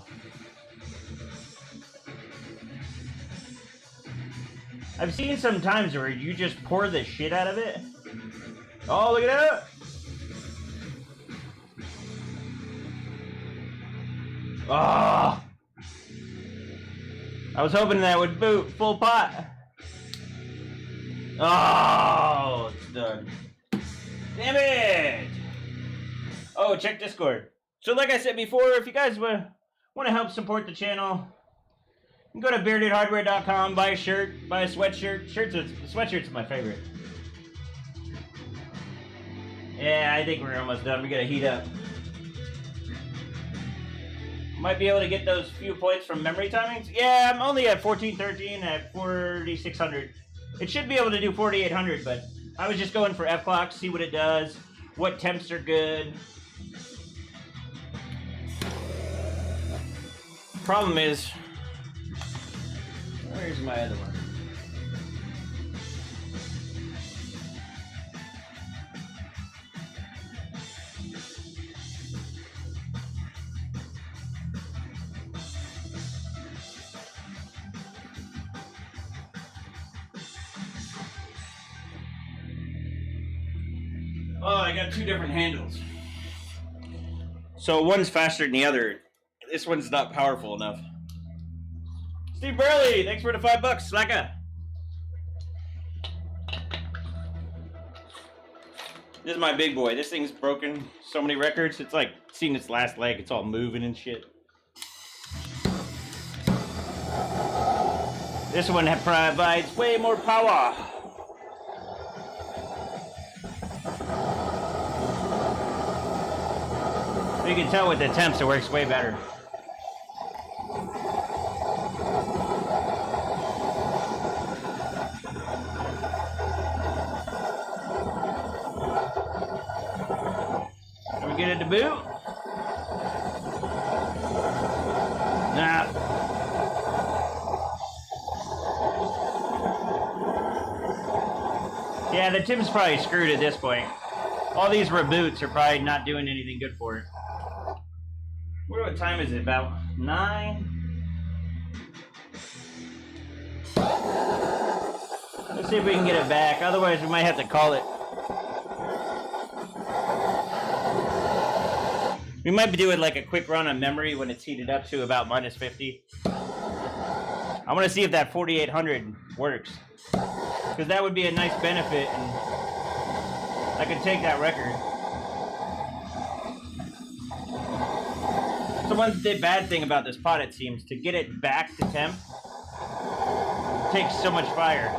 I've seen some times where you just pour the shit out of it. Oh, look at that! Oh! I was hoping that would boot full pot. Oh, it's done. Damn it! Oh, check Discord. So like I said before, if you guys want to help support the channel, you can go to beardedhardware.com, buy a shirt, buy a sweatshirt. Sweatshirt's my favorite. Yeah, I think we're almost done. We gotta heat up. Might be able to get those few points from memory timings. Yeah, I'm only at 1413 at 4600. It should be able to do 4800, but I was just going for F-clock, see what it does, what temps are good. Problem is, where's my other one? Oh, I got two different handles. So one's faster than the other. This one's not powerful enough. Steve Burley, thanks for the $5, Slacker. This is my big boy. This thing's broken so many records. It's like seen its last leg. It's all moving and shit. This one provides way more power. You can tell with the Temps it works way better. Can we get it to boot? Nah. Yeah, the Tim's probably screwed at this point. All these reboots are probably not doing anything good for it. What time is it? About 9? Let's see if we can get it back. Otherwise, we might have to call it. We might be doing like a quick run on memory when it's heated up to about -50. I want to see if that 4800 works. Because that would be a nice benefit, and I could take that record. So one bad thing about this pot, it seems, to get it back to temp takes so much fire.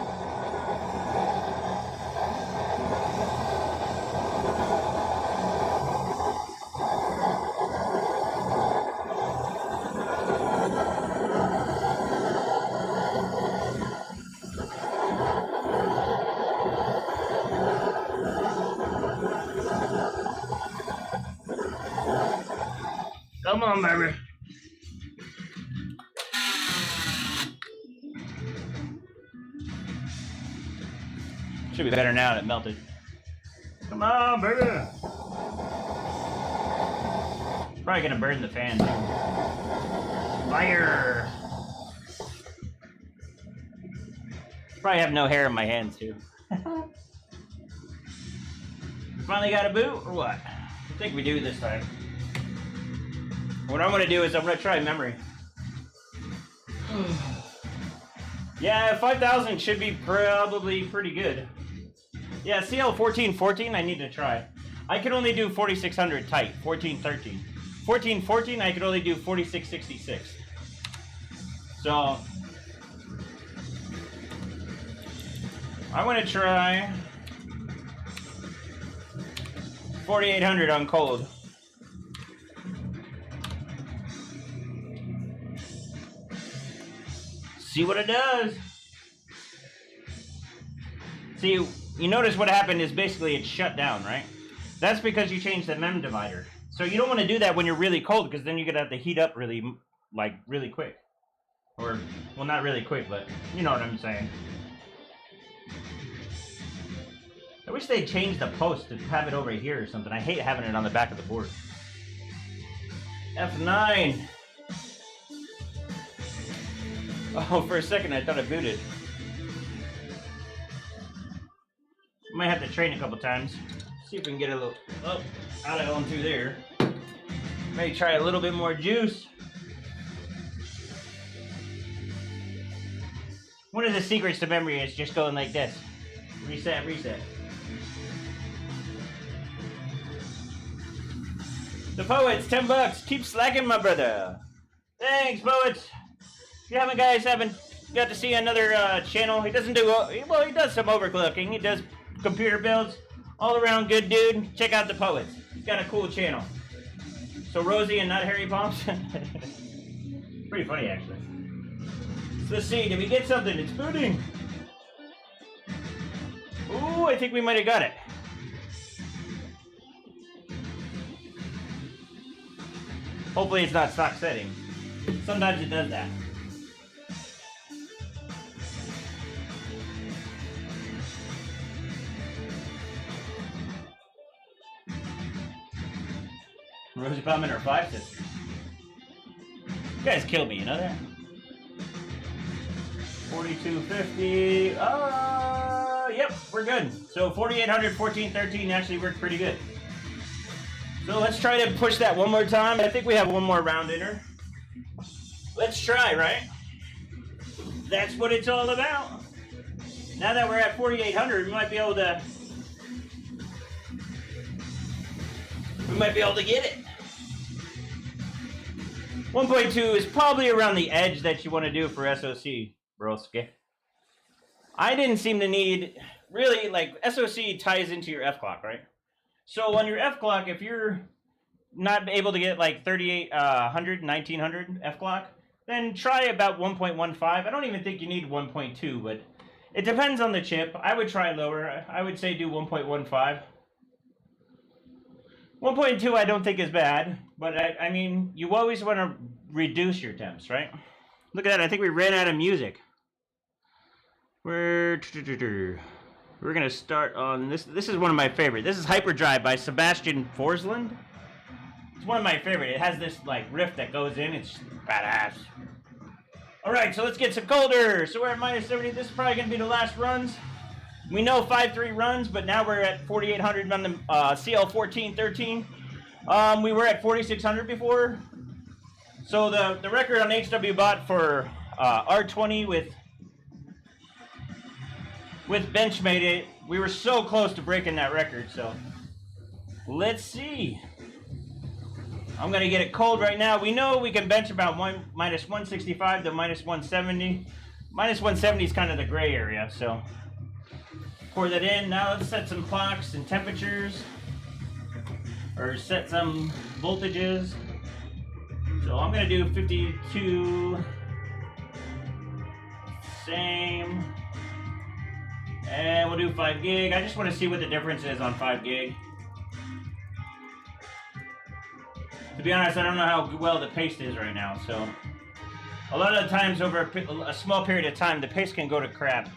Come on, baby. Should be better now that it melted. Come on, baby. Probably gonna burn the fan too. Fire. Probably have no hair in my hands too. Finally got a boot or what? I think we do this time. What I'm gonna do is I'm gonna try memory. Yeah, 5000 should be probably pretty good. Yeah, CL1414 I need to try. I can only do 4600 tight, 1413. 1414 I could only do 4666. So I want to try 4800 on cold. See what it does. See, you notice what happened is basically it's shut down, right? That's because you changed the mem divider. So you don't want to do that when you're really cold, because then you're gonna have to heat up really quick. Or, well, not really quick, but you know what I'm saying. I wish they'd change the post to have it over here or something. I hate having it on the back of the board. F9. Oh, for a second I thought it booted. Might have to train a couple times. See if we can get a little out of onto there. Maybe try a little bit more juice. One of the secrets to memory is just going like this. Reset, reset. The Poets, $10. Keep slacking, my brother. Thanks, Poets. If you haven't got to see another channel, he doesn't do, well, he does some overclocking. He does computer builds. All around good dude. Check out the Poets. He's got a cool channel. So Rosie and not Harry Palms. Pretty funny, actually. So let's see, did we get something? It's booting. Ooh, I think we might have got it. Hopefully it's not stock setting. Sometimes it does that. Rosie Palmer or 5 sisters. You guys killed me, you know that? 4250. Yep, we're good. So 4800, 1413 actually worked pretty good. So let's try to push that one more time. I think we have one more round in her. Let's try, right? That's what it's all about. Now that we're at 4800, we might be able to get it. 1.2 is probably around the edge that you want to do for SoC, broski. I didn't seem to need, really, like, SoC ties into your F clock, right? So on your F clock, if you're not able to get like 3800, 1900 F clock, then try about 1.15. I don't even think you need 1.2, but it depends on the chip. I would try lower. I would say do 1.15. 1.2 I don't think is bad, but I mean, you always want to reduce your temps, right? Look at that, I think we ran out of music. We're gonna start on this. This is one of my favorite. This is Hyperdrive by Sebastian Forsland. It's one of my favorite. It has this like riff that goes in. It's badass. All right, so let's get some colder. So we're at minus 70. This is probably gonna be the last runs. We know 5.3 runs, but now we're at 4800 on the CL1413. We were at 4600 before. So the record on HWBot for R20 with Benchmade, we were so close to breaking that record. So let's see. I'm gonna get it cold right now. We know we can bench about minus 165 to minus 170. Minus 170 is kind of the gray area, so pour that in. Now let's set some clocks and temperatures, or set some voltages. So I'm gonna do 52, same, and we'll do 5 gig. I just want to see what the difference is on 5 gig. To be honest, I don't know how well the paste is right now, so a lot of the times over a small period of time, the paste can go to crap.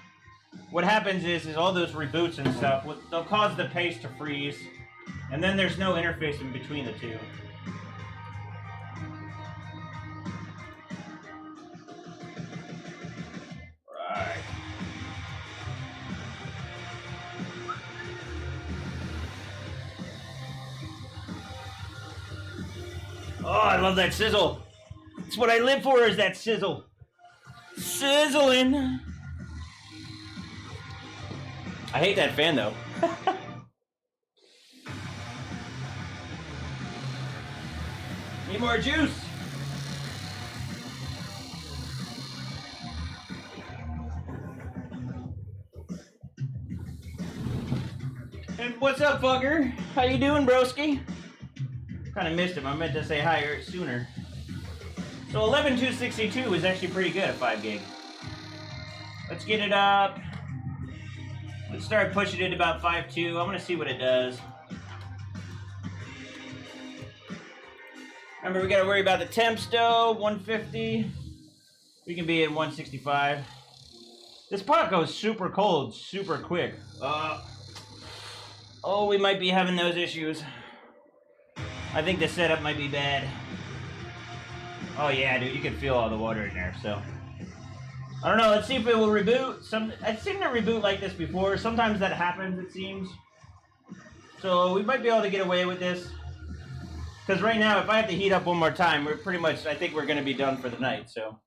What happens is all those reboots and stuff, they'll cause the paste to freeze, and then there's no interface in between the two. Right. Oh, I love that sizzle. It's what I live for, is that sizzle. Sizzling. I hate that fan though. Need more juice. And what's up, fucker? How you doing, broski? Kind of missed him. I meant to say hi sooner. So 11262 is actually pretty good at 5 gig. Let's get it up. Let's start pushing it about 5.2. I want to see what it does. Remember, we got to worry about the temps though. 150. We can be at 165. This pot goes super cold, super quick. Oh, we might be having those issues. I think the setup might be bad. Oh yeah, dude, you can feel all the water in there, so. I don't know, let's see if it will reboot. I've seen it reboot like this before. Sometimes that happens, it seems. So we might be able to get away with this. Because right now, if I have to heat up one more time, we're pretty much, I think we're going to be done for the night, so.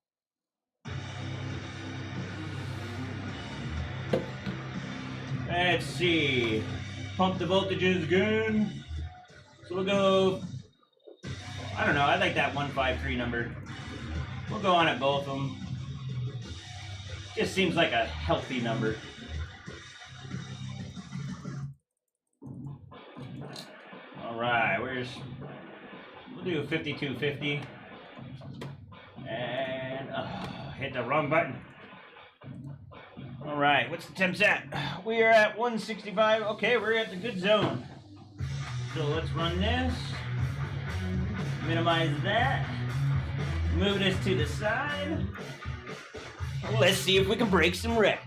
Let's see. Pump the voltages again. So we'll go, I don't know, I like that 153 number. We'll go on at both of them. Just seems like a healthy number. All right, we'll do 5250. And hit the wrong button. All right, what's the temps at? We are at 165. Okay, we're at the good zone. So let's run this. Minimize that. Move this to the side. Let's see if we can break some records.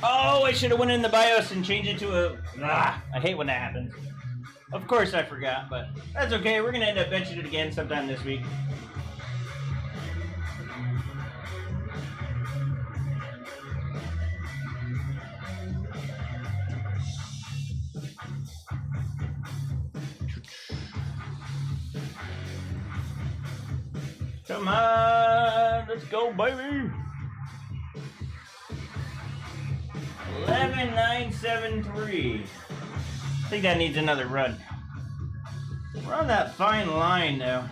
Oh, I should have went in the BIOS and changed it to a... I hate when that happens. Of course I forgot, but that's okay. We're going to end up benching it again sometime this week. Come on, let's go, baby. 11973. I think that needs another run. We're on that fine line though.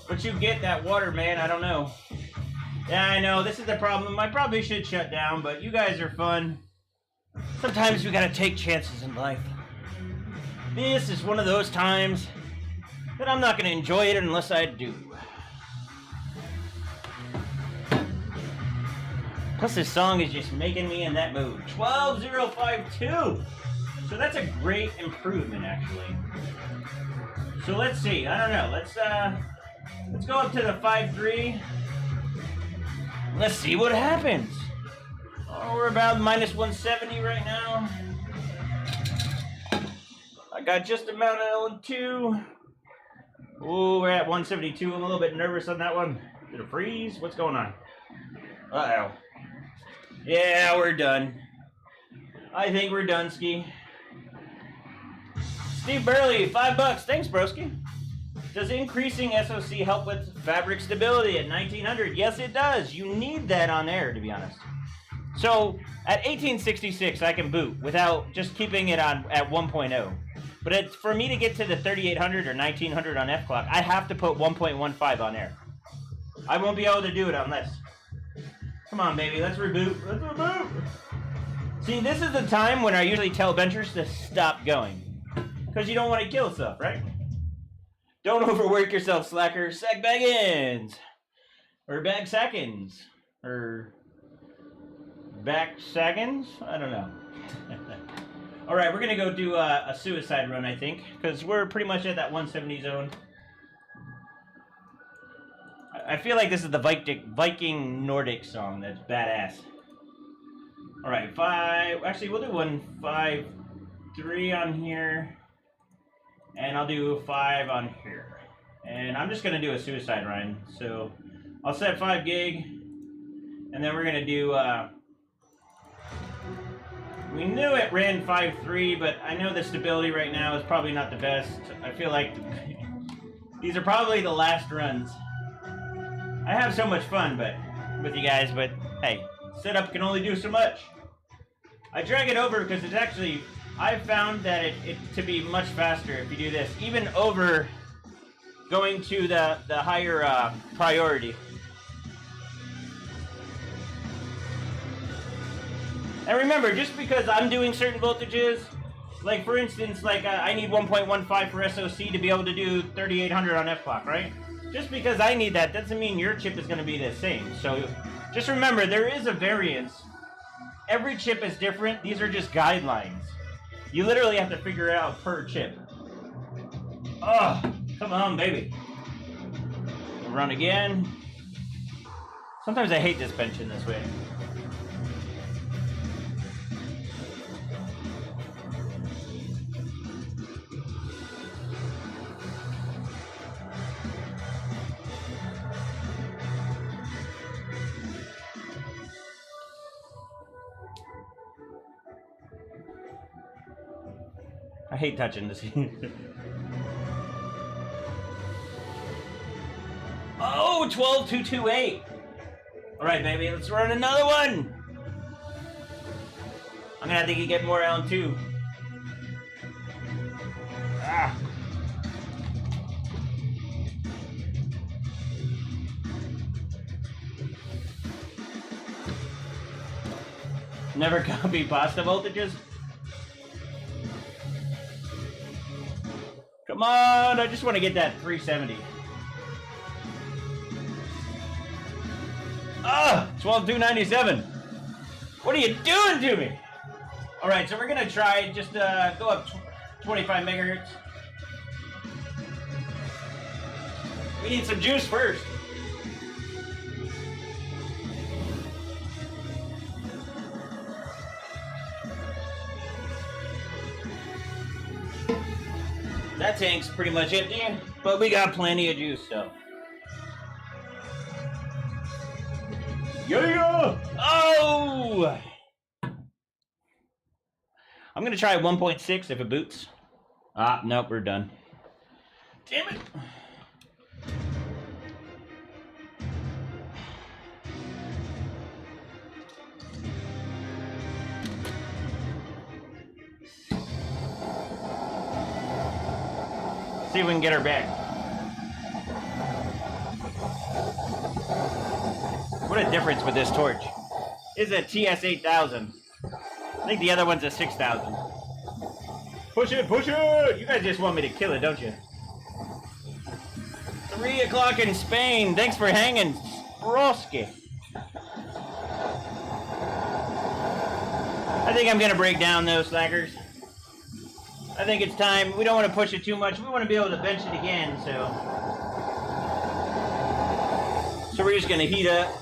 But you get that water, man, I don't know. Yeah, I know, this is the problem. I probably should shut down, but you guys are fun. Sometimes we gotta take chances in life. This is one of those times that I'm not gonna enjoy it unless I do. Plus this song is just making me in that mood. 12052! So that's a great improvement, actually. So let's see, I don't know, let's go up to the 5.3. Let's see what happens. Oh, we're about minus 170 right now. I got just about an L2. Oh, we're at 172. I'm a little bit nervous on that one. Did it freeze? What's going on? Uh-oh. Yeah, we're done. I think we're done, Ski. Steve Burley, $5. Thanks, broski. Does increasing SoC help with fabric stability at 1900? Yes, it does. You need that on air, to be honest. So at 1866, I can boot without just keeping it on at 1.0. But for me to get to the 3800 or 1900 on F-Clock, I have to put 1.15 on air. I won't be able to do it unless. Come on, baby, let's reboot. Let's reboot. See, this is the time when I usually tell benchers to stop going. Because you don't want to kill stuff, right? Don't overwork yourself, slacker. Sack baggins. Or bag sackins. Or back sackins? I don't know. Alright, we're going to go do a suicide run, I think. Because we're pretty much at that 170 zone. I feel like this is the Viking Nordic song. That's badass. Alright, 5... Actually, we'll do 153 on here. And I'll do 5 on here. And I'm just going to do a suicide run. So I'll set 5 gig. And then we're going to do... we knew it ran 5.3, but I know the stability right now is probably not the best. I feel like these are probably the last runs. I have so much fun with you guys, but hey, setup can only do so much. I drag it over because it's actually... I've found that it to be much faster if you do this, even over going to the higher priority. And remember, just because I'm doing certain voltages, like for instance, like I need 1.15 for SoC to be able to do 3800 on F-Clock, right? Just because I need that doesn't mean your chip is going to be the same. So just remember, there is a variance. Every chip is different. These are just guidelines. You literally have to figure it out per chip. Oh, come on, baby. We'll run again. Sometimes I hate this bench in this way. I hate touching this. Oh, 12228. All right, baby, let's run another one. I'm gonna have to get more L2. Ah. Never copy pasta voltages. Come on, I just want to get that 370. Ah, 12297. What are you doing to me? All right, so we're gonna try just go up 25 megahertz. We need some juice first. That tank's pretty much empty, but we got plenty of juice, so. Yeah! Oh! I'm gonna try 1.6 if it boots. Ah, nope, we're done. Damn it! See if we can get her back. What a difference with this torch. This is a TS8000. I think the other one's a 6000. Push it, push it! You guys just want me to kill it, don't you? 3 o'clock in Spain. Thanks for hanging, Broski. I think I'm gonna break down those slackers. I think it's time. We don't want to push it too much. We want to be able to bench it again, so we're just gonna heat up.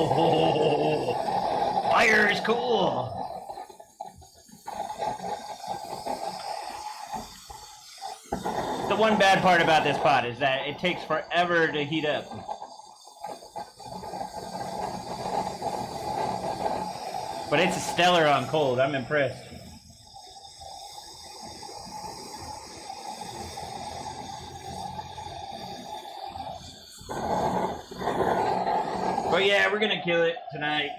Oh, fire is cool. The one bad part about this pot is that it takes forever to heat up. But it's stellar on cold. I'm impressed. But yeah, we're gonna kill it tonight.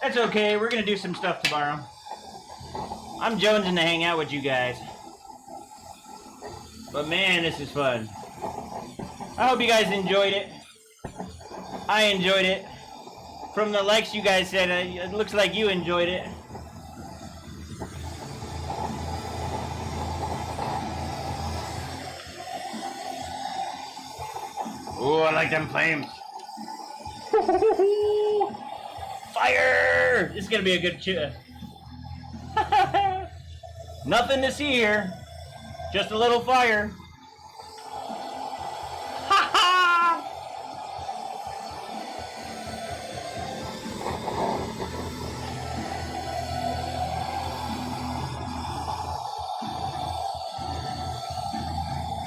That's okay, we're gonna do some stuff tomorrow. I'm jonesing to hang out with you guys. But man, this is fun. I hope you guys enjoyed it. I enjoyed it. From the likes you guys said, it looks like you enjoyed it. Ooh, I like them flames. Fire! This is gonna be a good cheer. Nothing to see here. Just a little fire.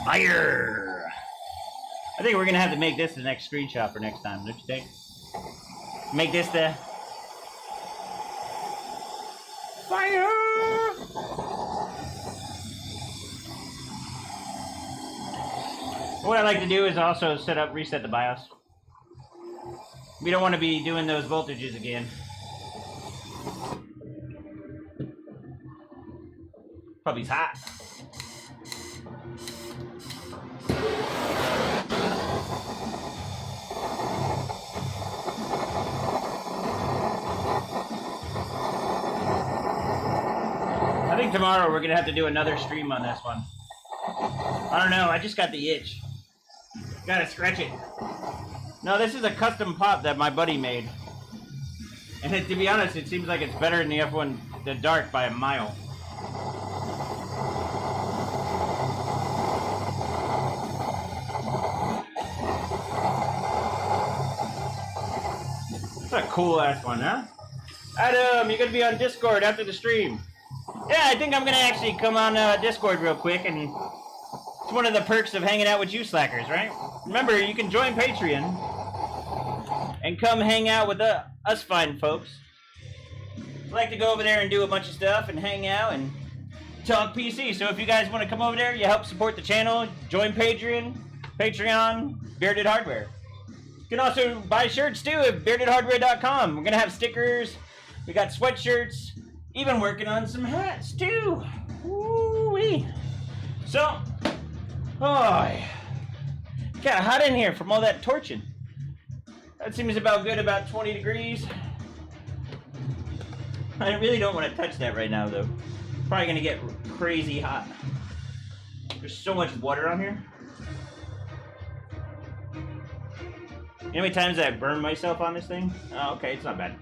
Fire! I think we're gonna have to make this the next screenshot for next time, don't you think? Make this the fire! What I like to do is also reset the BIOS. We don't want to be doing those voltages again. Puppy's hot. I think tomorrow we're gonna have to do another stream on this one. I don't know, I just got the itch. Gotta scratch it. No, this is a custom pop that my buddy made. And to be honest, it seems like it's better than the F1, the Dark, by a mile. That's a cool ass one, huh? Adam, you're gonna be on Discord after the stream. Yeah, I think I'm gonna actually come on Discord real quick, and it's one of the perks of hanging out with you slackers, right? Remember, you can join Patreon and come hang out with us fine folks. I like to go over there and do a bunch of stuff and hang out and talk PC. So if you guys want to come over there, you help support the channel, join Patreon, Bearded Hardware. You can also buy shirts too at beardedhardware.com. We're gonna have stickers, we got sweatshirts, even working on some hats too. Woo-wee. So, oh, it got hot in here from all that torching. That seems about good, about 20 degrees. I really don't want to touch that right now though. Probably gonna get crazy hot. There's so much water on here. You know how many times I burned myself on this thing? Oh, okay, it's not bad.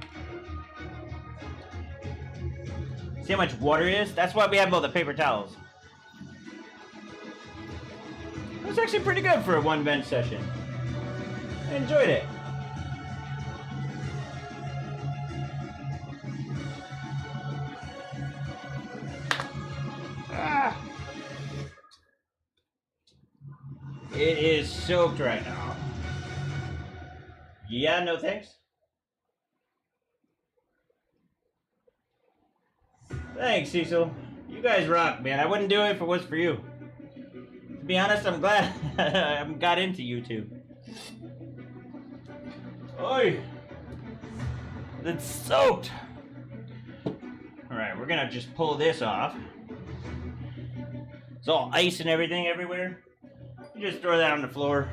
See how much water it is? That's why we have all the paper towels. It was actually pretty good for a one bench session. I enjoyed it. Ah. It is soaked right now. Yeah, no thanks. Thanks, Cecil. You guys rock, man. I wouldn't do it if it was for you. To be honest, I'm glad I got into YouTube. Oi! It's soaked! Alright, we're gonna just pull this off. It's all ice and everything everywhere. You just throw that on the floor.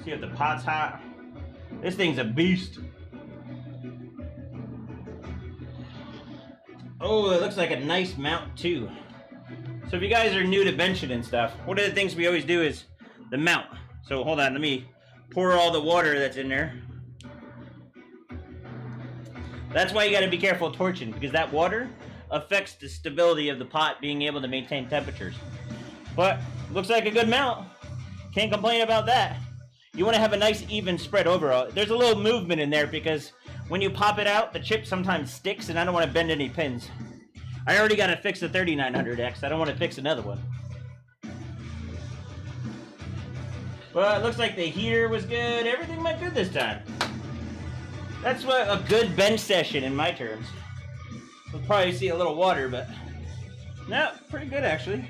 See if the pot's hot. This thing's a beast. Oh, it looks like a nice mount too. So if you guys are new to benching and stuff, one of the things we always do is the mount. So hold on, let me pour all the water that's in there. That's why you gotta be careful torching, because that water affects the stability of the pot being able to maintain temperatures. But looks like a good mount. Can't complain about that. You want to have a nice even spread overall. There's a little movement in there because when you pop it out, the chip sometimes sticks and I don't want to bend any pins. I already got to fix the 3900X. I don't want to fix another one. Well, it looks like the heater was good. Everything went good this time. That's what a good bench session in my terms. We'll probably see a little water, but no, pretty good actually.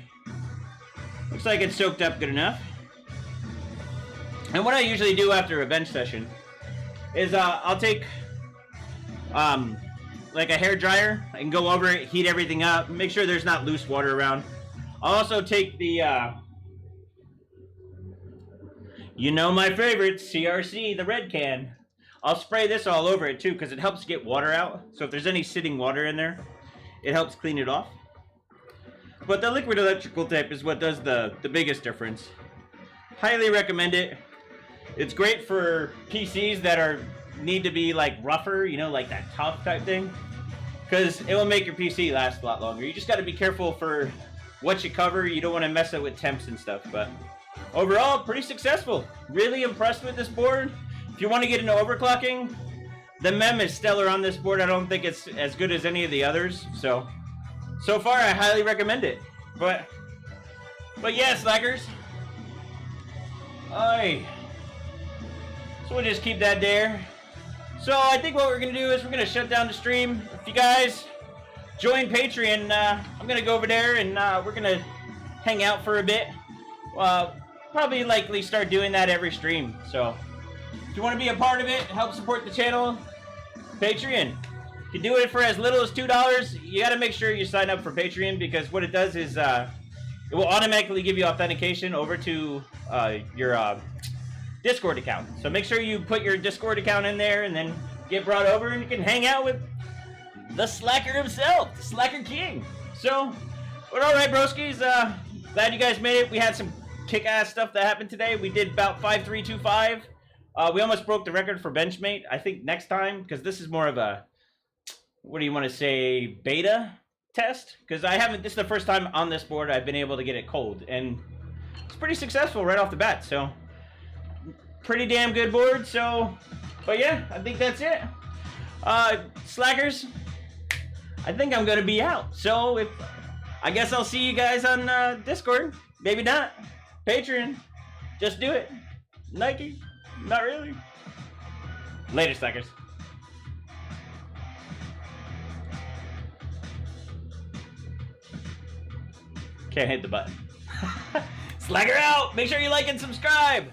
Looks like it's soaked up good enough. And what I usually do after a bench session is I'll take like a hair dryer and go over it, heat everything up, make sure there's not loose water around. I'll also take the you know my favorite, CRC, the red can. I'll spray this all over it too because it helps get water out. So if there's any sitting water in there, it helps clean it off. But the liquid electrical tape is what does the biggest difference. Highly recommend it. It's great for PCs that need to be like rougher, you know, like that tough type thing, because it will make your PC last a lot longer. You just got to be careful for what you cover. You don't want to mess it with temps and stuff, but overall, pretty successful. Really impressed with this board. If you want to get into overclocking, the MEM is stellar on this board. I don't think it's as good as any of the others, so far I highly recommend it. But yeah, slackers. Aye. So we'll just keep that there. So I think what we're going to do is we're going to shut down the stream. If you guys join Patreon, I'm going to go over there and we're going to hang out for a bit. Probably likely start doing that every stream. So if you want to be a part of it, help support the channel, Patreon. You can do it for as little as $2. You got to make sure you sign up for Patreon because what it does is it will automatically give you authentication over to your Discord account. So make sure you put your Discord account in there and then get brought over and you can hang out with the slacker himself, the Slacker King. So, but alright broskies, glad you guys made it. We had some kick-ass stuff that happened today. We did about 5325. We almost broke the record for Benchmate. I think next time, because this is more of a, what do you want to say, beta test? Because this is the first time on this board I've been able to get it cold, and it's pretty successful right off the bat, so pretty damn good board. So, but yeah, I think that's it. Slackers, I think I'm gonna be out. So I guess I'll see you guys on Discord. Maybe not. Patreon. Just do it. Nike. Not really. Later, slackers. Can't hit the button. Slacker out. Make sure you like and subscribe.